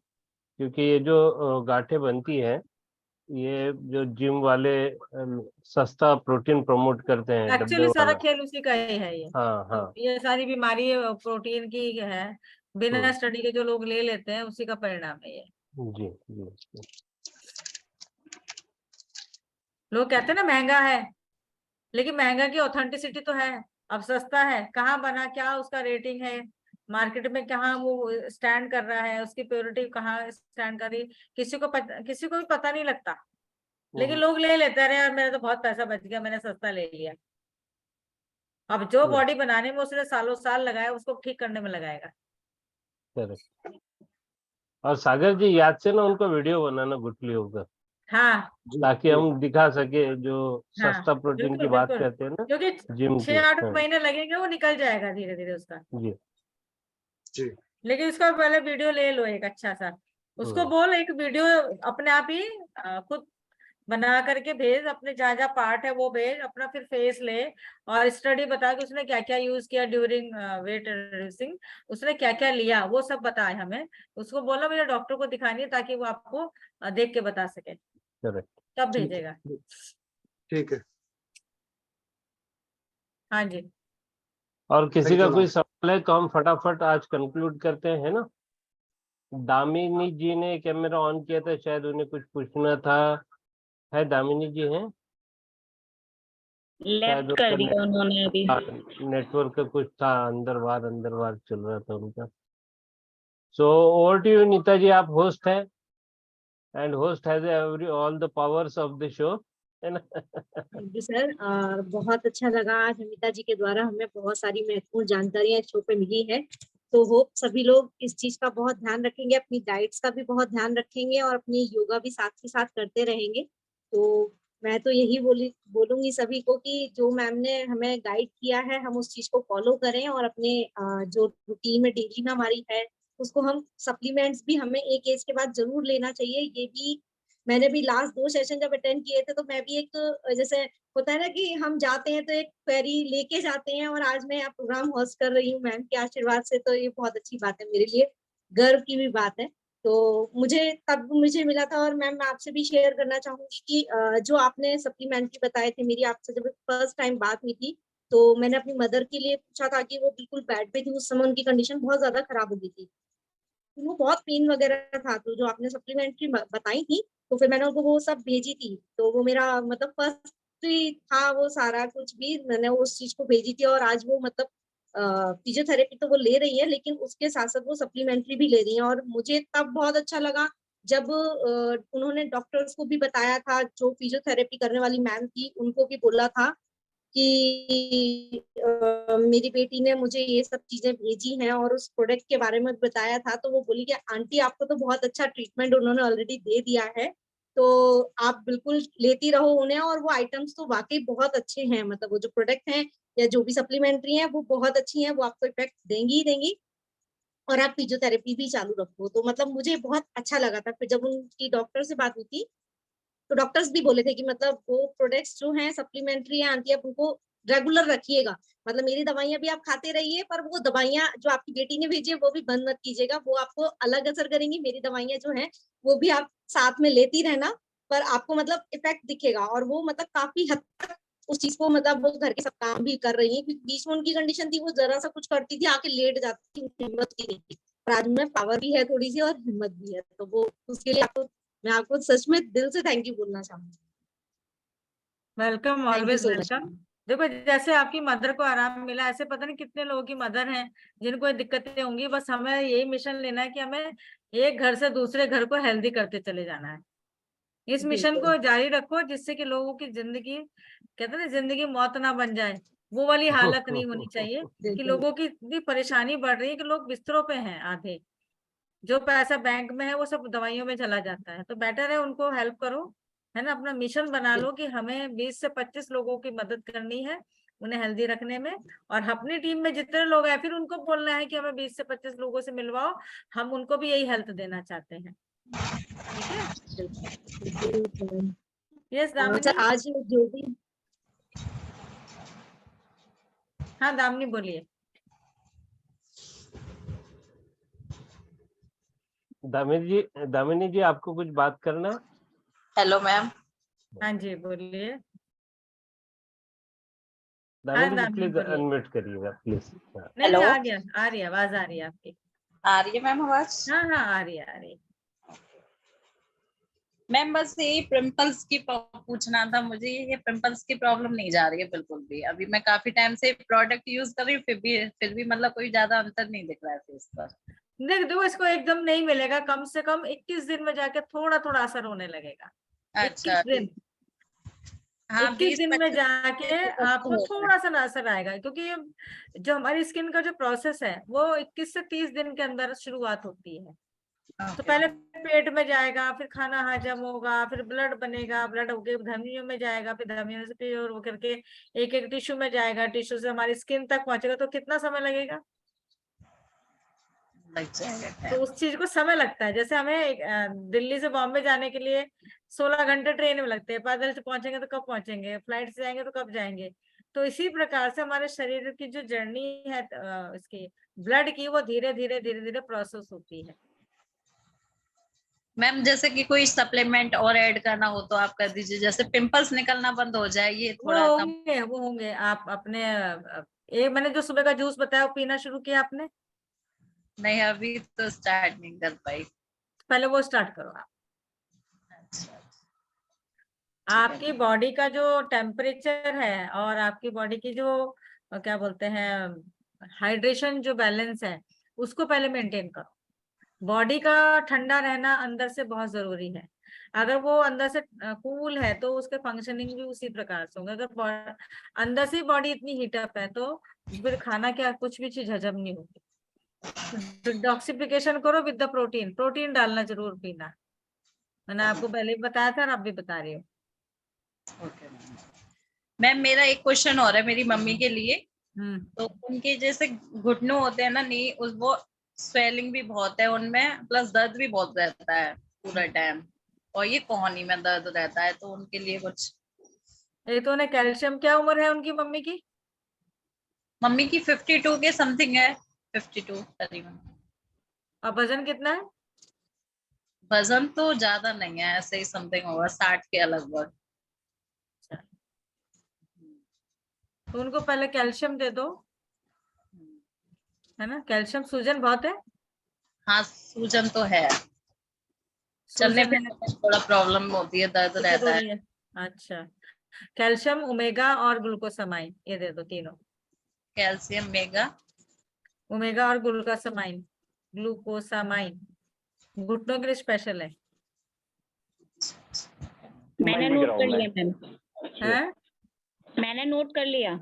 क्योंकि ये जो गांठें बनती है, ये जो जिम वाले सस्ता प्रोटीन प्रमोट करते हैं डब्बे एक्चुअली सारा वाला। खेल उसी का ही है ये। हाँ तो हाँ। ये सारी बीमारी प्रोटीन की है, बिना स्टडी के जो लोग ले लेते हैं उसी का परिणाम है ये। जी जी। लोग कहते हैं ना महंगा है, लेकिन महंगा की ऑथेंटिसिटी तो है। अब सस्ता है, कहाँ बना, क्या उसका रेटिंग है, मार्केट में कहाँ वो स्टैंड कर रहा है, उसकी प्योरिटी कहाँ स्टैंड कर रही है, किसी को भी पता नहीं लगता, लेकिन लोग ले लेते हैं, अरे यार मेरा तो बहुत पैसा बच गया, मैंने सस्ता ले लिया। अब जो बॉडी बनाने में उसने सालों साल लगाया, उसको ठीक करने में लगाएगा। करेक्ट। और सागर जी याद से ना उनको वीडियो बनाना गुठलियों का, हाँ ताकि हम दिखा सके जो हाँ सस्ता प्रोटीन की बिल्कुल बात बिल्कुल, करते हैं ना क्योंकि जिम की। 6-8 हाँ, महीने लगेंगे, वो निकल जाएगा धीरे धीरे उसका। जी जी लेकिन उसका पहले वीडियो ले लो एक अच्छा सा, उसको बोल एक वीडियो अपने आप ही खुद बना करके भेज, अपने जहाँ जहाँ पार्ट है वो भेज, अपना फिर फेस ले और स्टडी बता कि उसने क्या क्या यूज किया ड्यूरिंग वेट रिड्यूसिंग, उसने क्या क्या लिया वो सब बताए हमें। उसको बोला मुझे डॉक्टर को दिखानी है, ताकि वो आपको देख के बता सके, करेक्ट। तब भेजेगा। ठीक है। हाँ जी। और किसी Thank का you, कोई ma'am. सवाल है तो हम फटाफट आज कंक्लूड करते हैं ना। दामिनी जी ने कैमरा ऑन किया था, शायद उन्हें कुछ पूछना था। है दामिनी जी हैं? शायद लेफ्ट कर दिया उन्होंने अभी। नेटवर्क का कुछ था, अंदर बाहर चल रहा था उनका। So over to you Neeta ji, आप होस्ट हैं and host has every all the powers of the show, है ना। Thank you sir. बहुत अच्छा लगा आज अमिता जी के द्वारा हमें बहुत सारी महत्वपूर्ण जानकारियां इस शो पे मिली है। तो होप सभी लोग इस चीज का बहुत ध्यान रखेंगे, अपनी डाइट्स का भी बहुत ध्यान रखेंगे और अपनी योगा भी साथ के साथ करते रहेंगे। तो मैं तो यही बोलूंगी सभी को कि जो मैम ने हमें गाइड किया है हम उस चीज को फॉलो करें और अपने जो रूटीन में डेली में हमारी है उसको हम सप्लीमेंट्स भी हमें एक एज के बाद जरूर लेना चाहिए। ये भी मैंने भी लास्ट 2 सेशन जब अटेंड किए थे तो मैं भी एक जैसे होता है ना कि हम जाते हैं तो एक क्वेरी लेके जाते हैं, और आज मैं यहाँ प्रोग्राम होस्ट कर रही हूँ मैम के आशीर्वाद से, तो ये बहुत अच्छी बात है, मेरे लिए गर्व की भी बात है। तो मुझे मिला था, और मैम मैं आपसे भी शेयर करना चाहूंगी कि जो आपने सप्लीमेंट्री बताए थे, मेरी आपसे जब फर्स्ट टाइम बात हुई थी तो मैंने अपनी मदर के लिए पूछा था कि वो बिल्कुल बेड पे थी, उस समय उनकी कंडीशन बहुत ज्यादा खराब हो गई थी, वो बहुत पेन वगैरह था। तो जो आपने सप्लीमेंट्री बताई थी तो फिर मैंने उनको वो सब भेजी थी, तो वो मेरा मतलब फर्स्ट था वो सारा कुछ भी, मैंने उस चीज को भेजी थी। और आज वो मतलब फिजियोथेरेपी तो वो ले रही है, लेकिन उसके साथ साथ वो सप्लीमेंट्री भी ले रही है। और मुझे तब बहुत अच्छा लगा जब उन्होंने डॉक्टर्स को भी बताया था, जो फिजियोथेरेपी करने वाली मैम थी उनको भी बोला था कि मेरी बेटी ने मुझे ये सब चीजें भेजी हैं और उस प्रोडक्ट के बारे में बताया था। तो वो बोली कि आंटी आपको तो बहुत अच्छा ट्रीटमेंट उन्होंने ऑलरेडी दे दिया है, तो आप बिल्कुल लेती रहो उन्हें, और वो आइटम्स तो वाकई बहुत अच्छे हैं, मतलब वो जो प्रोडक्ट हैं या जो भी सप्लीमेंट्री हैं वो बहुत अच्छी हैं, वो आपको इफेक्ट देंगी ही देंगी। और आप फिजियोथेरेपी भी चालू रखो। तो मतलब मुझे बहुत अच्छा लगा था। फिर जब उनकी डॉक्टर से बात हुई थी तो डॉक्टर्स भी बोले थे कि मतलब वो प्रोडक्ट्स जो हैं सप्लीमेंट्री है आंटी, आप उनको रेगुलर रखिएगा, मतलब मेरी दवाइयां भी आप खाते रहिए, पर वो दवाइयां जो आपकी बेटी ने भेजी है वो भी बंद मत कीजिएगा, वो आपको अलग असर करेंगी। मेरी दवाइयां जो हैं वो भी आप साथ में लेती रहना, पर आपको मतलब इफेक्ट दिखेगा। और वो मतलब काफी हद तक उस चीज को मतलब वो घर के सब काम भी कर रही है, क्योंकि बीच में उनकी कंडीशन थी वो जरा सा कुछ करती थी आके लेट जाती थी, हिम्मत की नहीं थी। पर आज में पावर भी है थोड़ी सी और हिम्मत भी है, तो वो उसके लिए आपको मैं आपको सच में दिल से थैंक यू बोलना चाहूंगी। Welcome, thank you always so much. Welcome. देखो जैसे आपकी मदर को आराम मिला, ऐसे पता नहीं कितने लोगों की मदर हैं जिनको ये दिक्कतें होंगी। बस हमें यही मिशन लेना है कि हमें एक घर से दूसरे घर को हेल्दी करते चले जाना है। इस मिशन को जारी रखो, जिससे कि लोगों की जिंदगी, कहते हैं ना, जिंदगी मौत ना बन जाए, वो वाली हालत नहीं होनी चाहिए कि लोगों की इतनी परेशानी बढ़ रही है कि लोग बिस्तरों पे हैं आधे, जो पैसा बैंक में है वो सब दवाइयों में चला जाता है। तो बेटर है उनको हेल्प करो, है ना, अपना मिशन बना लो कि हमें 20 से 25 लोगों की मदद करनी है उन्हें हेल्दी रखने में। और अपनी टीम में जितने लोग हैं फिर उनको बोलना है कि हमें 20 से 25 लोगों से मिलवाओ, हम उनको भी यही हेल्थ देना चाहते हैं। ठीक है, यस दामिनी। आज जो भी हाँ दामिनी बोलिए। दामिनी जी आपको कुछ बात करना है? Hello ma'am. हाँ जी बोलिए। दामिनी जी दामिनी प्लीज बोलिए। अनम्यूट करिएगा प्लीज। नहीं नहीं, आ गया, आ रही है आवाज, आ रही है आपकी। आ रही है मैम आवाज? हाँ हाँ आ रही है, आ रही है। मैम बस यही पिंपल्स की पूछना था मुझे, ये पिंपल्स की प्रॉब्लम नहीं जा रही है बिल्कुल भी। अभी मैं काफी टाइम से प्रोडक्ट यूज कर रही हूँ, फिर भी मतलब कोई ज्यादा अंतर नहीं दिख रहा है फेस पर। देख दो, इसको एकदम नहीं मिलेगा, कम से कम 21 दिन में जाके थोड़ा थोड़ा असर होने लगेगा। अच्छा 21 दिन, हाँ 21 दिन में जाके आपको होगा। थोड़ा सा असर आएगा, क्योंकि जो हमारी स्किन का जो प्रोसेस है वो 21 से 30 दिन के अंदर शुरुआत होती है। तो पहले पेट में जाएगा, फिर खाना हजम होगा, फिर ब्लड बनेगा, ब्लड होके धमनियों में जाएगा, फिर धमनियों से फिर वो करके एक एक टिश्यू में जाएगा, टिश्यू से हमारी स्किन तक पहुंचेगा। तो कितना समय लगेगा? लग जाएगा। तो उस चीज को समय लगता है। जैसे हमें दिल्ली से बॉम्बे जाने के लिए 16 घंटे ट्रेन में लगते हैं, पैदल से पहुंचेंगे तो कब पहुंचेंगे, फ्लाइट से जाएंगे तो कब जाएंगे। तो इसी प्रकार से हमारे शरीर की जो जर्नी है इसकी ब्लड की, वो धीरे धीरे धीरे धीरे प्रोसेस होती है। मैम जैसे कि कोई सप्लीमेंट और ऐड करना हो तो आप कर दीजिए, जैसे पिंपल्स निकलना बंद हो जाए, ये थोड़ा कम। वो होंगे। आप अपने एक मैंने जो सुबह का जूस बताया वो पीना शुरू किया आपने? नहीं अभी तो स्टार्ट नहीं कर पाई। पहले वो स्टार्ट करो आप। अच्छा आपकी बॉडी का जो टेम्परेचर है और आपकी बॉडी की जो क्या बोलते हैं हाइड्रेशन जो बैलेंस है, उसको पहले मेंटेन करो। बॉडी का ठंडा रहना अंदर से बहुत जरूरी है। अगर वो अंदर से कूल है तो उसके फंक्शनिंग भी उसी प्रकार से होंगे। अगर अंदर से बॉडी इतनी हीटअप है तो फिर खाना क्या कुछ भी चीज हजम नहीं होगी। डिटॉक्सिफिकेशन करो विद द प्रोटीन, प्रोटीन डालना जरूर पीना। मैंने आपको पहले भी बताया था और अब भी बता रही हूँ। ओके मैम मेरा एक क्वेश्चन और है मेरी मम्मी के लिए। तो उनके जैसे घुटनों होते हैं ना, नी उस वो स्वेलिंग भी बहुत है उनमें, प्लस दर्द भी बहुत रहता है पूरा टाइम, और ये कोहनी में दर्द रहता है, तो उनके लिए कुछ। एक तो उन्हें कैल्शियम, क्या उम्र है उनकी मम्मी की? मम्मी की 52 के समथिंग है, 52 करीबन। और वजन कितना है? वजन तो ज्यादा नहीं है, ऐसे ही समथिंग होगा 60 के लगभग। तो उनको पहले कैल्शियम दे दो, है ना। कैल्शियम, सूजन बहुत है? हाँ सूजन तो है, चलने में थोड़ा प्रॉब्लम होती है, दर्द रहता है। अच्छा, कैल्शियम, ओमेगा और ग्लूकोसामाइन, ये दे दो तीनों। कैल्शियम मेगा, ओमेगा और ग्लूकोसामाइन, ग्लूकोसामाइन घुटनों के लिए स्पेशल है। मैंने नोट कर लिया मैम। है? मैंने नोट कर लिया।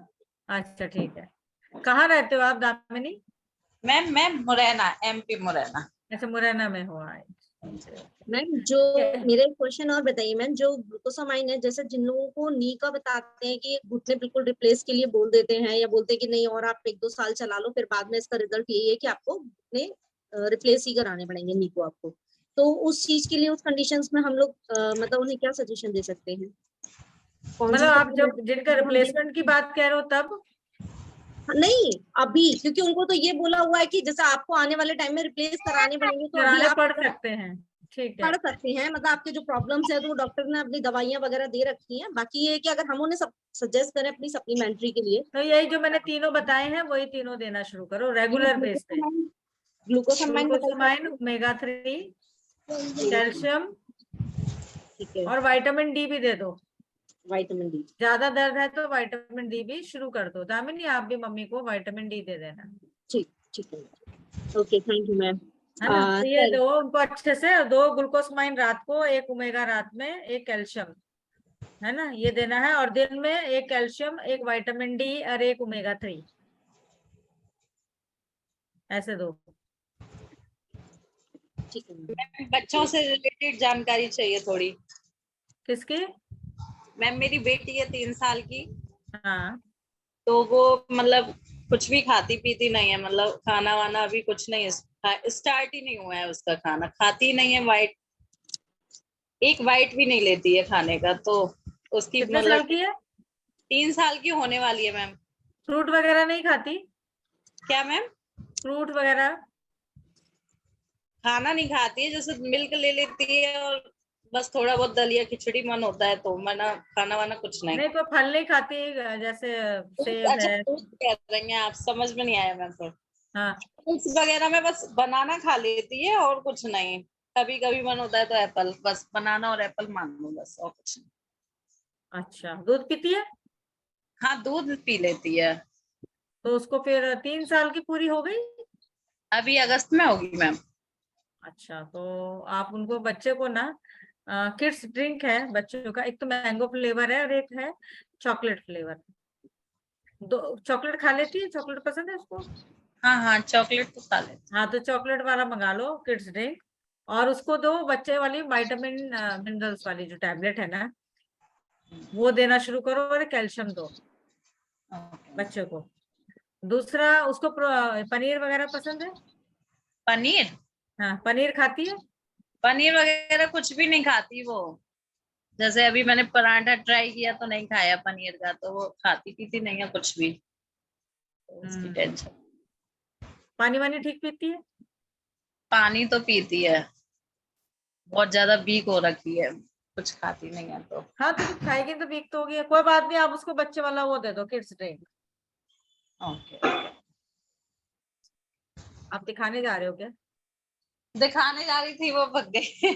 अच्छा ठीक है। कहाँ रहते हो आप दामिनी? Ma'am Morena, MP Morena. अच्छा मुरैना में हो। मैम जो मेरा एक क्वेश्चन और बताइए मैम, जो ग्लूकोसामाइन है, जैसे जिन लोगों को नी का बताते हैं कि घुटने बिल्कुल रिप्लेस के लिए बोल देते हैं, या बोलते हैं कि नहीं और आप 1-2 साल चला लो, फिर बाद में इसका रिजल्ट यही है कि आपको घुटने रिप्लेस ही कराने पड़ेंगे नी को आपको। तो उस चीज के लिए, उस कंडीशंस में हम लोग मतलब उन्हें क्या सजेशन दे सकते हैं? मतलब आप जब जिनका रिप्लेसमेंट की बात कह रहे हो तब? नहीं अभी, क्योंकि उनको तो ये बोला हुआ है कि जैसे आपको आने वाले टाइम में रिप्लेस कराने पड़ेंगे, तो अभी आप पढ़ सकते हैं। ठीक है, पढ़ सकते हैं, मतलब आपके जो प्रॉब्लम्स है तो वो डॉक्टर ने अपनी दवाइयां वगैरह दे रखी हैं। बाकी ये है कि अगर हम उन्हें सजेस्ट करें अपनी सप्लीमेंट्री के लिए, तो यही जो मैंने तीनों बताए हैं वही तीनों देना शुरू करो रेगुलर बेस पे। ग्लूकोसामाइन, ओमेगा 3, कैल्शियम और विटामिन डी भी दे दो। विटामिन डी, ज्यादा दर्द है तो विटामिन डी भी शुरू कर दो। दामिनी आप भी मम्मी को विटामिन डी दे देना। ठीक है। Okay thank you ma'am. है ना। तो ये दो उनको अच्छे से, 2 ग्लूकोसामाइन रात को, 1 ओमेगा रात में, 1 कैल्शियम, है ना, ये देना है। और दिन में 1 कैल्शियम, 1 विटामिन डी और 1 ओमेगा 3, ऐसे दो। ठीक है। बच्चों से रिलेटेड जानकारी चाहिए थोड़ी। किसकी? मैम मेरी बेटी है 3 साल की। हाँ। तो वो मतलब कुछ भी खाती पीती नहीं है, मतलब खाना वाना अभी कुछ नहीं, स्टार्ट ही नहीं हुआ है उसका, खाना खाती नहीं है, एक बाइट भी नहीं लेती है खाने का। तो उसकी कितने साल की है? 3 साल की होने वाली है मैम। फ्रूट वगैरह नहीं खाती? क्या मैम? फ्रूट वगैरह खाना नहीं खाती है, जैसे मिल्क ले लेती है और बस थोड़ा बहुत दलिया खिचड़ी मन होता है तो, मना खाना वाना कुछ नहीं। नहीं, कोई फल नहीं खाती जैसे सेब अच्छा, है? कह रही हैं आप, समझ में नहीं आया मैम। तो हाँ, फ्रूट्स वगैरह में बस बनाना खा लेती है और कुछ नहीं। कभी कभी मन होता है तो एप्पल, बस बनाना और एप्पल मांग लो बस, और कुछ नहीं। अच्छा, दूध पीती है? हाँ दूध पी लेती है। तो उसको फिर 3 साल की पूरी हो गई? अभी अगस्त में होगी मैम। अच्छा, तो आप उनको, बच्चे को ना किड्स ड्रिंक है बच्चों का, एक तो मैंगो फ्लेवर है और एक है चॉकलेट फ्लेवर। दो चॉकलेट खा लेती है? चॉकलेट पसंद है उसको? हाँ हाँ चॉकलेट तो खा लेती। हाँ, तो चॉकलेट वाला मंगा लो किड्स ड्रिंक, और उसको दो बच्चे वाली विटामिन मिनरल्स वाली जो टैबलेट है ना, वो देना शुरू करो, और कैल्शियम दो बच्चे को। दूसरा, उसको पनीर वगैरह पसंद है? पनीर? हाँ, पनीर खाती है? पनीर वगैरह कुछ भी नहीं खाती वो। जैसे अभी मैंने पराठा ट्राई किया तो नहीं खाया पनीर का, तो वो खाती पीती नहीं है कुछ भी, तो उसकी टेंशन। पानी वानी ठीक पीती है? पानी तो पीती है, बहुत ज्यादा वीक हो रखी है, कुछ खाती नहीं है तो। हाँ, तो कुछ खाएगी तो वीक तो होगी, कोई बात नहीं, आप उसको बच्चे वाला वो दे दो किड्स ड्रिंक। ओके। आप दिखाने जा रहे हो क्या? दिखाने जा रही थी, वो भग गई।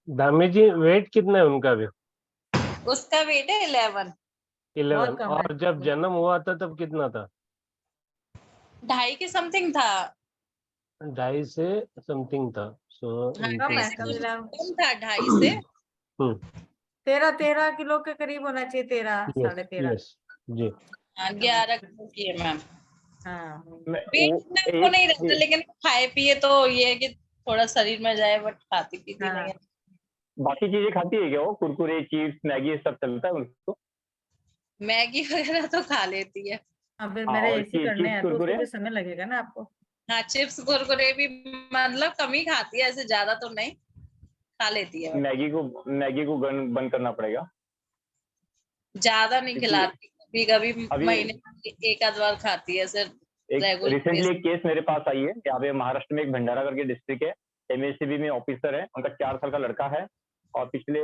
दामी जी, वेट कितना है उनका भी? उसका वेट है 11। 11। और जब जन्म हुआ था तब कितना था? 2.5 के समथिंग था। 2.5 से समथिंग था। सो हाँ, कम है, कम कम था 2.5 से। 13 किलो के करीब होना चाहिए, 13, 13.5। यस जी। 11 किलो की है मैम। हाँ, वेट को नहीं रहता, लेकिन खाए पिए तो ये है कि थोड़ा शरीर में जाए, बट खाती पीती नहीं है। बाकी चीजें खाती है क्या वो? कुरकुरे, चिप्स, मैगी सब चलता है उसको? मैगी वगैरह तो खा लेती है। अब मेरे ऐसे करने हैं तो उसको भी समय लगेगा ना आपको। हाँ, चिप्स कुरकुरे भी मतलब कम ही खाती है, ऐसे ज्यादा तो नहीं, खा लेती है। मैगी को बंद करना पड़ेगा। ज्यादा नहीं खिलाती, कभी कभी महीने में एक आध बार खाती है सर। रिसेंटली एक केस मेरे पास आई है, यहाँ पे महाराष्ट्र में एक भंडारा करके डिस्ट्रिक्ट है, MSCB में ऑफिसर है, उनका 4 साल का लड़का है, और पिछले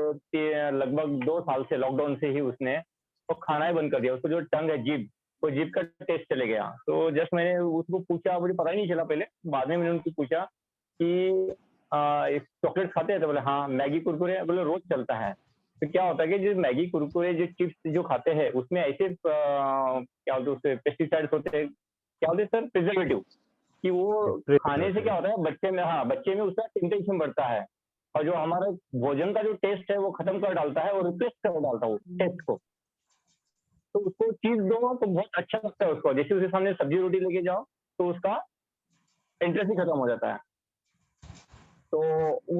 लगभग 2 साल से लॉकडाउन से ही उसने तो खाना ही बंद कर दिया। उसको जो टंग है, जीभ, वो जीभ का टेस्ट चले गया। तो जस्ट मैंने उसको पूछा, मुझे पता ही नहीं चला पहले, बाद में मैंने उनको पूछा कि चॉकलेट खाते हैं? तो बोले हाँ। मैगी कुरकुरे? बोले रोज चलता है। तो क्या होता है कि जो मैगी कुरकुरे जो चिप्स जो खाते हैं उसमें ऐसे क्या बोलते हैं उससे पेस्टिसाइड्स होते हैं, क्या बोलते हैं सर, प्रिजर्वेटिव, कि वो खाने से क्या होता है बच्चे में उसका टेम्पटेशन बढ़ता है, और जो हमारा भोजन का जो टेस्ट है वो खत्म कर डालता है और रिप्लेस कर डालता है वो टेस्ट को। तो उसको चीज दो तो बहुत अच्छा लगता है उसको, जैसे उसके सामने सब्जी रोटी लेके जाओ तो उसका इंटरेस्ट ही खत्म हो जाता है। तो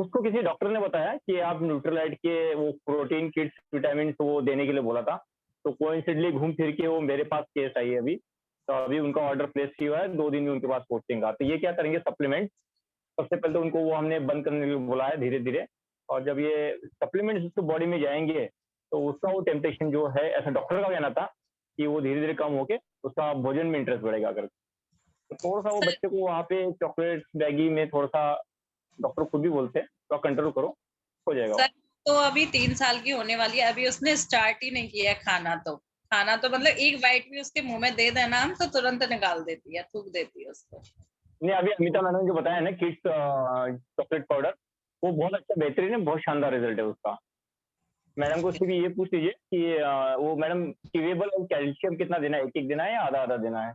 उसको किसी डॉक्टर ने बताया कि आप न्यूट्रलाइट के वो प्रोटीन किट्स विटामिन वो देने के लिए बोला था। तो कोइंसिडेंटली घूम फिर के वो मेरे पास केस आई है अभी, तो अभी उनका ऑर्डर प्लेस किया है, 2 दिन में उनके पास पहुंचेगा। तो ये क्या करेंगे, सप्लीमेंट सबसे पहले तो उनको वो हमने बंद करने के लिए बोला है धीरे धीरे, और जब ये सप्लीमेंट्स उसको बॉडी में जाएंगे तो उसका वो टेम्पटेशन जो है, ऐसा डॉक्टर का कहना था कि वो धीरे धीरे कम होके उसका भोजन में इंटरेस्ट बढ़ेगा। अगर तो थोड़ा सा वो बच्चे को वहाँ पे चॉकलेट मैगी में थोड़ा सा, डॉक्टर खुद भी बोलते हैं तो कंट्रोल करो, हो जाएगा। सर तो अभी 3 साल की होने वाली है, अभी उसने स्टार्ट ही नहीं किया है खाना तो मतलब एक बाइट भी उसके मुंह में दे देना हम तो तुरंत निकाल देती है, थूक देती है उसको। नहीं, अभी अमिता मैडम ने जो बताया ना किड्स चॉकलेट पाउडर, वो बहुत अच्छा बेहतरीन है, बहुत शानदार रिजल्ट है उसका। मैडम को उससे भी ये पूछ लीजिए कि वो मैडम च्यूएबल और कैल्शियम कितना देना है, 1-1 देना है या आधा-आधा देना है?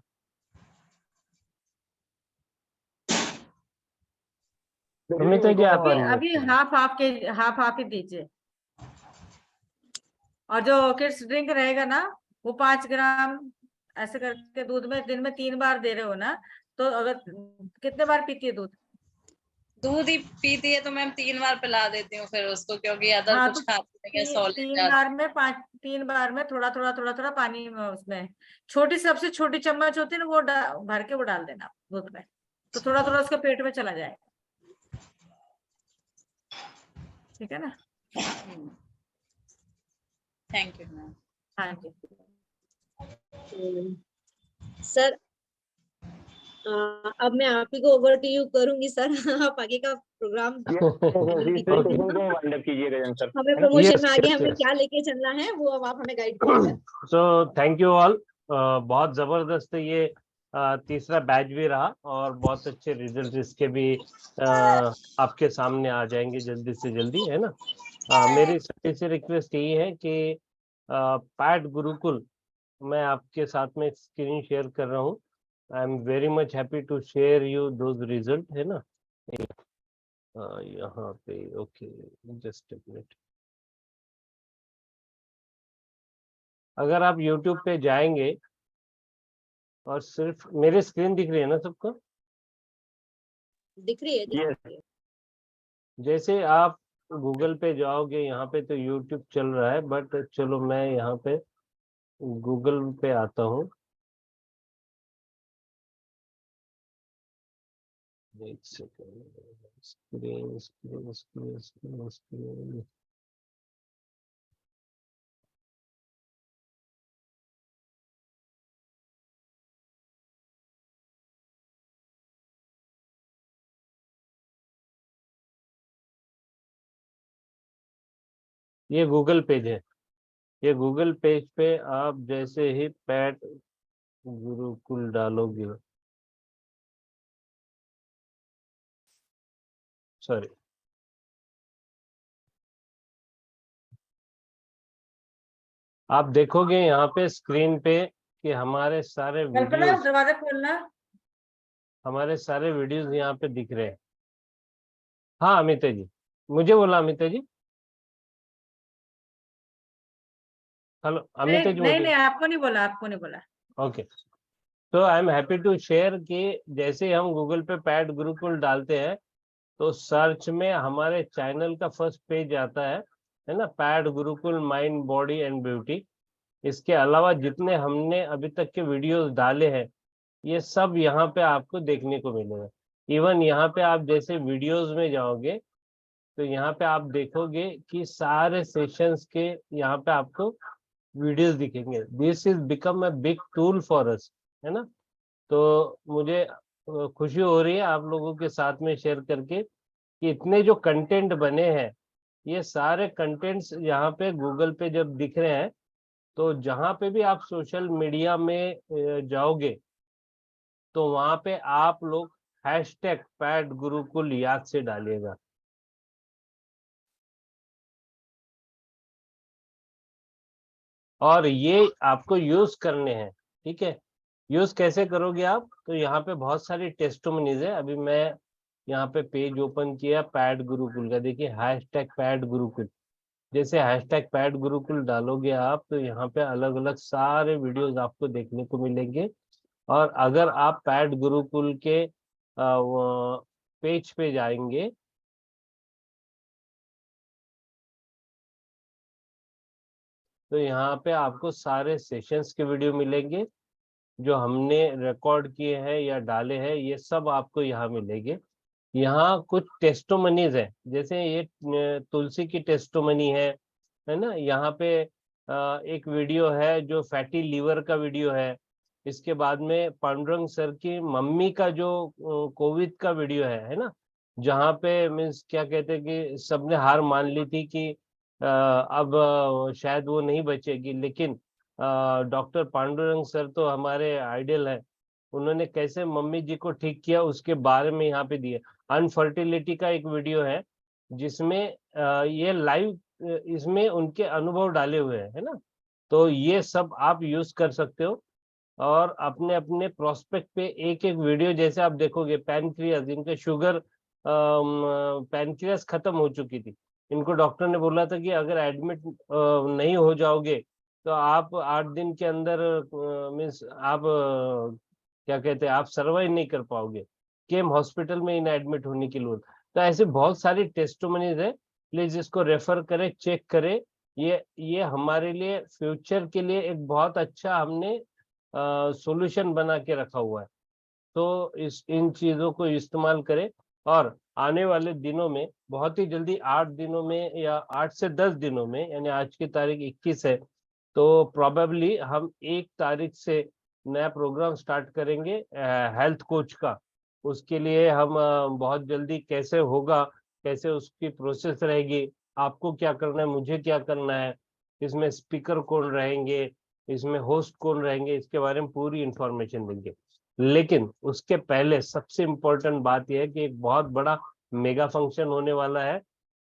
अमिता जी, आप अभी हाफ ही दीजिए, और जो किड्स ड्रिंक रहेगा ना वो 5 ग्राम ऐसे करके दूध में दिन में 3 बार दे रहे हो ना, तो अगर कितने बार पीती है दूध ही पीती है तो मैम 3 बार पिला देती हूँ फिर उसको, क्योंकि अदर कुछ खाती नहीं है। 3 बार में थोड़ा थोड़ा पानी में, उसमें सबसे छोटी चम्मच होती है ना, वो भर के वो डाल देना दूध में, तो थोड़ा थोड़ा उसके पेट में चला जाएगा। ठीक है ना? Thank you ma'am. हाँ जी सर, अब मैं आप ही को ओवर टू यू करूंगी सर। आप आगे का प्रोग्राम हमें प्रमोशन में आगे हमें क्या लेके चलना है वो अब आप हमें गाइड कीजिए। So thank you all. बहुत जबरदस्त ये तीसरा बैच भी रहा और बहुत अच्छे रिजल्ट इसके भी आपके सामने आ जाएंगे जल्दी से जल्दी, है ना। मेरी सभी से रिक्वेस्ट यही है कि पैड गुरुकुल मैं आपके साथ में स्क्रीन शेयर कर रहा हूँ। I am very much happy to share you those result, है ना। यहाँ पे ओके, जस्ट एक मिनट। अगर आप YouTube पे जाएंगे और सिर्फ मेरी स्क्रीन दिख रही है ना सबको? दिख रही है, दिख रही है। जैसे आप गूगल पे जाओगे, यहाँ पे तो YouTube चल रहा है, बट चलो मैं यहाँ पे गूगल पे आता हूँ। एक second, screen screen screen screen screen. ये गूगल पेज है। ये गूगल पेज पे आप जैसे ही पैड गुरुकुल डालोगे, सॉरी, आप देखोगे यहाँ पे स्क्रीन पे कि हमारे सारे वीडियोस, दरवाजा खोलना, हमारे सारे वीडियोस यहाँ पे दिख रहे हैं। हाँ अमिता जी, मुझे बोला अमिता जी। हेलो अमिता जी, नहीं आपको नहीं बोला, आपको नहीं बोला। ओके, तो I am happy to share कि जैसे हम गूगल पे पैड गुरुकुल डालते हैं तो सर्च में हमारे चैनल का फर्स्ट पेज आता है ना, pad Gurukul mind body and beauty. इसके अलावा जितने हमने अभी तक के वीडियोस डाले हैं ये सब यहाँ पे आपको देखने को मिलेगा। इवन यहाँ पे आप जैसे वीडियोस में जाओगे तो यहाँ पे आप देखोगे कि सारे सेशंस के यहाँ पे आपको वीडियोस दिखेंगे। This is become a big tool for us, है ना। तो मुझे खुशी हो रही है आप लोगों के साथ में शेयर करके कि इतने जो कंटेंट बने हैं ये सारे कंटेंट्स यहाँ पे गूगल पे जब दिख रहे हैं तो जहाँ पे भी आप सोशल मीडिया में जाओगे तो वहां पे आप लोग हैशटैग पैड गुरुकुल याद से डालिएगा। और ये आपको यूज करने हैं, ठीक है। यूज कैसे करोगे आप, तो यहाँ पे बहुत सारी टेस्टमनीज है। अभी मैं यहाँ पे पेज ओपन किया पैड गुरुकुल का, देखिए हैशटैग पैड गुरुकुल। जैसे हैशटैग पैड गुरुकुल डालोगे आप तो यहाँ पे अलग अलग सारे वीडियोस आपको देखने को मिलेंगे। और अगर आप पैड गुरुकुल के पेज पे जाएंगे तो यहाँ पे आपको सारे सेशंस के वीडियो मिलेंगे जो हमने रिकॉर्ड किए हैं या डाले हैं, ये सब आपको यहाँ मिलेंगे। यहाँ कुछ टेस्टोमनीज है, जैसे ये तुलसी की टेस्टोमनी है ना। यहाँ पे एक वीडियो है जो फैटी लीवर का वीडियो है। इसके बाद में पांडुरंग सर की मम्मी का जो कोविड का वीडियो है ना, जहाँ पे मीन्स क्या कहते हैं कि सबने हार मान ली थी कि अब शायद वो नहीं बचेगी, लेकिन डॉक्टर पांडुरंग सर तो हमारे आइडियल है। उन्होंने कैसे मम्मी जी को ठीक किया उसके बारे में यहाँ पे दिया। अनफर्टिलिटी का एक वीडियो है जिसमें ये लाइव इसमें उनके अनुभव डाले हुए हैं, है ना। तो ये सब आप यूज कर सकते हो और अपने अपने प्रोस्पेक्ट पे एक एक वीडियो, जैसे आप देखोगे पैनक्रियास, इनके शुगर पैनक्रियास खत्म हो चुकी थी। इनको डॉक्टर ने बोला था कि अगर एडमिट नहीं हो जाओगे तो आप 8 दिन के अंदर मीन्स आप क्या कहते हैं, आप सर्वाइव नहीं कर पाओगे, केम हॉस्पिटल में इन्हें एडमिट होने की लोग। तो ऐसे बहुत सारी टेस्टोमनीज है, प्लीज इसको रेफर करें, चेक करें। ये हमारे लिए फ्यूचर के लिए एक बहुत अच्छा हमने सॉल्यूशन बना के रखा हुआ है। तो इन चीजों को इस्तेमाल करें और आने वाले दिनों में बहुत ही जल्दी 8 दिनों में या 8 से 10 दिनों में, यानी आज की तारीख 21 है, तो प्रोबेबली हम 1 तारीख से नया प्रोग्राम स्टार्ट करेंगे हेल्थ कोच का। उसके लिए हम बहुत जल्दी कैसे होगा, कैसे उसकी प्रोसेस रहेगी, आपको क्या करना है, मुझे क्या करना है, इसमें स्पीकर कौन रहेंगे, इसमें होस्ट कौन रहेंगे, इसके बारे में पूरी इंफॉर्मेशन देंगे। लेकिन उसके पहले सबसे इम्पोर्टेंट बात यह है कि एक बहुत बड़ा मेगा फंक्शन होने वाला है।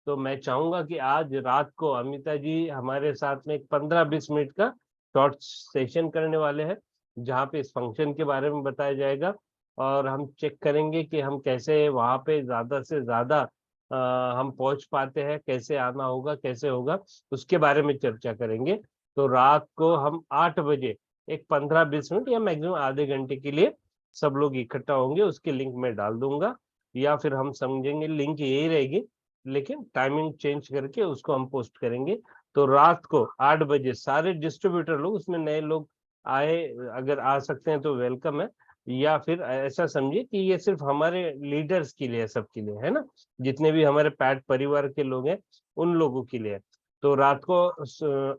तो मैं चाहूंगा कि आज रात को अमिता जी हमारे साथ में एक 15-20 मिनट का शॉर्ट सेशन करने वाले हैं, जहाँ पे इस फंक्शन के बारे में बताया जाएगा और हम चेक करेंगे कि हम कैसे वहाँ पे ज्यादा से ज्यादा हम पहुंच पाते हैं, कैसे आना होगा, कैसे होगा, उसके बारे में चर्चा करेंगे। तो रात को हम 8 बजे एक 15-20 मिनट या मैक्सिमम आधे घंटे के लिए सब लोग इकट्ठा होंगे। उसकी लिंक मैं डाल दूंगा या फिर हम समझेंगे लिंक यही रहेगी, लेकिन टाइमिंग चेंज करके उसको हम पोस्ट करेंगे। तो रात को 8 बजे सारे डिस्ट्रीब्यूटर लोग, उसमें नए लोग आए अगर आ सकते हैं तो वेलकम है, या फिर ऐसा समझिए कि ये सिर्फ हमारे लीडर्स के लिए, सबके लिए है ना, जितने भी हमारे पैट परिवार के लोग हैं उन लोगों के लिए। तो रात को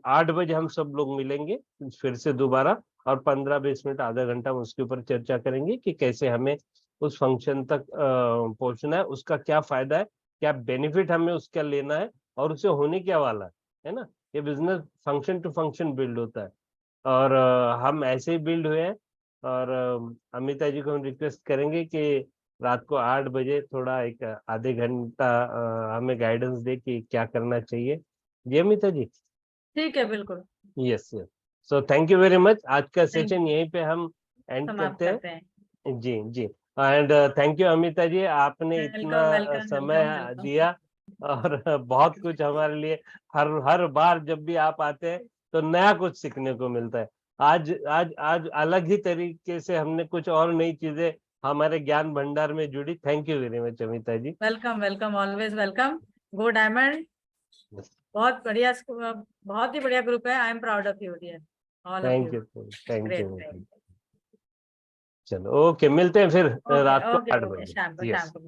8 बजे हम सब लोग मिलेंगे फिर से दोबारा, और 15-20 मिनट आधा घंटा हम उसके ऊपर चर्चा करेंगे कि कैसे हमें उस फंक्शन तक पहुंचना है, उसका क्या फायदा है, क्या बेनिफिट हमें उसका लेना है और उसे होने क्या वाला है ना। ये business function to function build होता है और हम ऐसे ही बिल्ड हुए हैं। और अमिता जी को हम रिक्वेस्ट करेंगे कि रात को 8 बजे थोड़ा एक आधे घंटा हमें गाइडेंस दे कि क्या करना चाहिए। जी अमिता जी। ठीक है, बिल्कुल। Yes yes. So thank you very much. आज का Thank सेशन यहीं पे हम एंड समाप्त करते हैं। हैं। जी जी। एंड थैंक यू अमिता जी, आपने इतना वेलकम समय दिया और बहुत कुछ हमारे लिए, हर बार जब भी आप आते हैं तो नया कुछ सीखने को मिलता है। आज आज आज अलग ही तरीके से हमने कुछ और नई चीजें हमारे ज्ञान भंडार में जुड़ी। Thank you very much Amita ji. Welcome, always welcome. Go diamond, बहुत बढ़िया, बहुत ही बढ़िया ग्रुप है। I am proud of you dear, all of thank you. You thank you. Great. चलो ओके, मिलते हैं फिर रात को 8 ओके, बजे। शाम को यस। शाम को।